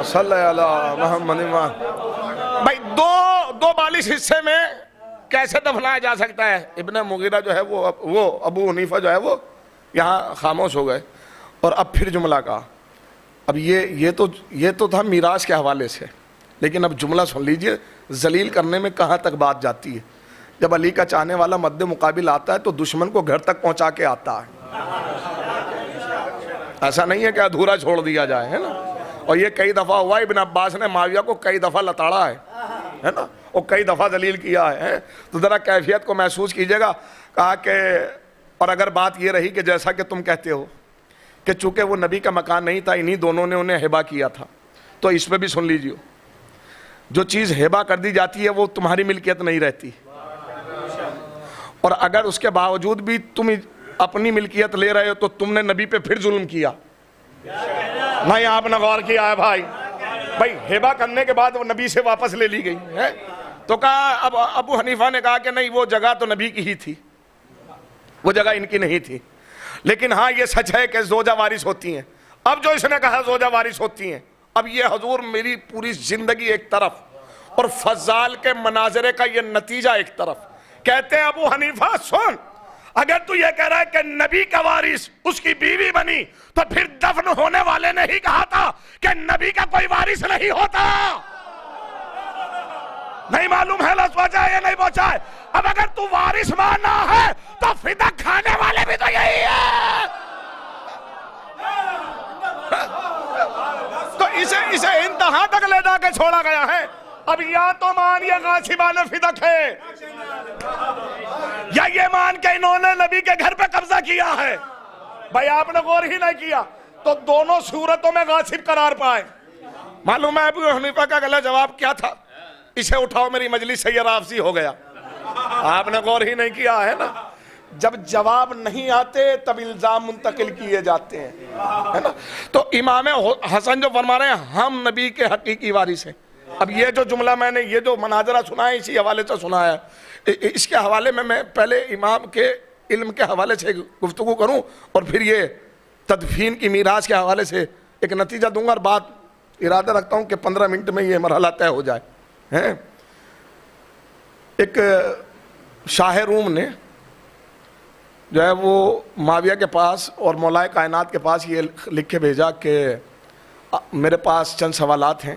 صلی اللہ محمد۔ بھائی 2 بالش حصے میں کیسے دفنایا جا سکتا ہے؟ ابن مغیرہ جو ہے وہ ابو حنیفہ جو ہے وہ یہاں خاموش ہو گئے، اور اب پھر جملہ کہا۔ اب یہ تو تھا میراث کے حوالے سے، لیکن اب جملہ سن لیجئے، ذلیل کرنے میں کہاں تک بات جاتی ہے۔ جب علی کا چاہنے والا مد مقابل آتا ہے تو دشمن کو گھر تک پہنچا کے آتا ہے، ایسا نہیں ہے کہ ادھورا چھوڑ دیا جائے، ہے نا۔ اور یہ کئی دفعہ ہوا، ابن عباس نے معاویہ کو کئی دفعہ لتاڑا ہے نا، اور کئی دفعہ ذلیل کیا ہے۔ تو ذرا کیفیت کو محسوس کیجئے گا۔ کہا کہ اور اگر بات یہ رہی کہ جیسا کہ تم کہتے ہو کہ چونکہ وہ نبی کا مکان نہیں تھا، انہی دونوں نے انہیں ہبہ کیا تھا، تو اس پہ بھی سن لیجیے، جو چیز ہبہ کر دی جاتی ہے وہ تمہاری ملکیت نہیں رہتی، اور اگر اس کے باوجود بھی تم اپنی ملکیت لے رہے ہو تو تم نے نبی پہ پھر ظلم کیا۔ نہیں آپ نے غور کیا ہے بھائی، ہبہ کرنے کے بعد وہ نبی سے واپس لے لی گئی ہے۔ تو کہا اب ابو حنیفہ نے کہا کہ نہیں، وہ جگہ تو نبی کی ہی تھی، وہ جگہ ان کی نہیں تھی، لیکن ہاں یہ سچ ہے کہ زوجہ وارث ہوتی ہیں۔ اب جو اس نے کہا زوجہ وارث ہوتی ہیں، اب یہ حضور میری پوری زندگی ایک طرف اور فضال کے مناظرے کا یہ نتیجہ ایک طرف۔ کہتے ہیں ابو حنیفہ سن، اگر تو یہ کہہ رہا ہے کہ نبی کا وارث اس کی بیوی بنی، تو پھر دفن ہونے والے نے ہی کہا تھا کہ نبی کا کوئی وارث نہیں ہوتا۔ نہیں معلوم ہے لفظ پہنچا ہے یا نہیں پہنچا ہے؟ اب اگر تو وارث ماننا ہے تو فدیہ کھانے والے بھی تو یہی ہے۔ تو اسے انتہا تک لے جا کے چھوڑا گیا ہے۔ اب یا تو مان یہ غاصبان فدق ہے، یا یہ مان کے انہوں نے نبی کے گھر پہ قبضہ کیا ہے۔ بھائی آپ نے غور ہی نہیں کیا، تو دونوں صورتوں میں غاصب قرار پائے۔ معلوم ہے ابو حنیفہ کا اگلا جواب کیا تھا؟ اسے اٹھاؤ میری مجلس سے، یہ رافضی ہو گیا۔ آپ نے غور ہی نہیں کیا ہے نا، جب جواب نہیں آتے تب الزام منتقل کیے جاتے ہیں، ہے نا۔ تو امام حسن جو فرما رہے ہیں ہم نبی کے حقیقی وارث ہیں۔ اب یہ جو جملہ میں نے یہ جو مناظرہ سنا ہے اسی حوالے سے سنا ہے، اس کے حوالے میں پہلے امام کے علم کے حوالے سے گفتگو کروں اور پھر یہ تدفین کی میراث کے حوالے سے ایک نتیجہ دوں گا، اور بات ارادہ رکھتا ہوں کہ 15 منٹ میں یہ مرحلہ طے ہو جائے۔ ایک شاہ روم نے جو ہے وہ معاویہ کے پاس اور مولا کائنات کے پاس یہ لکھ کے بھیجا کہ میرے پاس چند سوالات ہیں،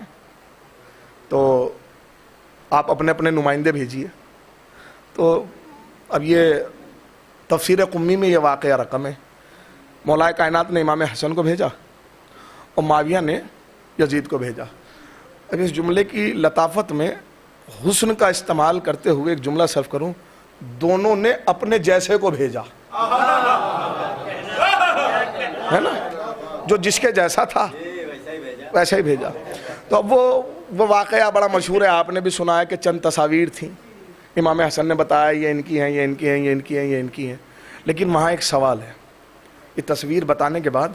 تو آپ اپنے اپنے نمائندے بھیجیے۔ تو اب یہ تفسیر قمی میں یہ واقعہ رقم ہے، مولا کائنات نے امام حسن کو بھیجا اور معاویہ نے یزید کو بھیجا۔ اب اس جملے کی لطافت میں حسن کا استعمال کرتے ہوئے ایک جملہ صرف کروں دونوں نے اپنے جیسے کو بھیجا، ہے نا، جو جس کے جیسا تھا ویسے ہی بھیجا۔ تو اب وہ واقعہ بڑا مشہور ہے، آپ نے بھی سنا ہے کہ چند تصاویر تھیں، امام حسن نے بتایا یہ ان کی ہیں، یہ ان کی ہیں، یہ ان کی ہیں، یہ ان کی ہیں، لیکن وہاں ایک سوال ہے، یہ تصویر بتانے کے بعد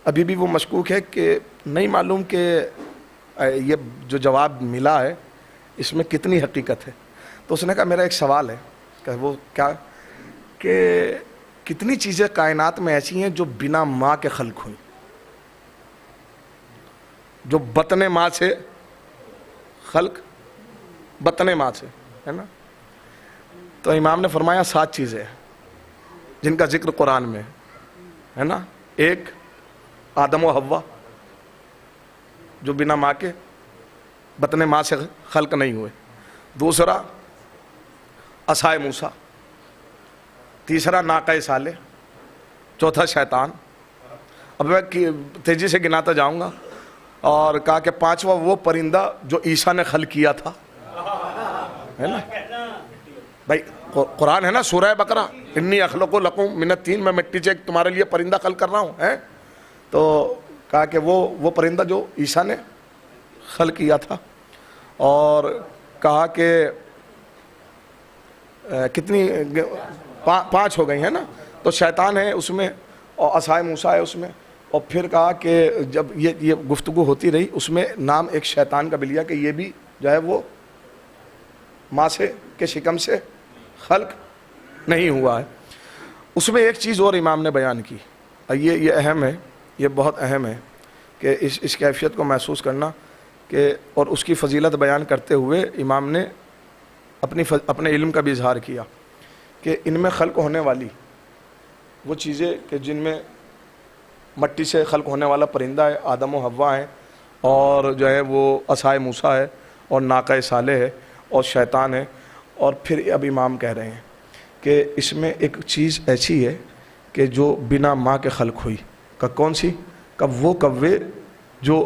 ابھی بھی وہ مشکوک ہے کہ نہیں معلوم کہ یہ جو جواب ملا ہے اس میں کتنی حقیقت ہے۔ تو اس نے کہا میرا ایک سوال ہے، کہ وہ کیا، کہ کتنی چیزیں کائنات میں ایسی ہیں جو بنا ماں کے خلق ہوئیں، جو بطن ماں سے خلق، بطن ماں سے، ہے نا۔ تو امام نے فرمایا 7 چیزیں جن کا ذکر قرآن میں ہے نا۔ ایک آدم و حوا جو بنا ماں کے بطن ماں سے خلق نہیں ہوئے، دوسرا عصائے موسیٰ، تیسرا ناقہ صالح، چوتھا شیطان۔ اب میں تیزی سے گناتا جاؤں گا، اور کہا کہ 5واں وہ پرندہ جو عیسیٰ نے خلق کیا تھا، ہے نا بھائی، قرآن ہے نا، سورہ بقرہ، انی اخلق لکم من الطین، میں مٹی سے تمہارے لیے پرندہ خلق کر رہا ہوں، ہے۔ تو کہا کہ وہ پرندہ جو عیسیٰ نے خلق کیا تھا، اور کہا کہ کتنی 5 ہو گئی ہیں نا، تو شیطان ہے اس میں، اور عصائے موسیٰ ہے اس میں، اور پھر کہا کہ جب یہ گفتگو ہوتی رہی اس میں نام ایک شیطان کا بھی لیا کہ یہ بھی جو ہے وہ ماں سے کے شکم سے خلق نہیں ہوا ہے۔ اس میں ایک چیز اور امام نے بیان کی، یہ اہم ہے، یہ بہت اہم ہے کہ اس کیفیت کو محسوس کرنا، کہ اور اس کی فضیلت بیان کرتے ہوئے امام نے اپنے علم کا بھی اظہار کیا کہ ان میں خلق ہونے والی وہ چیزیں کہ جن میں مٹی سے خلق ہونے والا پرندہ ہے، آدم و حوا ہیں، اور جو ہے وہ عصائے موسیٰ ہے، اور ناقہ صالح ہے، اور شیطان ہے، اور پھر اب امام کہہ رہے ہیں کہ اس میں ایک چیز ایسی ہے کہ جو بنا ماں کے خلق ہوئی، کہ کون سی؟ کہ وہ کوے جو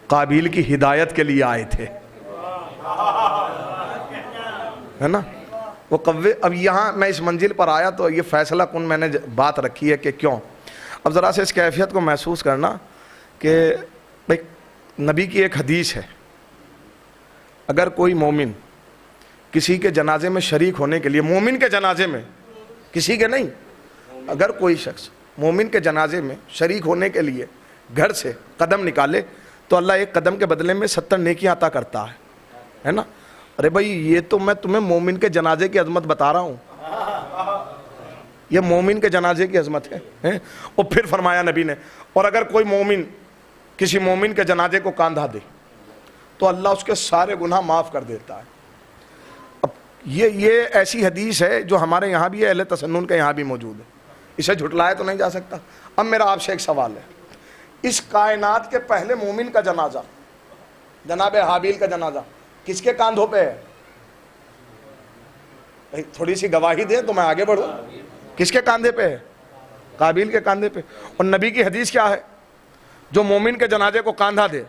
قابیل کی ہدایت کے لیے آئے تھے، ہے نا، وہ کوے۔ اب یہاں میں اس منزل پر آیا تو یہ فیصلہ کن میں نے بات رکھی ہے کہ کیوں۔ اب ذرا سے اس کیفیت کو محسوس کرنا کہ نبی کی ایک حدیث ہے، اگر کوئی مومن کسی کے جنازے میں شریک ہونے کے لیے، مومن کے جنازے میں، کسی کے نہیں، اگر کوئی شخص مومن کے جنازے میں شریک ہونے کے لیے گھر سے قدم نکالے تو اللہ ایک قدم کے بدلے میں 70 نیکیاں عطا کرتا ہے نا۔ ارے بھائی یہ تو میں تمہیں مومن کے جنازے کی عظمت بتا رہا ہوں، یہ مومن کے جنازے کی عظمت ہے۔ اور پھر فرمایا نبی نے، اور اگر کوئی مومن کسی مومن کے جنازے کو کاندھا دے تو اللہ اس کے سارے گناہ معاف کر دیتا ہے۔ اب یہ ایسی حدیث ہے جو ہمارے یہاں بھی ہے، اہل تسنن کے یہاں بھی موجود ہے، اسے جھٹلایا تو نہیں جا سکتا۔ اب میرا آپ سے ایک سوال ہے، اس کائنات کے پہلے مومن کا جنازہ، جناب حابیل کا جنازہ کس کے کاندھوں پہ ہے؟ تھوڑی سی گواہی دیں تو میں آگے بڑھوں۔ کس کے کاندھے پہ ہے؟ قابیل کے کاندھے پہ۔ اور نبی کی حدیث کیا ہے؟ جو مومن کے جنازے کو کاندھا دے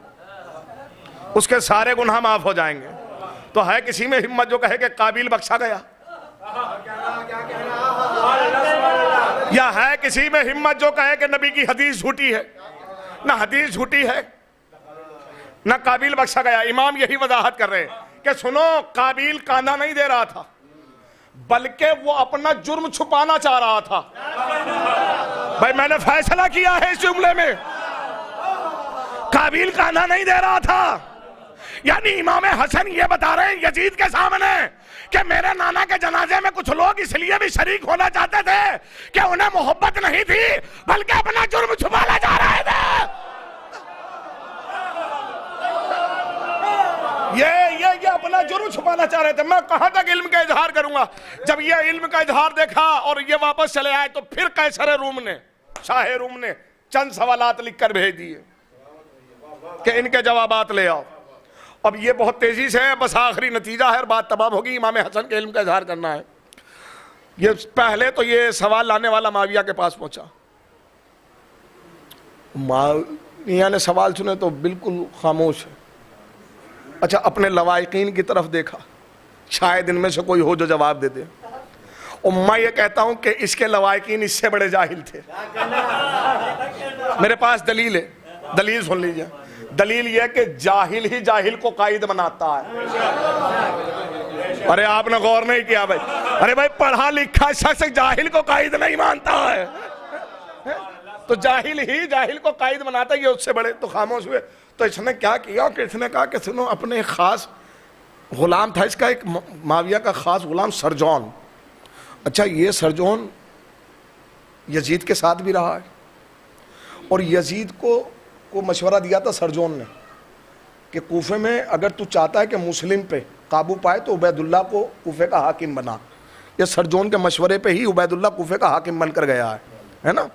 اس کے سارے گناہ معاف ہو جائیں گے۔ تو ہے کسی میں ہمت جو کہے کہ قابیل بخشا گیا؟ یا ہے کسی میں ہمت جو کہے کہ نبی کی حدیث جھوٹی ہے؟ نہ حدیث جھوٹی ہے نہ قابیل بخشا گیا۔ امام یہی وضاحت کر رہے ہیں کہ سنو، قابیل کاندھا نہیں دے رہا تھا بلکہ وہ اپنا جرم چھپانا چاہ رہا تھا۔ بھائی میں نے فیصلہ کیا ہے اس جملے میں، قابیل کاندھا نہیں دے رہا تھا۔ یعنی امام حسن یہ بتا رہے ہیں یزید کے سامنے کہ میرے نانا کے جنازے میں کچھ لوگ اس لیے بھی شریک ہونا چاہتے تھے کہ انہیں محبت نہیں تھی بلکہ اپنا جرم چھپانا چاہ رہے تھے۔ یہ اپنا جرم چھپانا چاہ رہے تھے۔ میں کہاں تک علم کا اظہار کروں گا؟ جب یہ علم کا اظہار دیکھا اور یہ واپس چلے آئے تو پھر قیصر روم نے، شاہ روم نے چند سوالات لکھ کر بھیج دیے کہ ان کے جوابات لے آؤ۔ اب یہ بہت تیزی سے ہے، بس آخری نتیجہ ہے اور بات تمام ہوگی۔ امام حسن کے علم کا اظہار کرنا ہے۔ یہ پہلے تو یہ سوال لانے والا معاویہ کے پاس پہنچا، معاویہ نے سوال سنے تو بالکل خاموش ہے۔ اچھا، اپنے لوائقین کی طرف دیکھا، شاید ان میں سے کوئی ہو جو جواب دے دے۔ اور میں یہ کہتا ہوں کہ اس کے لوائقین اس سے بڑے جاہل تھے. میرے پاس دلیل ہے, دلیل سن لیجئے. دلیل یہ کہ جاہل ہی جاہل کو قائد بناتا ہے. ارے آپ نے غور نہیں کیا بھائی. ارے بھائی پڑھا لکھا شخص جاہل کو قائد نہیں مانتا ہے, تو جاہل ہی جاہل کو قائد بناتا ہے. یہ اس سے بڑے تو خاموش ہوئے. تو اس نے کیا کیا کہ اس نے کہا کہ سنو, اپنے ایک خاص غلام تھا اس کا, ایک معاویہ کا خاص غلام سرجون. اچھا یہ سرجون یزید کے ساتھ بھی رہا ہے, اور یزید کو مشورہ دیا تھا سرجون نے کہ کوفے میں اگر تو چاہتا ہے کہ مسلم پہ قابو پائے تو عبید اللہ کو کوفے کا حاکم بنا. یہ سرجون کے مشورے پہ ہی عبید اللہ کوفے کا حاکم بن کر گیا ہے نا.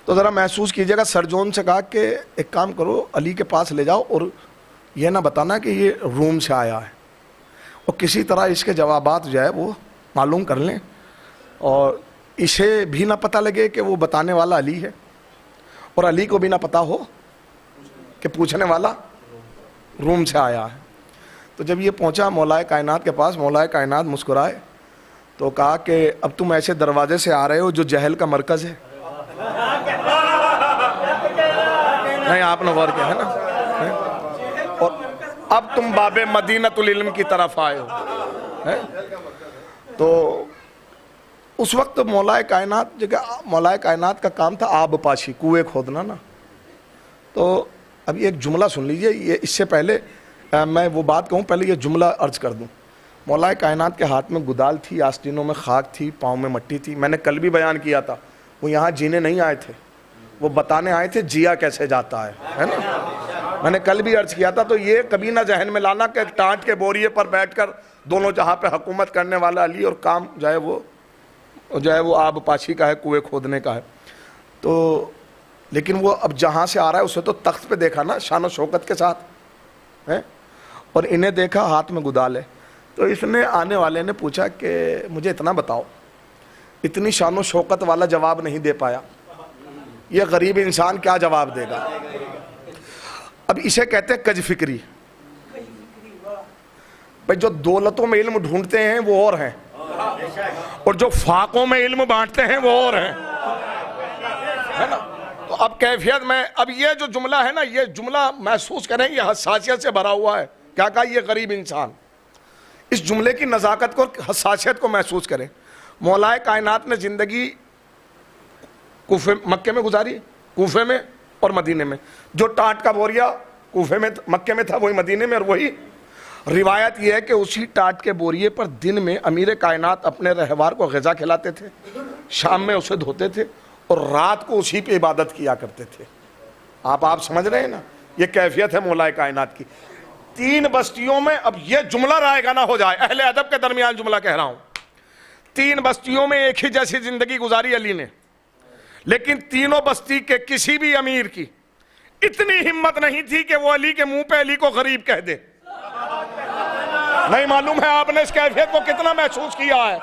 تو ذرا محسوس کیجئے گا, سرجون سے کہا کہ ایک کام کرو, علی کے پاس لے جاؤ اور یہ نہ بتانا کہ یہ روم سے آیا ہے, اور کسی طرح اس کے جوابات جو ہے وہ معلوم کر لیں, اور اسے بھی نہ پتہ لگے کہ وہ بتانے والا علی ہے, اور علی کو بھی نہ پتہ ہو کہ پوچھنے والا روم سے آیا ہے. تو جب یہ پہنچا مولا کائنات کے پاس, مولا کائنات مسکرائے تو کہا کہ اب تم ایسے دروازے سے آ رہے ہو جو جہل کا مرکز ہے. نہیں آپ نے غور کیا ہے نا, اور اب تم باب مدینۃ العلم کی طرف آئے ہو. تو اس وقت مولا کائنات کا کام تھا آب پاشی, کنویں کھودنا نا. تو اب ایک جملہ سن لیجئے, یہ اس سے پہلے میں وہ بات کہوں, پہلے یہ جملہ عرض کر دوں. مولا کائنات کے ہاتھ میں گدال تھی, آستینوں میں خاک تھی, پاؤں میں مٹی تھی. میں نے کل بھی بیان کیا تھا, وہ یہاں جینے نہیں آئے تھے, وہ بتانے آئے تھے جیا کیسے جاتا ہے نا. میں نے کل بھی عرض کیا تھا. تو یہ کبھی نہ ذہن میں لانا کہ ٹانٹ کے بوریے پر بیٹھ کر دونوں جہاں پہ حکومت کرنے والا علی, اور کام جو ہے وہ آب پاشی کا ہے, کنویں کھودنے کا ہے. تو لیکن وہ اب جہاں سے آ رہا ہے اسے تو تخت پہ دیکھا نا, شان و شوکت کے ساتھ ہے, اور انہیں دیکھا ہاتھ میں گدال ہے. تو اس نے آنے والے نے پوچھا کہ مجھے اتنا بتاؤ, اتنی شان و شوکت والا جواب نہیں دے پایا, یہ غریب انسان کیا جواب دے گا. اب اسے کہتے ہیں کج فکری. بھائی جو دولتوں میں علم ڈھونڈتے ہیں وہ اور ہیں, اور جو فاقوں میں علم بانٹتے ہیں وہ اور ہیں, ہے نا. تو اب کیفیت میں, اب یہ جو جملہ ہے نا, یہ جملہ محسوس کریں, یہ حساسیت سے بھرا ہوا ہے. کیا کہا یہ غریب انسان, اس جملے کی نزاکت کو, حساسیت کو محسوس کریں. مولا کائنات نے زندگی مکے میں گزاری, کوفے میں اور مدینے میں. جو ٹانٹ کا بوریا کوفے میں مکے میں تھا وہی مدینے میں, اور وہی روایت یہ ہے کہ اسی ٹانٹ کے بوریے پر دن میں امیر کائنات اپنے رہوار کو غذا کھلاتے تھے, شام میں اسے دھوتے تھے, اور رات کو اسی پہ عبادت کیا کرتے تھے. آپ سمجھ رہے ہیں نا, یہ کیفیت ہے مولا کائنات کی. 3 بستیوں میں, اب یہ جملہ رائے گا نہ ہو جائے, اہل ادب کے درمیان جملہ کہہ رہا ہوں, 3 بستیوں میں ایک ہی جیسی زندگی گزاری علی نے, لیکن تینوں بستی کے کسی بھی امیر کی اتنی ہمت نہیں تھی کہ وہ علی کے منہ پہ علی کو غریب کہہ دے. نہیں معلوم ہے آپ نے اس کیفیت کو کتنا محسوس کیا ہے.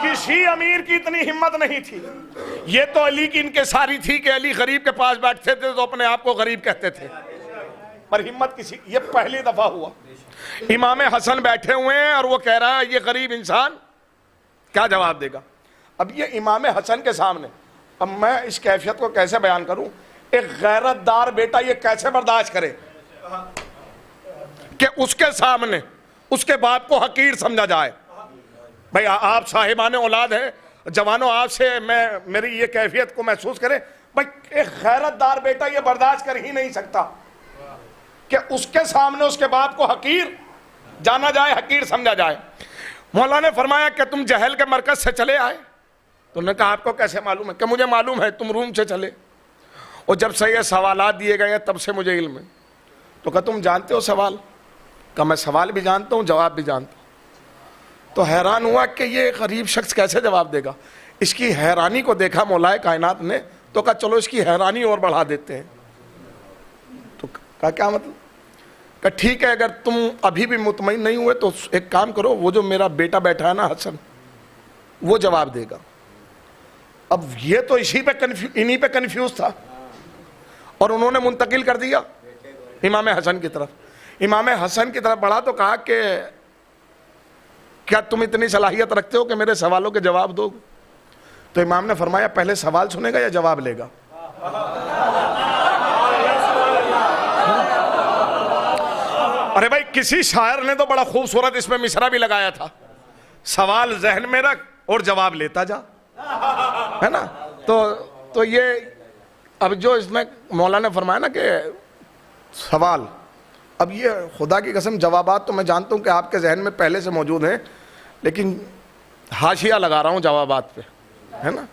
کسی امیر کی اتنی ہمت نہیں تھی. یہ تو علی کی انکساری تھی کہ علی غریب کے پاس بیٹھتے تھے تو اپنے آپ کو غریب کہتے تھے, پر ہمت کسی, یہ پہلی دفعہ ہوا. امام حسن بیٹھے ہوئے ہیں اور وہ کہہ رہا ہے یہ غریب انسان کیا جواب دے گا. اب یہ امام حسن کے سامنے, اب میں اس کیفیت کو کیسے بیان کروں, ایک غیرت دار بیٹا یہ کیسے برداشت کرے کہ اس کے سامنے اس کے باپ کو حقیر سمجھا جائے. بھائی آپ صاحبان اولاد ہیں, جوانوں آپ سے میں میری یہ کیفیت کو محسوس کریں. بھائی ایک غیرت دار بیٹا یہ برداشت کر ہی نہیں سکتا کہ اس کے سامنے اس کے باپ کو حقیر جانا جائے, حقیر سمجھا جائے. مولا نے فرمایا کہ تم جہل کے مرکز سے چلے آئے. تو انہوں نے کہا آپ کو کیسے معلوم ہے؟ کہ مجھے معلوم ہے تم روم سے چلے, اور جب سے یہ سوالات دیے گئے ہیں تب سے مجھے علم ہے. تو کہا تم جانتے ہو سوال؟ کہا میں سوال بھی جانتا ہوں, جواب بھی جانتا ہوں. تو حیران ہوا کہ یہ غریب شخص کیسے جواب دے گا. اس کی حیرانی کو دیکھا مولا کائنات نے, تو کہا چلو اس کی حیرانی اور بڑھا دیتے ہیں. تو کہا کیا مطلب؟ کہ ٹھیک ہے, اگر تم ابھی بھی مطمئن نہیں ہوئے تو ایک کام کرو, وہ جو میرا بیٹا بیٹھا ہے نا حسن, وہ جواب دے گا. اب یہ تو انہی پہ کنفیوز تھا, اور انہوں نے منتقل کر دیا امام حسن کی طرف. امام حسن کی طرف بڑھا تو کہا کیا تم اتنی صلاحیت رکھتے ہو کہ میرے سوالوں کے جواب دو؟ تو امام نے فرمایا پہلے سوال سنے گا یا جواب لے گا؟ ارے بھائی کسی شاعر نے تو بڑا خوبصورت اس میں مصرع بھی لگایا تھا، سوال ذہن میں رکھ اور جواب لیتا جا، ہے نا؟ تو یہ اب جو اس میں مولا نے فرمایا نا کہ سوال، اب یہ خدا کی قسم جوابات تو میں جانتا ہوں کہ آپ کے ذہن میں پہلے سے موجود ہیں، لیکن حاشیہ لگا رہا ہوں جوابات پہ، ہے نا؟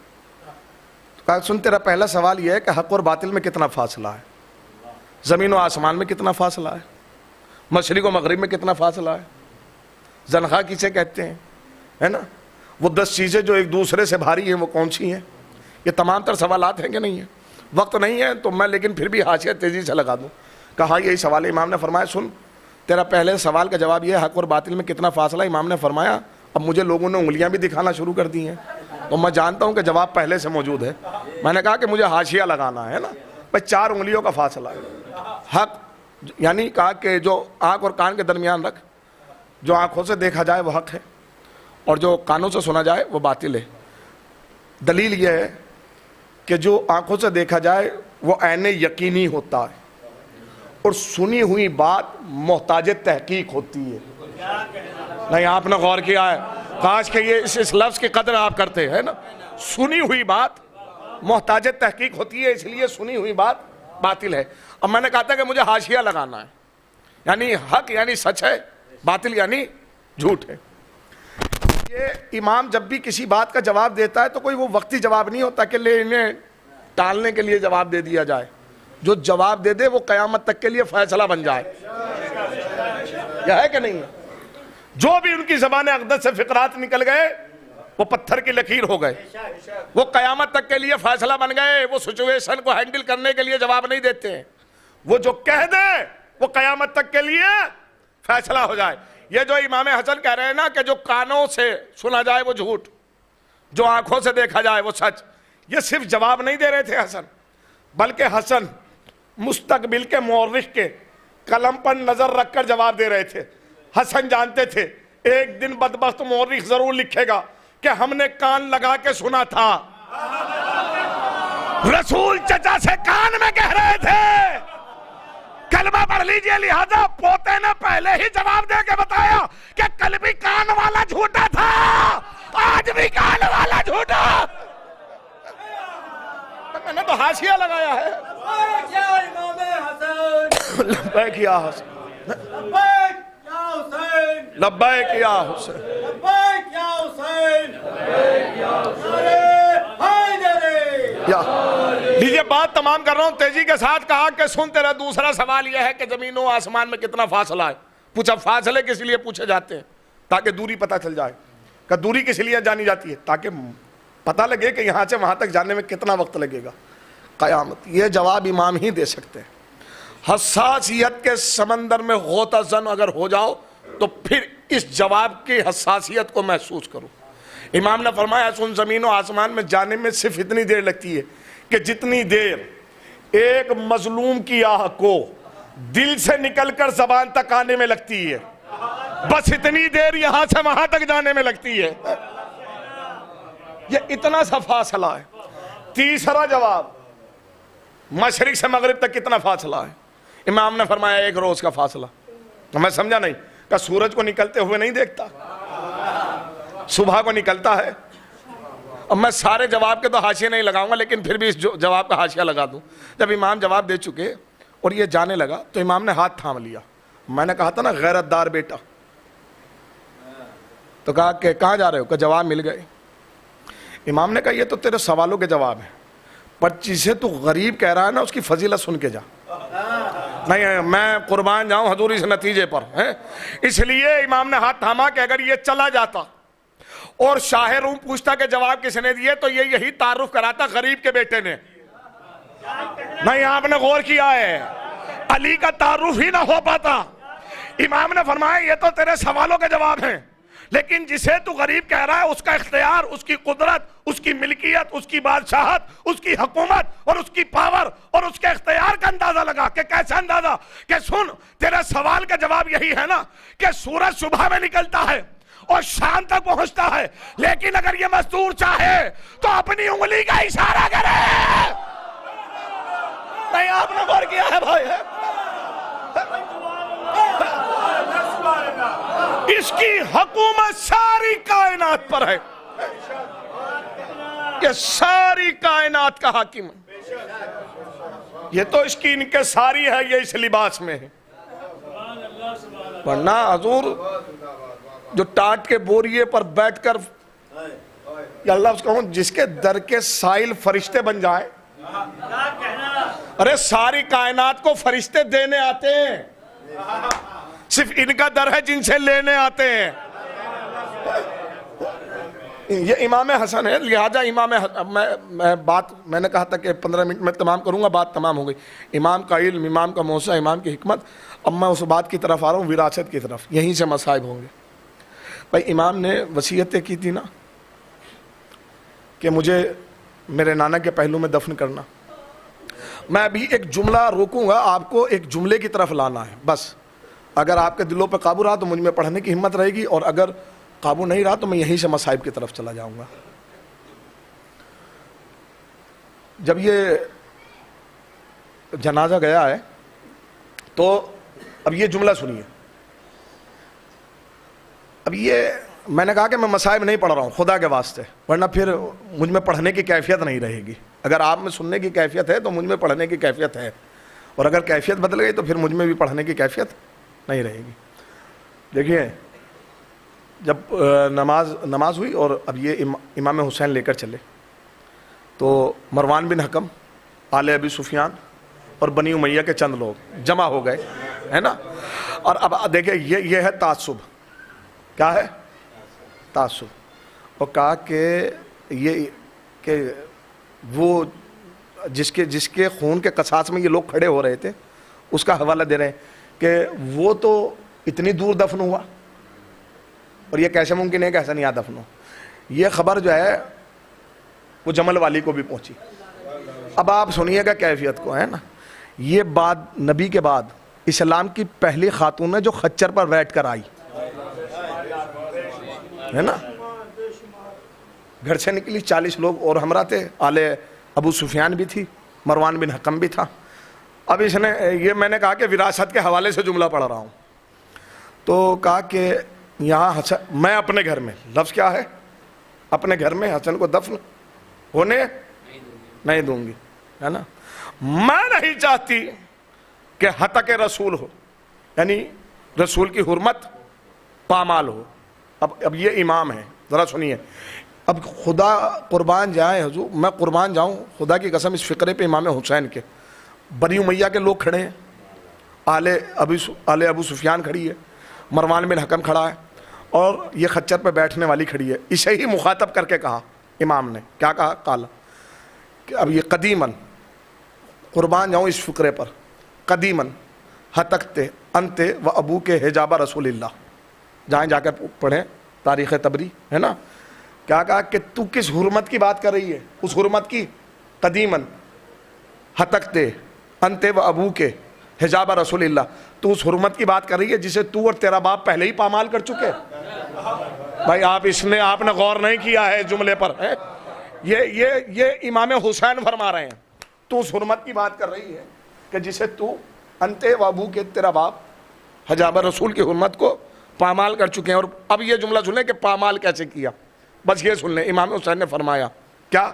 کہا سن تیرا پہلا سوال یہ ہے کہ حق اور باطل میں کتنا فاصلہ ہے، زمین و آسمان میں کتنا فاصلہ ہے، مشرق و مغرب میں کتنا فاصلہ ہے، زنخواہ کسے کہتے ہیں، ہے نا؟ وہ 10 چیزیں جو ایک دوسرے سے بھاری ہیں وہ کون سی ہیں؟ یہ تمام تر سوالات ہیں کہ نہیں ہیں؟ وقت نہیں ہے تو میں لیکن پھر بھی حاشیہ تیزی سے لگا دوں. کہا یہی سوال ہے. امام نے فرمایا سن تیرا پہلے سوال کا جواب یہ ہے حق اور باطل میں کتنا فاصلہ. امام نے فرمایا اب مجھے لوگوں نے انگلیاں بھی دکھانا شروع کر دی ہیں تو میں جانتا ہوں کہ جواب پہلے سے موجود ہے. میں نے کہا کہ مجھے حاشیہ لگانا ہے نا بھائی 4 انگلیوں کا فاصلہ ہے. حق یعنی کہا کہ جو آنکھ اور کان کے درمیان رکھ, جو آنکھوں سے دیکھا جائے وہ حق ہے اور جو کانوں سے سنا جائے وہ باطل ہے. دلیل یہ ہے کہ جو آنکھوں سے دیکھا جائے وہ عین یقینی ہوتا ہے اور سنی ہوئی بات محتاج تحقیق ہوتی ہے. نہیں آپ نے غور کیا ہے, کاش کہ یہ اس لفظ کی قدر آپ کرتے ہیں نا. سنی ہوئی بات محتاج تحقیق ہوتی ہے, اس لیے سنی ہوئی بات باطل ہے. اب میں نے کہا تھا کہ مجھے حاشیہ لگانا ہے, یعنی حق یعنی سچ ہے, باطل یعنی جھوٹ ہے. یہ امام جب بھی کسی بات کا جواب دیتا ہے تو کوئی وہ وقتی جواب نہیں ہوتا کہ لے انہیں ٹالنے کے لیے جواب دے دیا جائے. جو جواب دے دے وہ قیامت تک کے لیے فیصلہ بن جائے. یہ ہے کہ نہیں؟ جو بھی ان کی زبان اقدس سے فقرات نکل گئے وہ پتھر کی لکیر ہو گئے, وہ قیامت تک کے لیے فیصلہ بن گئے. وہ سچویشن کو ہینڈل کرنے کے لیے جواب نہیں دیتے ہیں, وہ جو کہہ دے وہ قیامت تک کے لیے فیصلہ ہو جائے. یہ جو امام حسن کہہ رہے ہیں نا کہ جو کانوں سے سنا جائے وہ جھوٹ, جو آنکھوں سے دیکھا جائے وہ سچ, یہ صرف جواب نہیں دے رہے تھے حسن, بلکہ حسن مستقبل کے مورخ کے قلم پر نظر رکھ کر جواب دے رہے تھے. حسن جانتے تھے ایک دن بدبخت مورخ ضرور لکھے گا کہ ہم نے کان لگا کے سنا تھا. رسول چچا سے کان میں کہہ رہے تھے کلمہ پڑھ لیجئے, لہذا پوتے نے پہلے ہی جواب دے کے بتایا کہ کل بھی کان والا جھوٹا تھا, آج بھی کان والا جھوٹا. میں نے تو حاشیہ لگایا ہے. لبیک یا حسن, لبیک یا حسین, لیجئے بات تمام کر رہا ہوں تیزی کے ساتھ. کہا کہ سن تیرا دوسرا سوال یہ ہے کہ زمین و آسمان میں کتنا فاصلہ ہے. پوچھا فاصلے کس لیے پوچھے جاتے ہیں؟ تاکہ دوری پتہ چل جائے. کہ دوری کس لیے جانی جاتی ہے؟ تاکہ پتہ لگے کہ یہاں سے وہاں تک جانے میں کتنا وقت لگے گا قیامت. یہ جواب امام ہی دے سکتے ہیں. حساسیت کے سمندر میں غوطہ زن اگر ہو جاؤ تو پھر اس جواب کی حساسیت کو محسوس کرو. امام نے فرمایا سن زمین و آسمان میں جانے میں صرف اتنی دیر لگتی ہے کہ جتنی دیر ایک مظلوم کی آہ کو دل سے نکل کر زبان تک آنے میں لگتی ہے, بس اتنی دیر یہاں سے وہاں تک جانے میں لگتی ہے. یہ اتنا سا فاصلہ ہے. تیسرا جواب مشرق سے مغرب تک کتنا فاصلہ ہے؟ امام نے فرمایا 1 روز کا فاصلہ. میں سمجھا نہیں کہ سورج کو نکلتے ہوئے نہیں دیکھتا, صبح کو نکلتا ہے. اب میں سارے جواب کے تو حاشیے نہیں لگاؤں گا لیکن پھر بھی اس جواب کا حاشیہ لگا دوں. جب امام جواب دے چکے اور یہ جانے لگا تو امام نے ہاتھ تھام لیا. میں نے کہا تھا نا غیرت دار بیٹا, تو کہا کہ کہاں جا رہے ہو؟ کہ جواب مل گئے. امام نے کہا یہ تو تیرے سوالوں کے جواب ہیں, پر جسے تو غریب کہہ رہا ہے نا اس کی فضیلت سن کے جا. نہیں میں قربان جاؤں حضور اس نتیجے پر ہے. اس لیے امام نے ہاتھ تھاما کہ اگر یہ چلا جاتا اور شاہ روم پوچھتا کہ جواب کس نے دیے تو یہ یہی تعارف کراتا غریب کے بیٹے نے. نہیں آپ نے غور کیا ہے, علی کا تعارف ہی نہ ہو پاتا. امام نے فرمایا یہ تو تیرے سوالوں کے جواب ہیں, لیکن جسے تو غریب کہہ رہا ہے اس کا اختیار, اس کی قدرت, اس کی ملکیت, اس کی بادشاہت, اس کی حکومت اور اس کی پاور اور اس کے اختیار کا اندازہ لگا. کہ کیسے اندازہ؟ کہ سن تیرے سوال کا جواب یہی ہے نا کہ سورج صبح میں نکلتا ہے اور شان تک پہنچتا ہے، لیکن اگر یہ مزدور چاہے تو اپنی انگلی کا اشارہ کرے۔ نہیں آپ نے غور کیا ہے بھائی؟ اس کی حکومت ساری کائنات پر ہے، یہ ساری کائنات کا حاکم ہے۔ یہ تو اس کی انکساری ہے، یہ اس لباس میں ہے، ورنہ حضور جو ٹاٹ کے بوریے پر بیٹھ کر یا اللہ اس کہوں جس کے در کے سائل فرشتے بن جائیں، ارے ساری کائنات کو فرشتے دینے آتے ہیں، صرف ان کا در ہے جن سے لینے آتے ہیں۔ یہ امام حسن ہے، لہذا امام میں نے کہا تھا کہ 15 منٹ میں تمام کروں گا، بات تمام ہو گئی۔ امام کا علم، امام کا موسیٰ، امام کی حکمت۔ اب میں اس بات کی طرف آ رہا ہوں، وراثت کی طرف، یہیں سے مصائب ہوں گے۔ بھائی امام نے وصیتیں کی تھی نا کہ مجھے میرے نانا کے پہلو میں دفن کرنا۔ میں ابھی ایک جملہ روکوں گا، آپ کو ایک جملے کی طرف لانا ہے بس۔ اگر آپ کے دلوں پہ قابو رہا تو مجھ میں پڑھنے کی ہمت رہے گی، اور اگر قابو نہیں رہا تو میں یہیں سے مصائب کی طرف چلا جاؤں گا۔ جب یہ جنازہ گیا ہے تو اب یہ جملہ سنیے۔ اب یہ میں نے کہا کہ میں مصائب نہیں پڑھ رہا ہوں خدا کے واسطے، ورنہ پھر مجھ میں پڑھنے کی کیفیت نہیں رہے گی۔ اگر آپ میں سننے کی کیفیت ہے تو مجھ میں پڑھنے کی کیفیت ہے، اور اگر کیفیت بدل گئی تو پھر مجھ میں بھی پڑھنے کی کیفیت نہیں رہے گی۔ دیکھیے جب نماز ہوئی اور اب یہ امام حسین لے کر چلے تو مروان بن حکم، آل ابی سفیان اور بنی امیہ کے چند لوگ جمع ہو گئے، ہے نا۔ اور اب دیکھیں یہ ہے تعصب، کیا ہے تعصب۔ اور کہا کہ یہ کہ وہ جس کے خون کے قصاص میں یہ لوگ کھڑے ہو رہے تھے اس کا حوالہ دے رہے ہیں کہ وہ تو اتنی دور دفن ہوا، اور یہ کیسے ممکن ہے کہ ایسا نہیں یہاں دفن ہو۔ یہ خبر جو ہے وہ جمل والی کو بھی پہنچی۔ اب آپ سنیے گا کیفیت کو، ہے نا۔ یہ بات نبی کے بعد اسلام کی پہلی خاتون ہے جو خچر پر بیٹھ کر آئی، ہے نا۔ گھر سے نکلی، 40 لوگ اور ہمراہ تھے، آل ابو سفیان بھی تھی، مروان بن حکم بھی تھا۔ اب اس نے یہ میں نے کہا کہ وراثت کے حوالے سے جملہ پڑھ رہا ہوں، تو کہا کہ یہاں حسن، میں اپنے گھر میں، لفظ کیا ہے، اپنے گھر میں حسن کو دفن ہونے نہیں دوں گی، ہے نا۔ میں نہیں چاہتی کہ ہتک رسول ہو، یعنی رسول کی حرمت پامال ہو۔ اب یہ امام ہے، ذرا سنیے۔ اب خدا قربان جائے حضور، میں قربان جاؤں خدا کی قسم اس فقرے پہ امام حسین کے۔ بنی امیہ کے لوگ کھڑے ہیں، آل ابو سفیان کھڑی ہے، مروان بن حکم کھڑا ہے، اور یہ خچر پہ بیٹھنے والی کھڑی ہے۔ اسے ہی مخاطب کر کے کہا امام نے، کیا کہا، قالا کہ اب یہ قدیماً، قربان جاؤں اس فقرے پر، قدیماً ہتکتے انتے و ابو کے حجاب رسول اللہ، جہاں جا کے پڑھیں تاریخ تبری، ہے نا۔ کیا کہا کہ تو کس حرمت کی بات کر رہی ہے، اس حرمت کی، قدیماً ہتکتے انتے و ابو کے حجاب رسول اللہ، تو اس حرمت کی بات کر رہی ہے جسے تو اور تیرا باپ پہلے ہی پامال کر چکے۔ بھائی آپ نے غور نہیں کیا ہے جملے پر، ہے یہ امام حسین فرما رہے ہیں، تو اس حرمت کی بات کر رہی ہے کہ جسے تو انتے و ابو کے تیرا باپ حجاب رسول کی حرمت کو پامال کر چکے ہیں۔ اور اب یہ جملہ سنیں کہ پامال کیسے کیا، بس یہ سن لیں۔ امام حسین نے فرمایا کیا،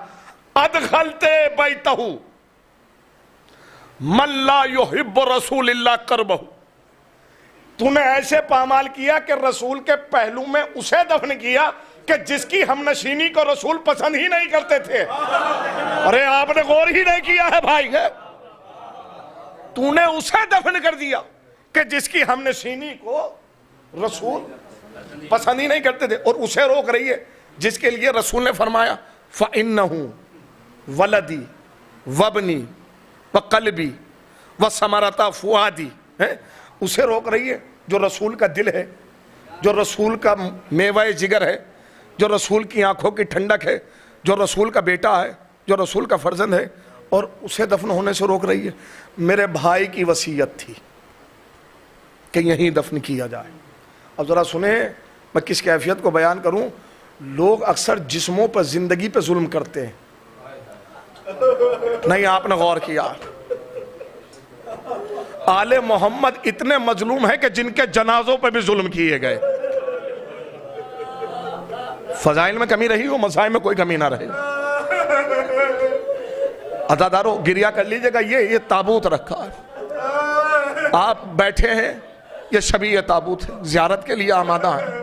ادخلتے بیتہ من لا یحب رسول اللہ کربہ، تو نے ایسے پامال کیا کہ رسول کے پہلو میں اسے دفن کیا کہ جس کی ہم نشینی کو رسول پسند ہی نہیں کرتے تھے۔ ارے آپ نے غور ہی نہیں کیا ہے بھائی، ہے تو نے اسے دفن کر دیا کہ جس کی ہم نشینی کو رسول پسند ہی نہیں کرتے تھے، اور اسے روک رہی ہے جس کے لیے رسول نے فرمایا فَإِنَّهُ وَلَدِي وَابْنِي وَقَلْبِي وَثَمَرَةَ فُؤَادِي، اسے روک رہی ہے جو رسول کا دل ہے، جو رسول کا میوہ جگر ہے، جو رسول کی آنکھوں کی ٹھنڈک ہے، جو رسول کا بیٹا ہے، جو رسول کا فرزند ہے، اور اسے دفن ہونے سے روک رہی ہے۔ میرے بھائی کی وصیت تھی کہ یہیں دفن کیا جائے۔ اب ذرا سنیں میں کس کیفیت کو بیان کروں؟ لوگ اکثر جسموں پر زندگی پہ ظلم کرتے ہیں. نہیں آپ نے غور کیا؟ آل محمد اتنے مظلوم ہیں کہ جن کے جنازوں پہ بھی ظلم کیے گئے. فضائل میں کمی رہی ہو، مسائل میں کوئی کمی نہ رہے. عزادارو گریہ کر لیجئے گا. یہ تابوت رکھا ہے، آپ بیٹھے ہیں، یہ شبیہ تابوت ہے، زیارت کے لیے آمادہ ہیں.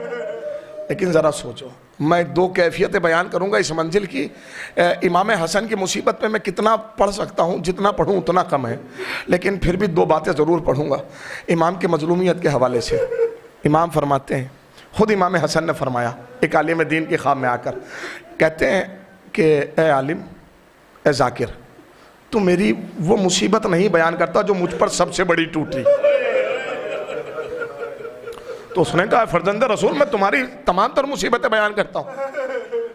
لیکن ذرا سوچو، میں دو کیفیتیں بیان کروں گا اس منزل کی. امام حسن کی مصیبت پہ میں کتنا پڑھ سکتا ہوں، جتنا پڑھوں اتنا کم ہے، لیکن پھر بھی دو باتیں ضرور پڑھوں گا امام کی مظلومیت کے حوالے سے. امام فرماتے ہیں، خود امام حسن نے فرمایا ایک عالم دین کی خواب میں آ کر، کہتے ہیں کہ اے عالم، اے ذاکر، تو میری وہ مصیبت نہیں بیان کرتا جو مجھ پر سب سے بڑی ٹوٹی. تو اس نے کہا فرزند رسول میں تمہاری تمام تر مصیبتیں بیان کرتا ہوں.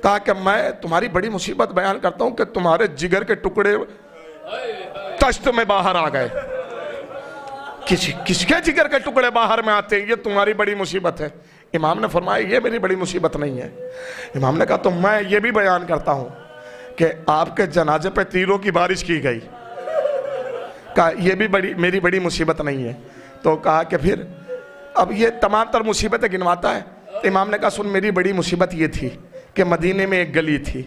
کہا کہ میں تمہاری بڑی مصیبت بیان کرتا ہوں کہ تمہارے جگر کے ٹکڑے تشت میں باہر آ گئے. کس کے جگر کے ٹکڑے باہر میں آتے ہیں؟ یہ تمہاری بڑی مصیبت ہے. امام نے فرمایا یہ میری بڑی مصیبت نہیں ہے. امام نے کہا تو میں یہ بھی بیان کرتا ہوں کہ آپ کے جنازے پہ تیروں کی بارش کی گئی. کہا یہ بھی میری بڑی مصیبت نہیں ہے. تو کہا کہ پھر اب یہ تمام تر مصیبتیں گنواتا ہے. امام نے کہا سن، میری بڑی مصیبت یہ تھی کہ مدینے میں ایک گلی تھی،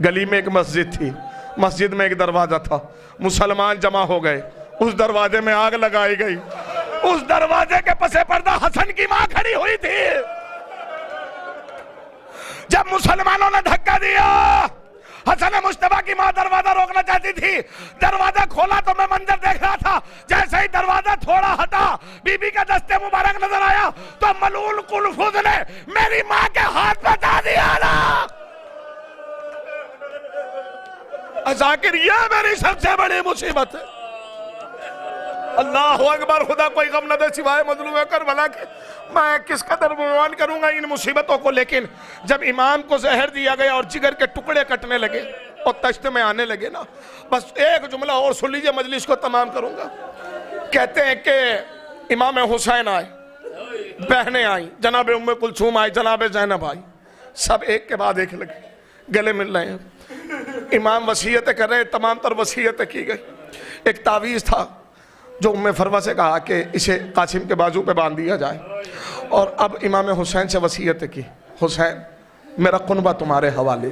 گلی میں ایک مسجد تھی، مسجد میں ایک دروازہ تھا، مسلمان جمع ہو گئے، اس دروازے میں آگ لگائی گئی، اس دروازے کے پس پردہ حسن کی ماں کھڑی ہوئی تھی. جب مسلمانوں نے دھکا دیا، حسن مصطفیٰ کی ماں دروازہ روکنا چاہتی تھی، دروازہ کھولا تو میں منظر دیکھ رہا تھا. جیسے ہی دروازہ تھوڑا ہٹا، بی بی کا دستے مبارک نظر آیا تو ملعون قلفز نے میری ماں کے ہاتھ بتا دیا نا. ذاکر یہ میری سب سے بڑی مصیبت ہے. اللہ اکبر. خدا کوئی غم نہ دے سوائے مظلوم کربلا کے. میں کس قدر بیان کروں گا ان مصیبتوں کو. لیکن جب امام کو زہر دیا گیا اور جگر کے ٹکڑے کٹنے لگے اور تشت میں آنے لگے نا، بس ایک جملہ اور سن لیجئے، مجلس کو تمام کروں گا. کہتے ہیں کہ امام حسین آئے، بہنیں آئیں، جناب ام کلثوم آئی، جناب زینب آئی، سب ایک کے بعد ایک لگے گلے مل رہے ہیں. امام وصیتیں کر رہے ہیں، تمام تر وصیتیں کی گئی. ایک تعویذ تھا جو ام فروہ سے کہا کہ اسے قاسم کے بازو پہ باندھ دیا جائے. اور اب امام حسین سے وصیت کی، حسین میرا قنبہ تمہارے حوالے،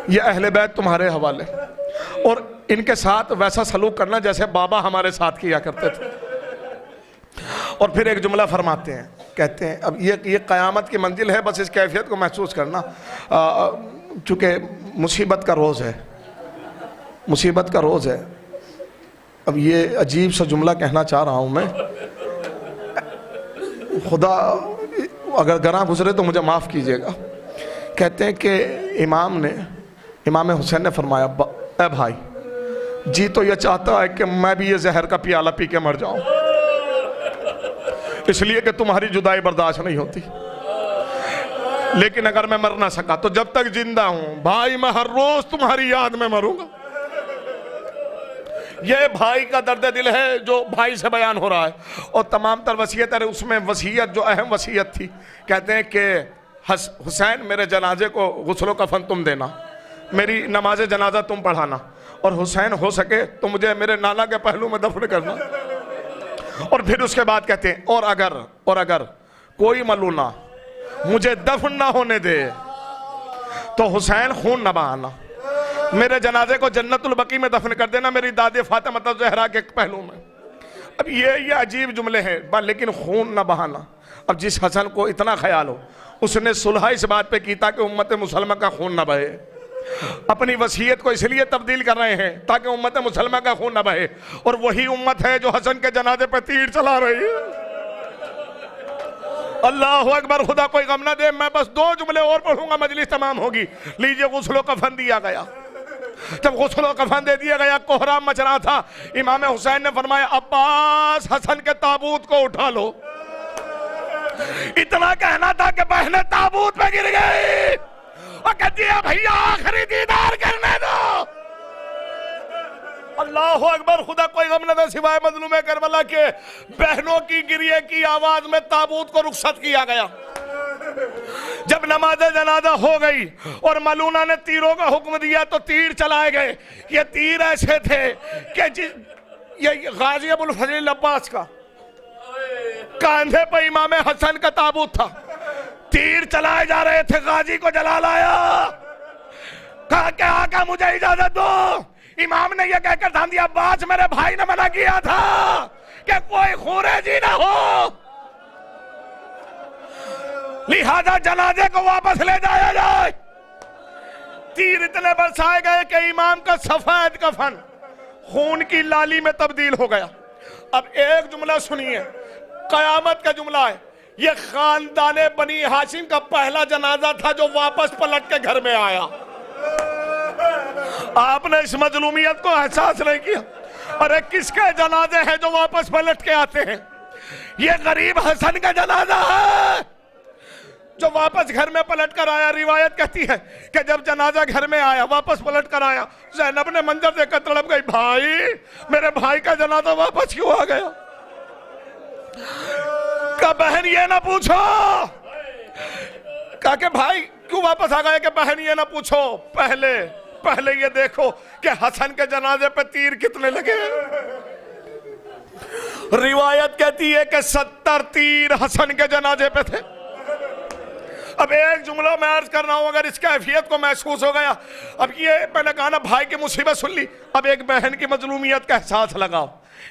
یہ اہل بیت تمہارے حوالے، اور ان کے ساتھ ویسا سلوک کرنا جیسے بابا ہمارے ساتھ کیا کرتے تھے. اور پھر ایک جملہ فرماتے ہیں، کہتے ہیں اب یہ قیامت کی منزل ہے، بس اس کیفیت کو محسوس کرنا. چونکہ مصیبت کا روز ہے، مصیبت کا روز ہے. اب یہ عجیب سا جملہ کہنا چاہ رہا ہوں میں، خدا اگر گراں گزرے تو مجھے معاف کیجئے گا. کہتے ہیں کہ امام حسین نے فرمایا اے بھائی، جی تو یہ چاہتا ہے کہ میں بھی یہ زہر کا پیالہ پی کے مر جاؤں، اس لیے کہ تمہاری جدائی برداشت نہیں ہوتی. لیکن اگر میں مر نہ سکا تو جب تک زندہ ہوں بھائی میں ہر روز تمہاری یاد میں مروں گا. یہ بھائی کا درد دل ہے جو بھائی سے بیان ہو رہا ہے. اور تمام تر وصیت ہے، اس میں وصیت جو اہم وصیت تھی، کہتے ہیں کہ حسین میرے جنازے کو غسل و کفن تم دینا، میری نماز جنازہ تم پڑھانا، اور حسین ہو سکے تو مجھے میرے نانا کے پہلو میں دفن کرنا. اور پھر اس کے بعد کہتے ہیں اور اگر کوئی ملونہ مجھے دفن نہ ہونے دے تو حسین خون نہ بہانا، میرے جنازے کو جنت البقیع میں دفن کر دینا، میری دادی فاطمہ زہرا کے پہلو میں. اب یہ عجیب جملے ہیں، لیکن خون نہ بہانا. اب جس حسن کو اتنا خیال ہو، اس نے صلح اس بات پہ کی تاکہ امت مسلمہ کا خون نہ بہے. اپنی وصیت کو اس لیے تبدیل کر رہے ہیں تاکہ امت مسلمہ کا خون نہ بہے. اور وہی امت ہے جو حسن کے جنازے پہ تیر چلا رہی ہے. اللہ اکبر. خدا کوئی غم نہ دے. میں بس 2 جملے اور پڑھوں گا، مجلس تمام ہوگی. لیجئے غسل و کفن دیا گیا. جب غسل و کفن دے دیا گیا، کوہرام مچ رہا تھا. امام حسین نے فرمایا عباس حسن کے تابوت کو اٹھا لو. اتنا کہنا تھا کہ بہنیں تابوت پہ گر گئی اور کہتی ہے بھیا آخری دیدار کرنے دو. اللہ اکبر. خدا کوئی غم نہ دے سوائے مظلوم کربلا کے. بہنوں کی گریے کی آواز میں تابوت کو رخصت کیا گیا. جب نماز جنازہ ہو گئی اور ملونہ نے تیروں کا حکم دیا تو تیر چلائے گئے. یہ تیر ایسے تھے کہ یہ غازی ابو الفضل عباس کا کاندھے پہ امام حسن کا تابوت تھا. تیر چلائے جا رہے تھے. غازی کو جلال آیا, کہا کہ آقا مجھے اجازت دو. امام نے یہ کہہ کر دھام دیا, عباس میرے بھائی نے منع کیا تھا کہ کوئی خونریزی نہ ہو, لہذا جنازے کو واپس لے جایا جائے. تیر اتنے برسائے گئے کہ امام کا سفید کفن خون کی لالی میں تبدیل ہو گیا. اب ایک جملہ سنیے, قیامت کا جملہ ہے. یہ خاندان بنی ہاشم کا پہلا جنازہ تھا جو واپس پلٹ کے گھر میں آیا. آپ نے اس مظلومیت کو احساس نہیں کیا. ارے کس کے جنازے ہیں جو واپس پلٹ کے آتے ہیں؟ یہ غریب حسن کا جنازہ ہے جو واپس گھر میں پلٹ کر آیا. روایت کہتی ہے کہ جب جنازہ گھر میں آیا, واپس پلٹ کر آیا, زینب نے منظر دیکھ کر تڑپ گئی, بھائی میرے بھائی کا جنازہ واپس کیوں آ گیا؟ کہا بہن یہ نہ پوچھو. کہا کہ بھائی کیوں واپس آ گئے؟ کہ بہن یہ نہ پوچھو, پہلے یہ دیکھو کہ حسن کے جنازے پہ تیر کتنے لگے. روایت کہتی ہے کہ 70 تیر حسن کے جنازے پہ تھے. اب ایک جملہ میں عرض کر رہا ہوں, اگر اس کیفیت کو محسوس ہو گیا. اب یہ میں نے کہا نا بھائی کی مصیبت سن لی, اب ایک بہن کی مظلومیت کا احساس لگاؤ.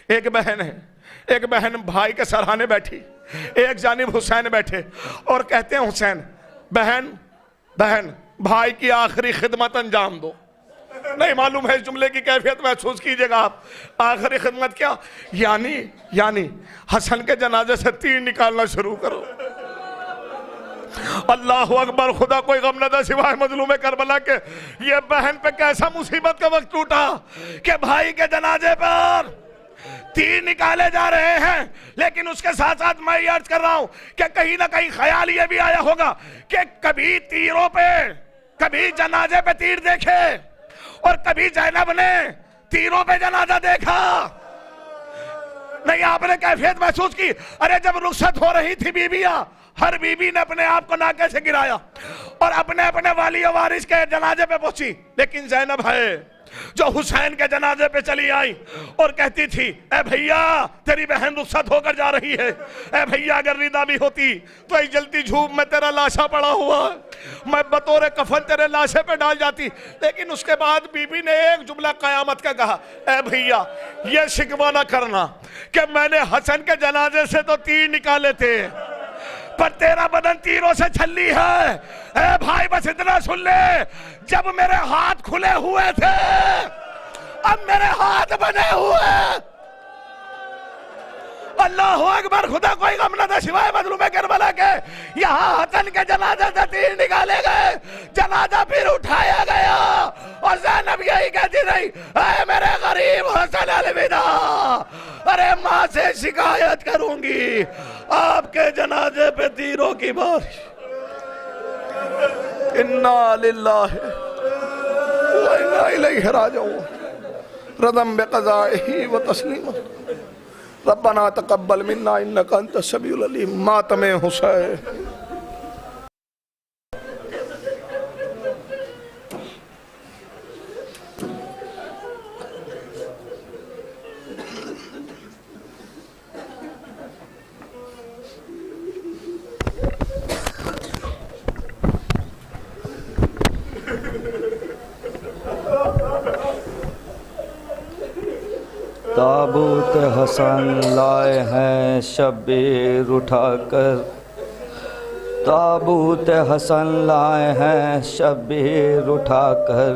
ایک بہن ہے, ایک بہن بھائی کے سرہانے بیٹھی, ایک جانب حسین بیٹھے اور کہتے ہیں حسین بہن بھائی کی آخری خدمت انجام دو. نہیں معلوم ہے اس جملے کی کیفیت محسوس کیجئے گا آپ. آخری خدمت کیا؟ یعنی حسن کے جنازے سے تیر نکالنا شروع کرو. اللہ اکبر, خدا کوئی غم نہ دے سوائے مظلوم کربلا کے. یہ بہن پہ کیسا مصیبت کا وقت ٹوٹا کہ بھائی کے جنازے پر تیر نکالے جا رہے ہیں. لیکن اس کے ساتھ ساتھ میں یہ عرض کر رہا ہوں کہ کہیں نہ کہیں خیال یہ بھی آیا ہوگا کہ کبھی تیروں پہ, کبھی جنازے پہ تیر دیکھے اور کبھی زینب نے تیروں پہ جنازہ دیکھا. نہیں آپ نے کیفیت محسوس کی. ارے جب رخصت ہو رہی تھی بیویاں, ہر بی بی نے اپنے آپ کو ناکے سے گرایا اور اپنے والی و وارث کے جنازے پہ پہنچی. لیکن زینب ہے جو حسین کے جنازے پہ چلی آئی اور کہتی تھی اے بھیا تیری بہن رخصت ہو کر جا رہی ہے, اے بھیا اگر رضا بھی ہوتی تو اس جلتی جھوپ میں تیرا لاشا پڑا ہوا, میں بطور کفن تیرے لاشے پہ ڈال جاتی. لیکن اس کے بعد بی بی نے ایک جملہ قیامت کا کہا, اے بھیا یہ شکوہ نہ کرنا کہ میں نے حسن کے جنازے سے تو تیر نکالے تھے پر تیرا بدن تیروں سے چھلی ہے. اے بھائی بس اتنا سن لے, جب میرے ہاتھ کھلے ہوئے تھے اب میرے ہاتھ بنے ہوئے. اللہ اکبر, خدا کوئی غم نہ دے سوائے مظلوم کربلا کے. یہاں حسن کے جنازے سے تیر نکالے گئے, جنازہ پھر اٹھایا گیا اور زینب یہی کہتی رہی اے میرے غریب حسن الوداع, ارے ماں سے شکایت کروں گی آپ کے جنازے پہ تیروں کی بارش. انا للہ و انا الیہ راجعون. رضم بقضائہ و تسلیمہ. ربنا تقبل منا انک انت السمیع العلیم. ماتم حسین. تابوت حسن لائے ہیں شبیر اٹھا کر, تابوت حسن لائے ہیں شبیر اٹھا کر,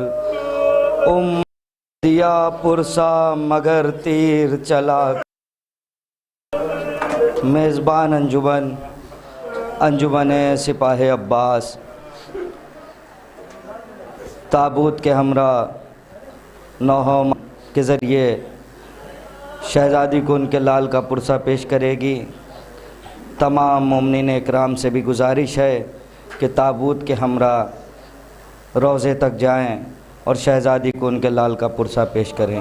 دیا پرسا مگر تیر چلا. میزبان انجمن سپاہ عباس تابوت کے ہمراہ نوحہ کے ذریعے شہزادی کو ان کے لال کا پرسہ پیش کرے گی. تمام مومنین اکرام سے بھی گزارش ہے کہ تابوت کے ہمراہ روضے تک جائیں اور شہزادی کو ان کے لال کا پرسہ پیش کریں.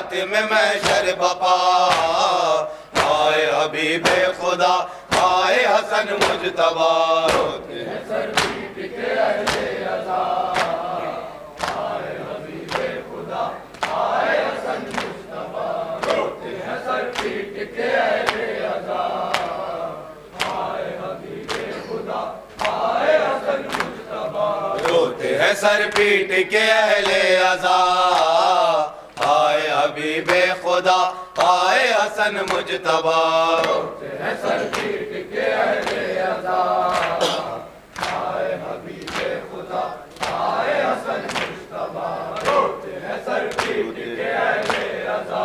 میں محشر بپا آئے حبیب خدا آئے حسن مجتبی روتے ہیں سر پیٹ کے اہل عزا آئے حبیب خدا آئے حسن مجتبی روتے ہیں سر پیٹ کے اہل عزا آئے حبیب خدا آئے حسن مجتبی روتے ہیں سر پیٹ کے اہل عزا آئے حبیب خدا آئے حسن مجتبی روتے ہیں سر پیٹ کے اہل عزا آئے حبیب خدا آئے حسن مجتبی روتے ہیں سر پیٹ کے اہل عزا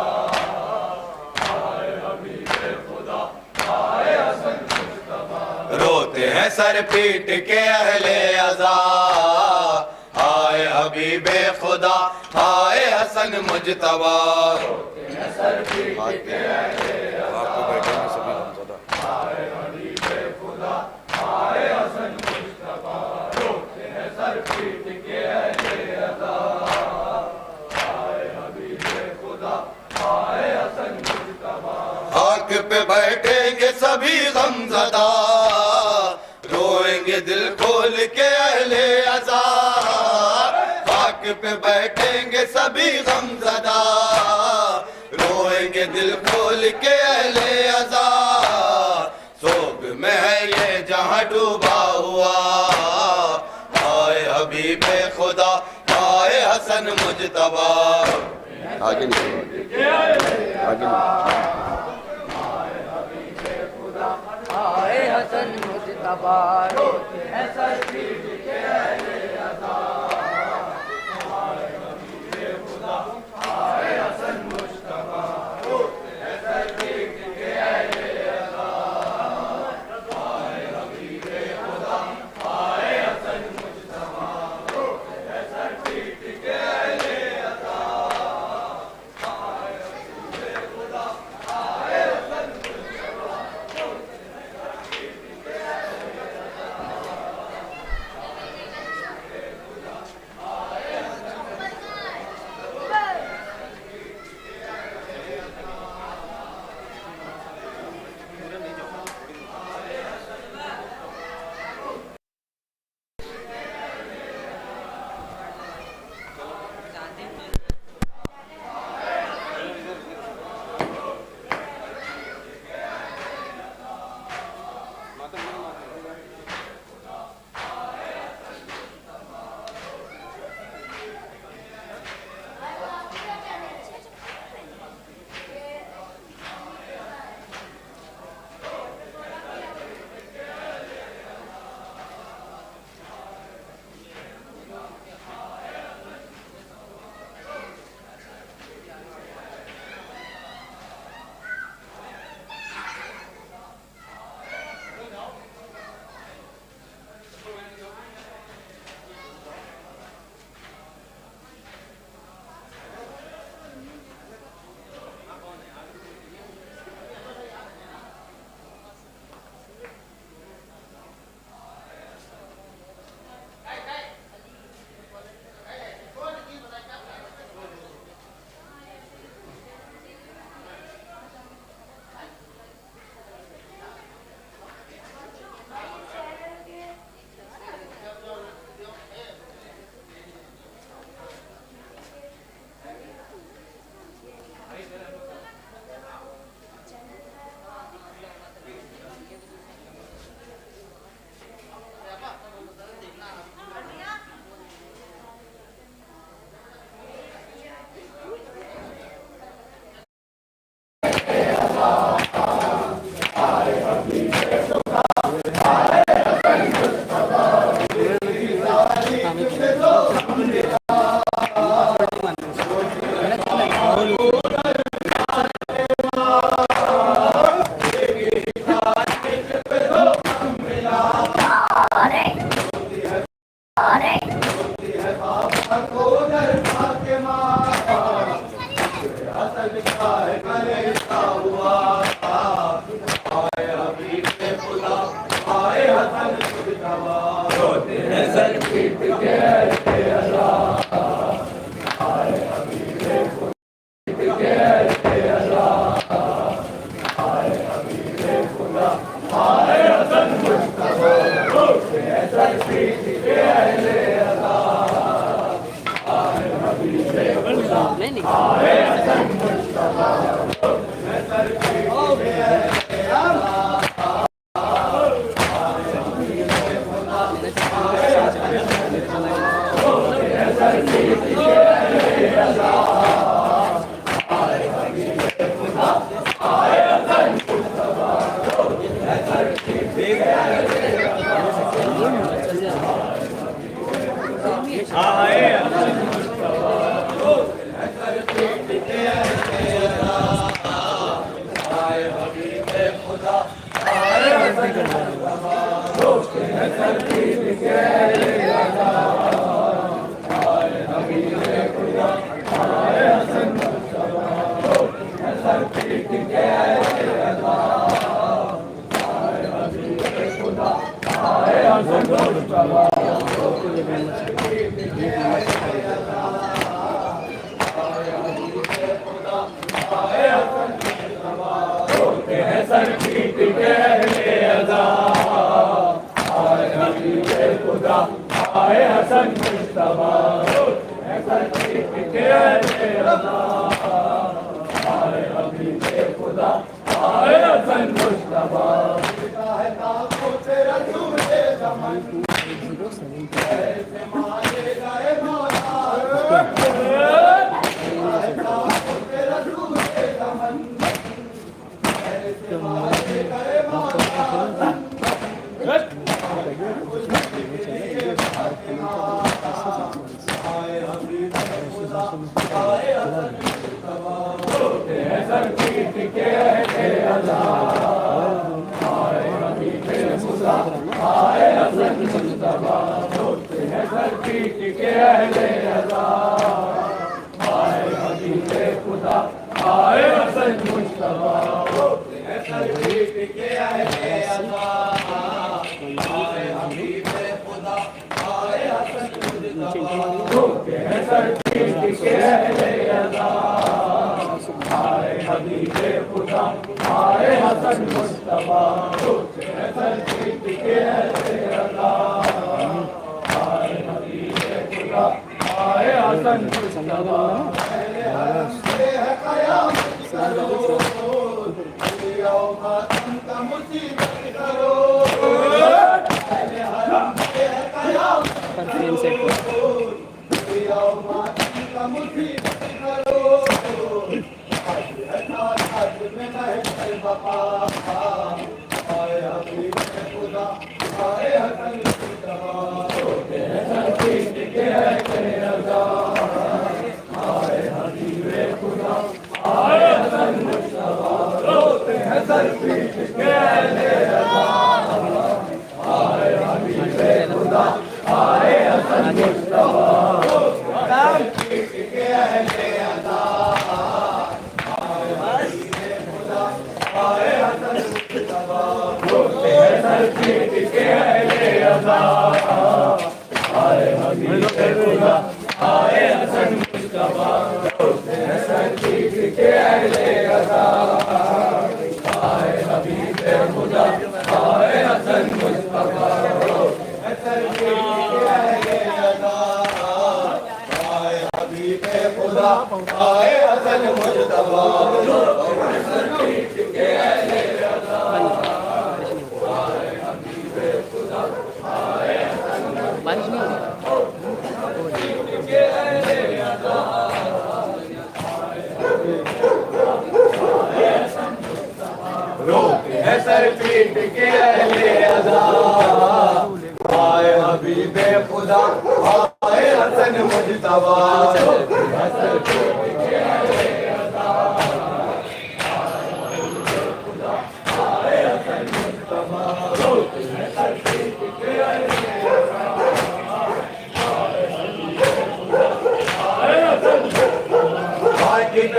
آئے حبیب خدا آئے حسن مجتبی روتے ہیں سر پیٹ کے اہل عزا آئے حبیب خدا آئے حسن مجتبی روتے ہیں سر پیٹ کے اہل عزا آئے حبیب خدا آئے حسن مجتبی روتے ہیں سر پیٹ کے اہل عزا آئے حبیب خدا آئے حسن مجتبی خاک پہ بیٹھیں گے سبھی غمزدہ روئیں گے دل کھول کے اہل عزا خاک پہ بیٹھیں گے سبھی غمزدہ روئیں گے دل کھول کے اہل عزا سوگ میں ہے یہ جہاں ڈوبا ہوا آئے حبیب خدا آئے حسن مجتبی آگے نہیں آئے حسن مجتبی روتے ہیں سر پیٹ کے اہل عزا آئے حبیب خدا آئے حسن مجتبی روتے ہیں سر پیٹ کے اہل عزا آئے حبیب خدا آئے حسن مجتبی روتے ہیں سر پیٹ کے اہل عزا آئے حبیب خدا آئے حسن مجتبی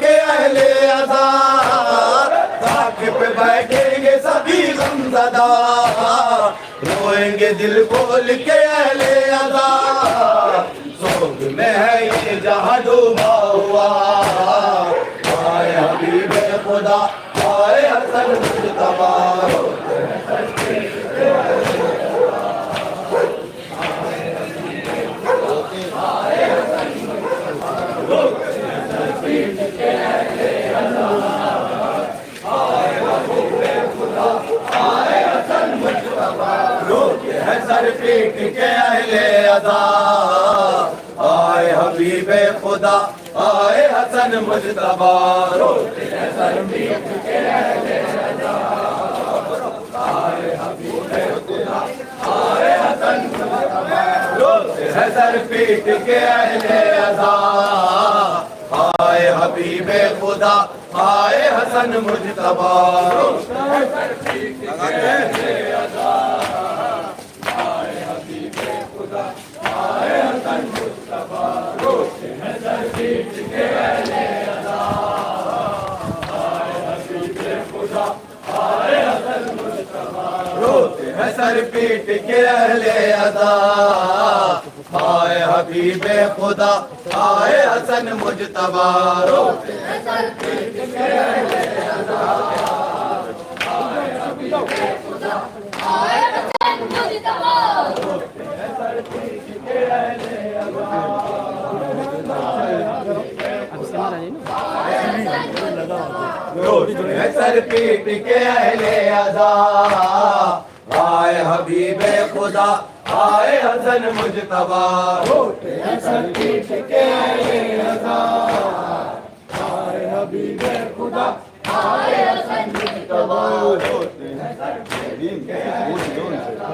کے اہل ادا، خاک پہ بیٹھیں گے سبھی غمزدہ، روئیں گے دل کھول کے اہل ادا، سوگ میں ہے یہ جہاں ڈوبا ہوا، آئے حبیب خدا آئے حسن مجتبیٰ، سر پیٹ کے اہل ادا، آئے حبیب خدا آئے حسن مجتبیٰ، روتے ہیں سر پیٹ کے اہل ادا، آئے حبیب خدا آئے حسن مجتبیٰ، روتے ہیں سر پیٹ کے اہل ادا، آئے حبیب خدا آئے حسن مجتبیٰ، روتے ہیں سر پیٹ کے اہل ادا، آئے حبیب خدا آئے حسن مجتبیٰ، روتے ہیں سر پیٹ کے اہل ادا، آئے حبیب خدا آئے حسن مجتبیٰ، روتے ہیں سر پیٹ کے اہل ادا، آئے حبیب خدا آئے حسن مجتبیٰ، روتے ہیں سر پیٹ کے اہل ادا، آئے حبیب خدا آئے حسن مجتبیٰ، روتے ہیں سر پیٹ کے اہل ادا، روتے ہیں سر پیٹ کے اہل ادا، آئے حبیب خدا آئے حسن مجتبیٰ، روتے ہیں سر پیٹ کے اہل ادا، آئے حبیب خدا آئے حسن مجتبیٰ، روتے ہیں سر پیٹ کے اہل ادا،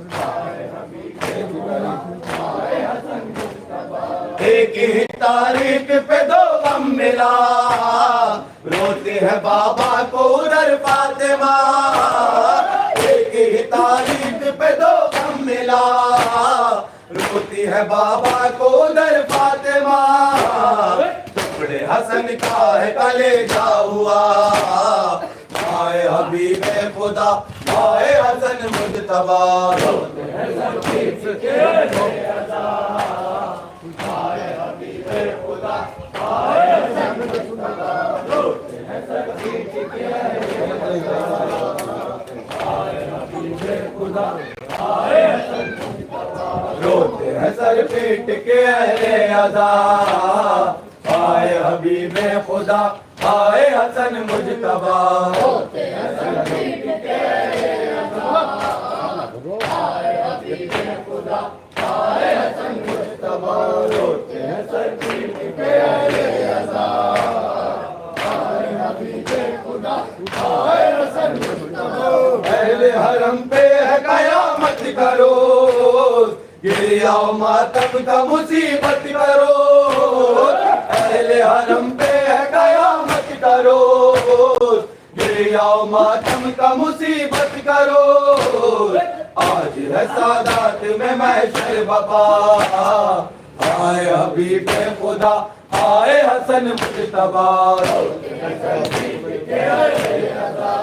آئے حبیب خدا آئے حسن مجتبیٰ، ایک ہی تاریخ پہ دو غم ملا، روتے ہیں بابا کو ادھر فاطمہ، ایک ہی تاریخ پہ دو غم ملا، روتی ہے بابا کو ادھر فاطمہ، ٹکڑے حسن کا ہے کلیجہ ہوا، آئے حبیب خدا آئے حسن مجتبیٰ، روتے ہیں سر پیٹ کے اہل ادا، آئے حبیب خدا آئے حسن مجتبیٰ، روتے ہیں سر پیٹ کے اہل ادا، آئے حبیب خدا آئے حسن مجتبیٰ، روتے ہیں سر پیٹ کے اہل ادا، آئے حبیب خدا آئے حسن مجتبیٰ، روتے ہیں سر پیٹ کے اہل ادا، آئے حبیب خدا آئے حسن مجتبیٰ، روتے ہیں سر پیٹ کے اہل ادا، آئے حبیب خدا آئے حسن مجتبیٰ، اہل حرم پہ ہے قیامت کا روز، گریا و ماتم کا مصیبت کا روز، اہل حرم پہ ہے قیامت کا روز، گریا و ماتم کا مصیبت کا روز، آج ہے سادات میں محشر بپا، آئے حبیب خدا آئے حسن مجتبیٰ، روتے ہیں سر پیٹ کے اہل ادا،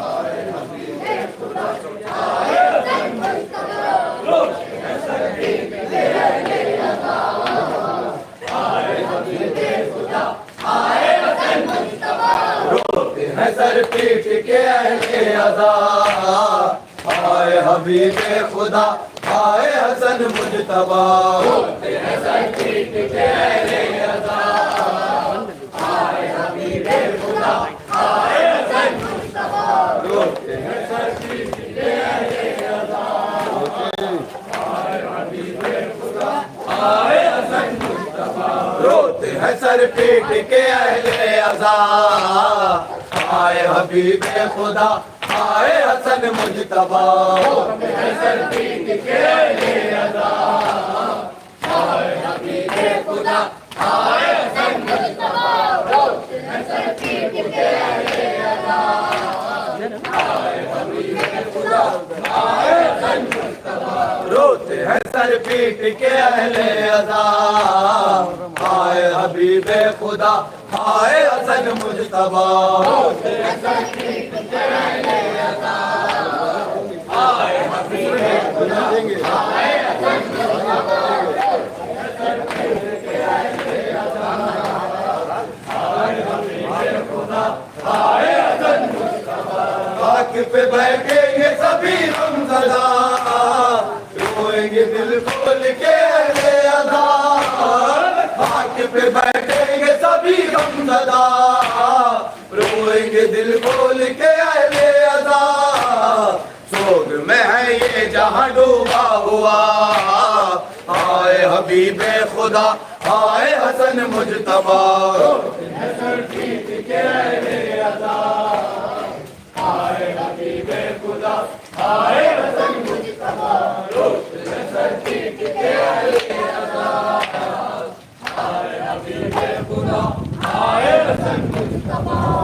آئے حبیب خدا آئے حسن مجتبیٰ، روتے ہیں سر پیٹ کے اہل ادا، آئے حبیب خدا آئے حسن مجتبیٰ، روتے ہیں سر پیٹ کے اہل ادا، آئے حبیب خدا آئے حسن مجتبیٰ، روتے ہیں سر پیٹ کے اہل ادا، آئے حبیب خدا آئے حسن مجتبیٰ، روتے ہیں سر پیٹ کے اہل ادا، آئے حبیب خدا آئے حسن مجتبیٰ، روتے ہیں سر پیٹ کے اہل ادا، آئے حبیب خدا آئے حسن مجتبیٰ، روتے ہیں سر پیٹ کے اہل ادا، آئے حبیب خدا آئے حسن مجتبیٰ، روتے ہیں سر پیٹ کے اہل ادا، آئے حبیب خدا آئے حسن مجتبیٰ، روتے ہیں سر پیٹ کے اہل ادا، آئے حبیب خدا آئے حسن مجتبی آئے حبیب خدا آئے حسن خاک پہ بیٹھیں گے سبھی غمزدہ روئیں گے دل کھول کے اہل ادا خاک پہ بیٹھیں گے سبھی غمزدہ روئیں گے دل کھول کے اہل ادا سوگ میں ہے یہ جہاں ڈوبا ہوا آئے حبیب خدا آئے حسن مجتبی آئے حبیب خدا آئے حسن مجتبی آئے حبیب خدا آئے حسن مجتبی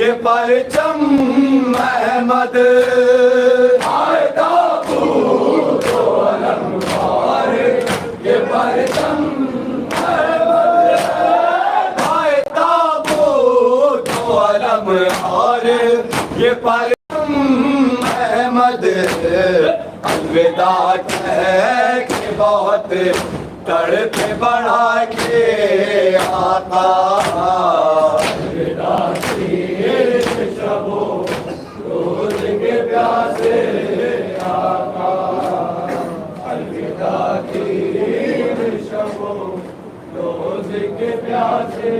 یہ پرچم احمد آئے تابوت و علمبار یہ پرچم احمد آئے تابوت و علمبار یہ پرچم احمد الوداع کہہ کے بہت تڑپے بڑھا کے آقا الوداع کی شب و روز کے پیاسے آقا الوداع کی شب و روز کے پیاسے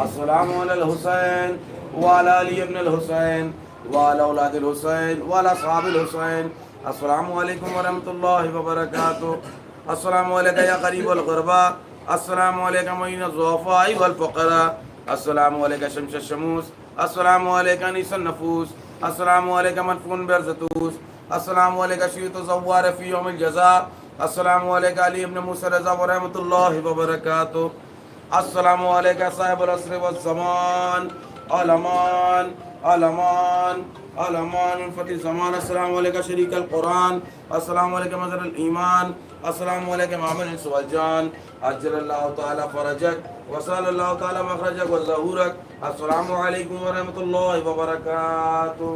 السلام علی الحسین وعلی علی ابن الحسین وعلی اولاد الحسین وعلی اصحاب الحسین السلام علیکم ورحمۃ اللہ وبرکاتہ السلام علیکم یا قریب الغرباء السلام علیکم معین الضعفاء والفقراء السلام علیکم شمس الشموس السلام علیکم انیس النفوس السلام علیکم منفون برزتوس السلام علیکم شیوت زوار فی یوم الجزاء السلام علیکم علی ابن موسیٰ رضا ورحمۃ اللہ وبرکاتہ السلام علیکم صاحب العصر والزمان علمان علمان علمان فتح زمان السلام علیکم شریک القرآن السلام علیکم مظہر الایمان السلام علیکم عامل الانس والجان عجل اللہ تعالی فرجک وصال اللہ تعالی مخرجک وظہورک السلام علیکم ورحمۃ اللہ وبرکاتہ.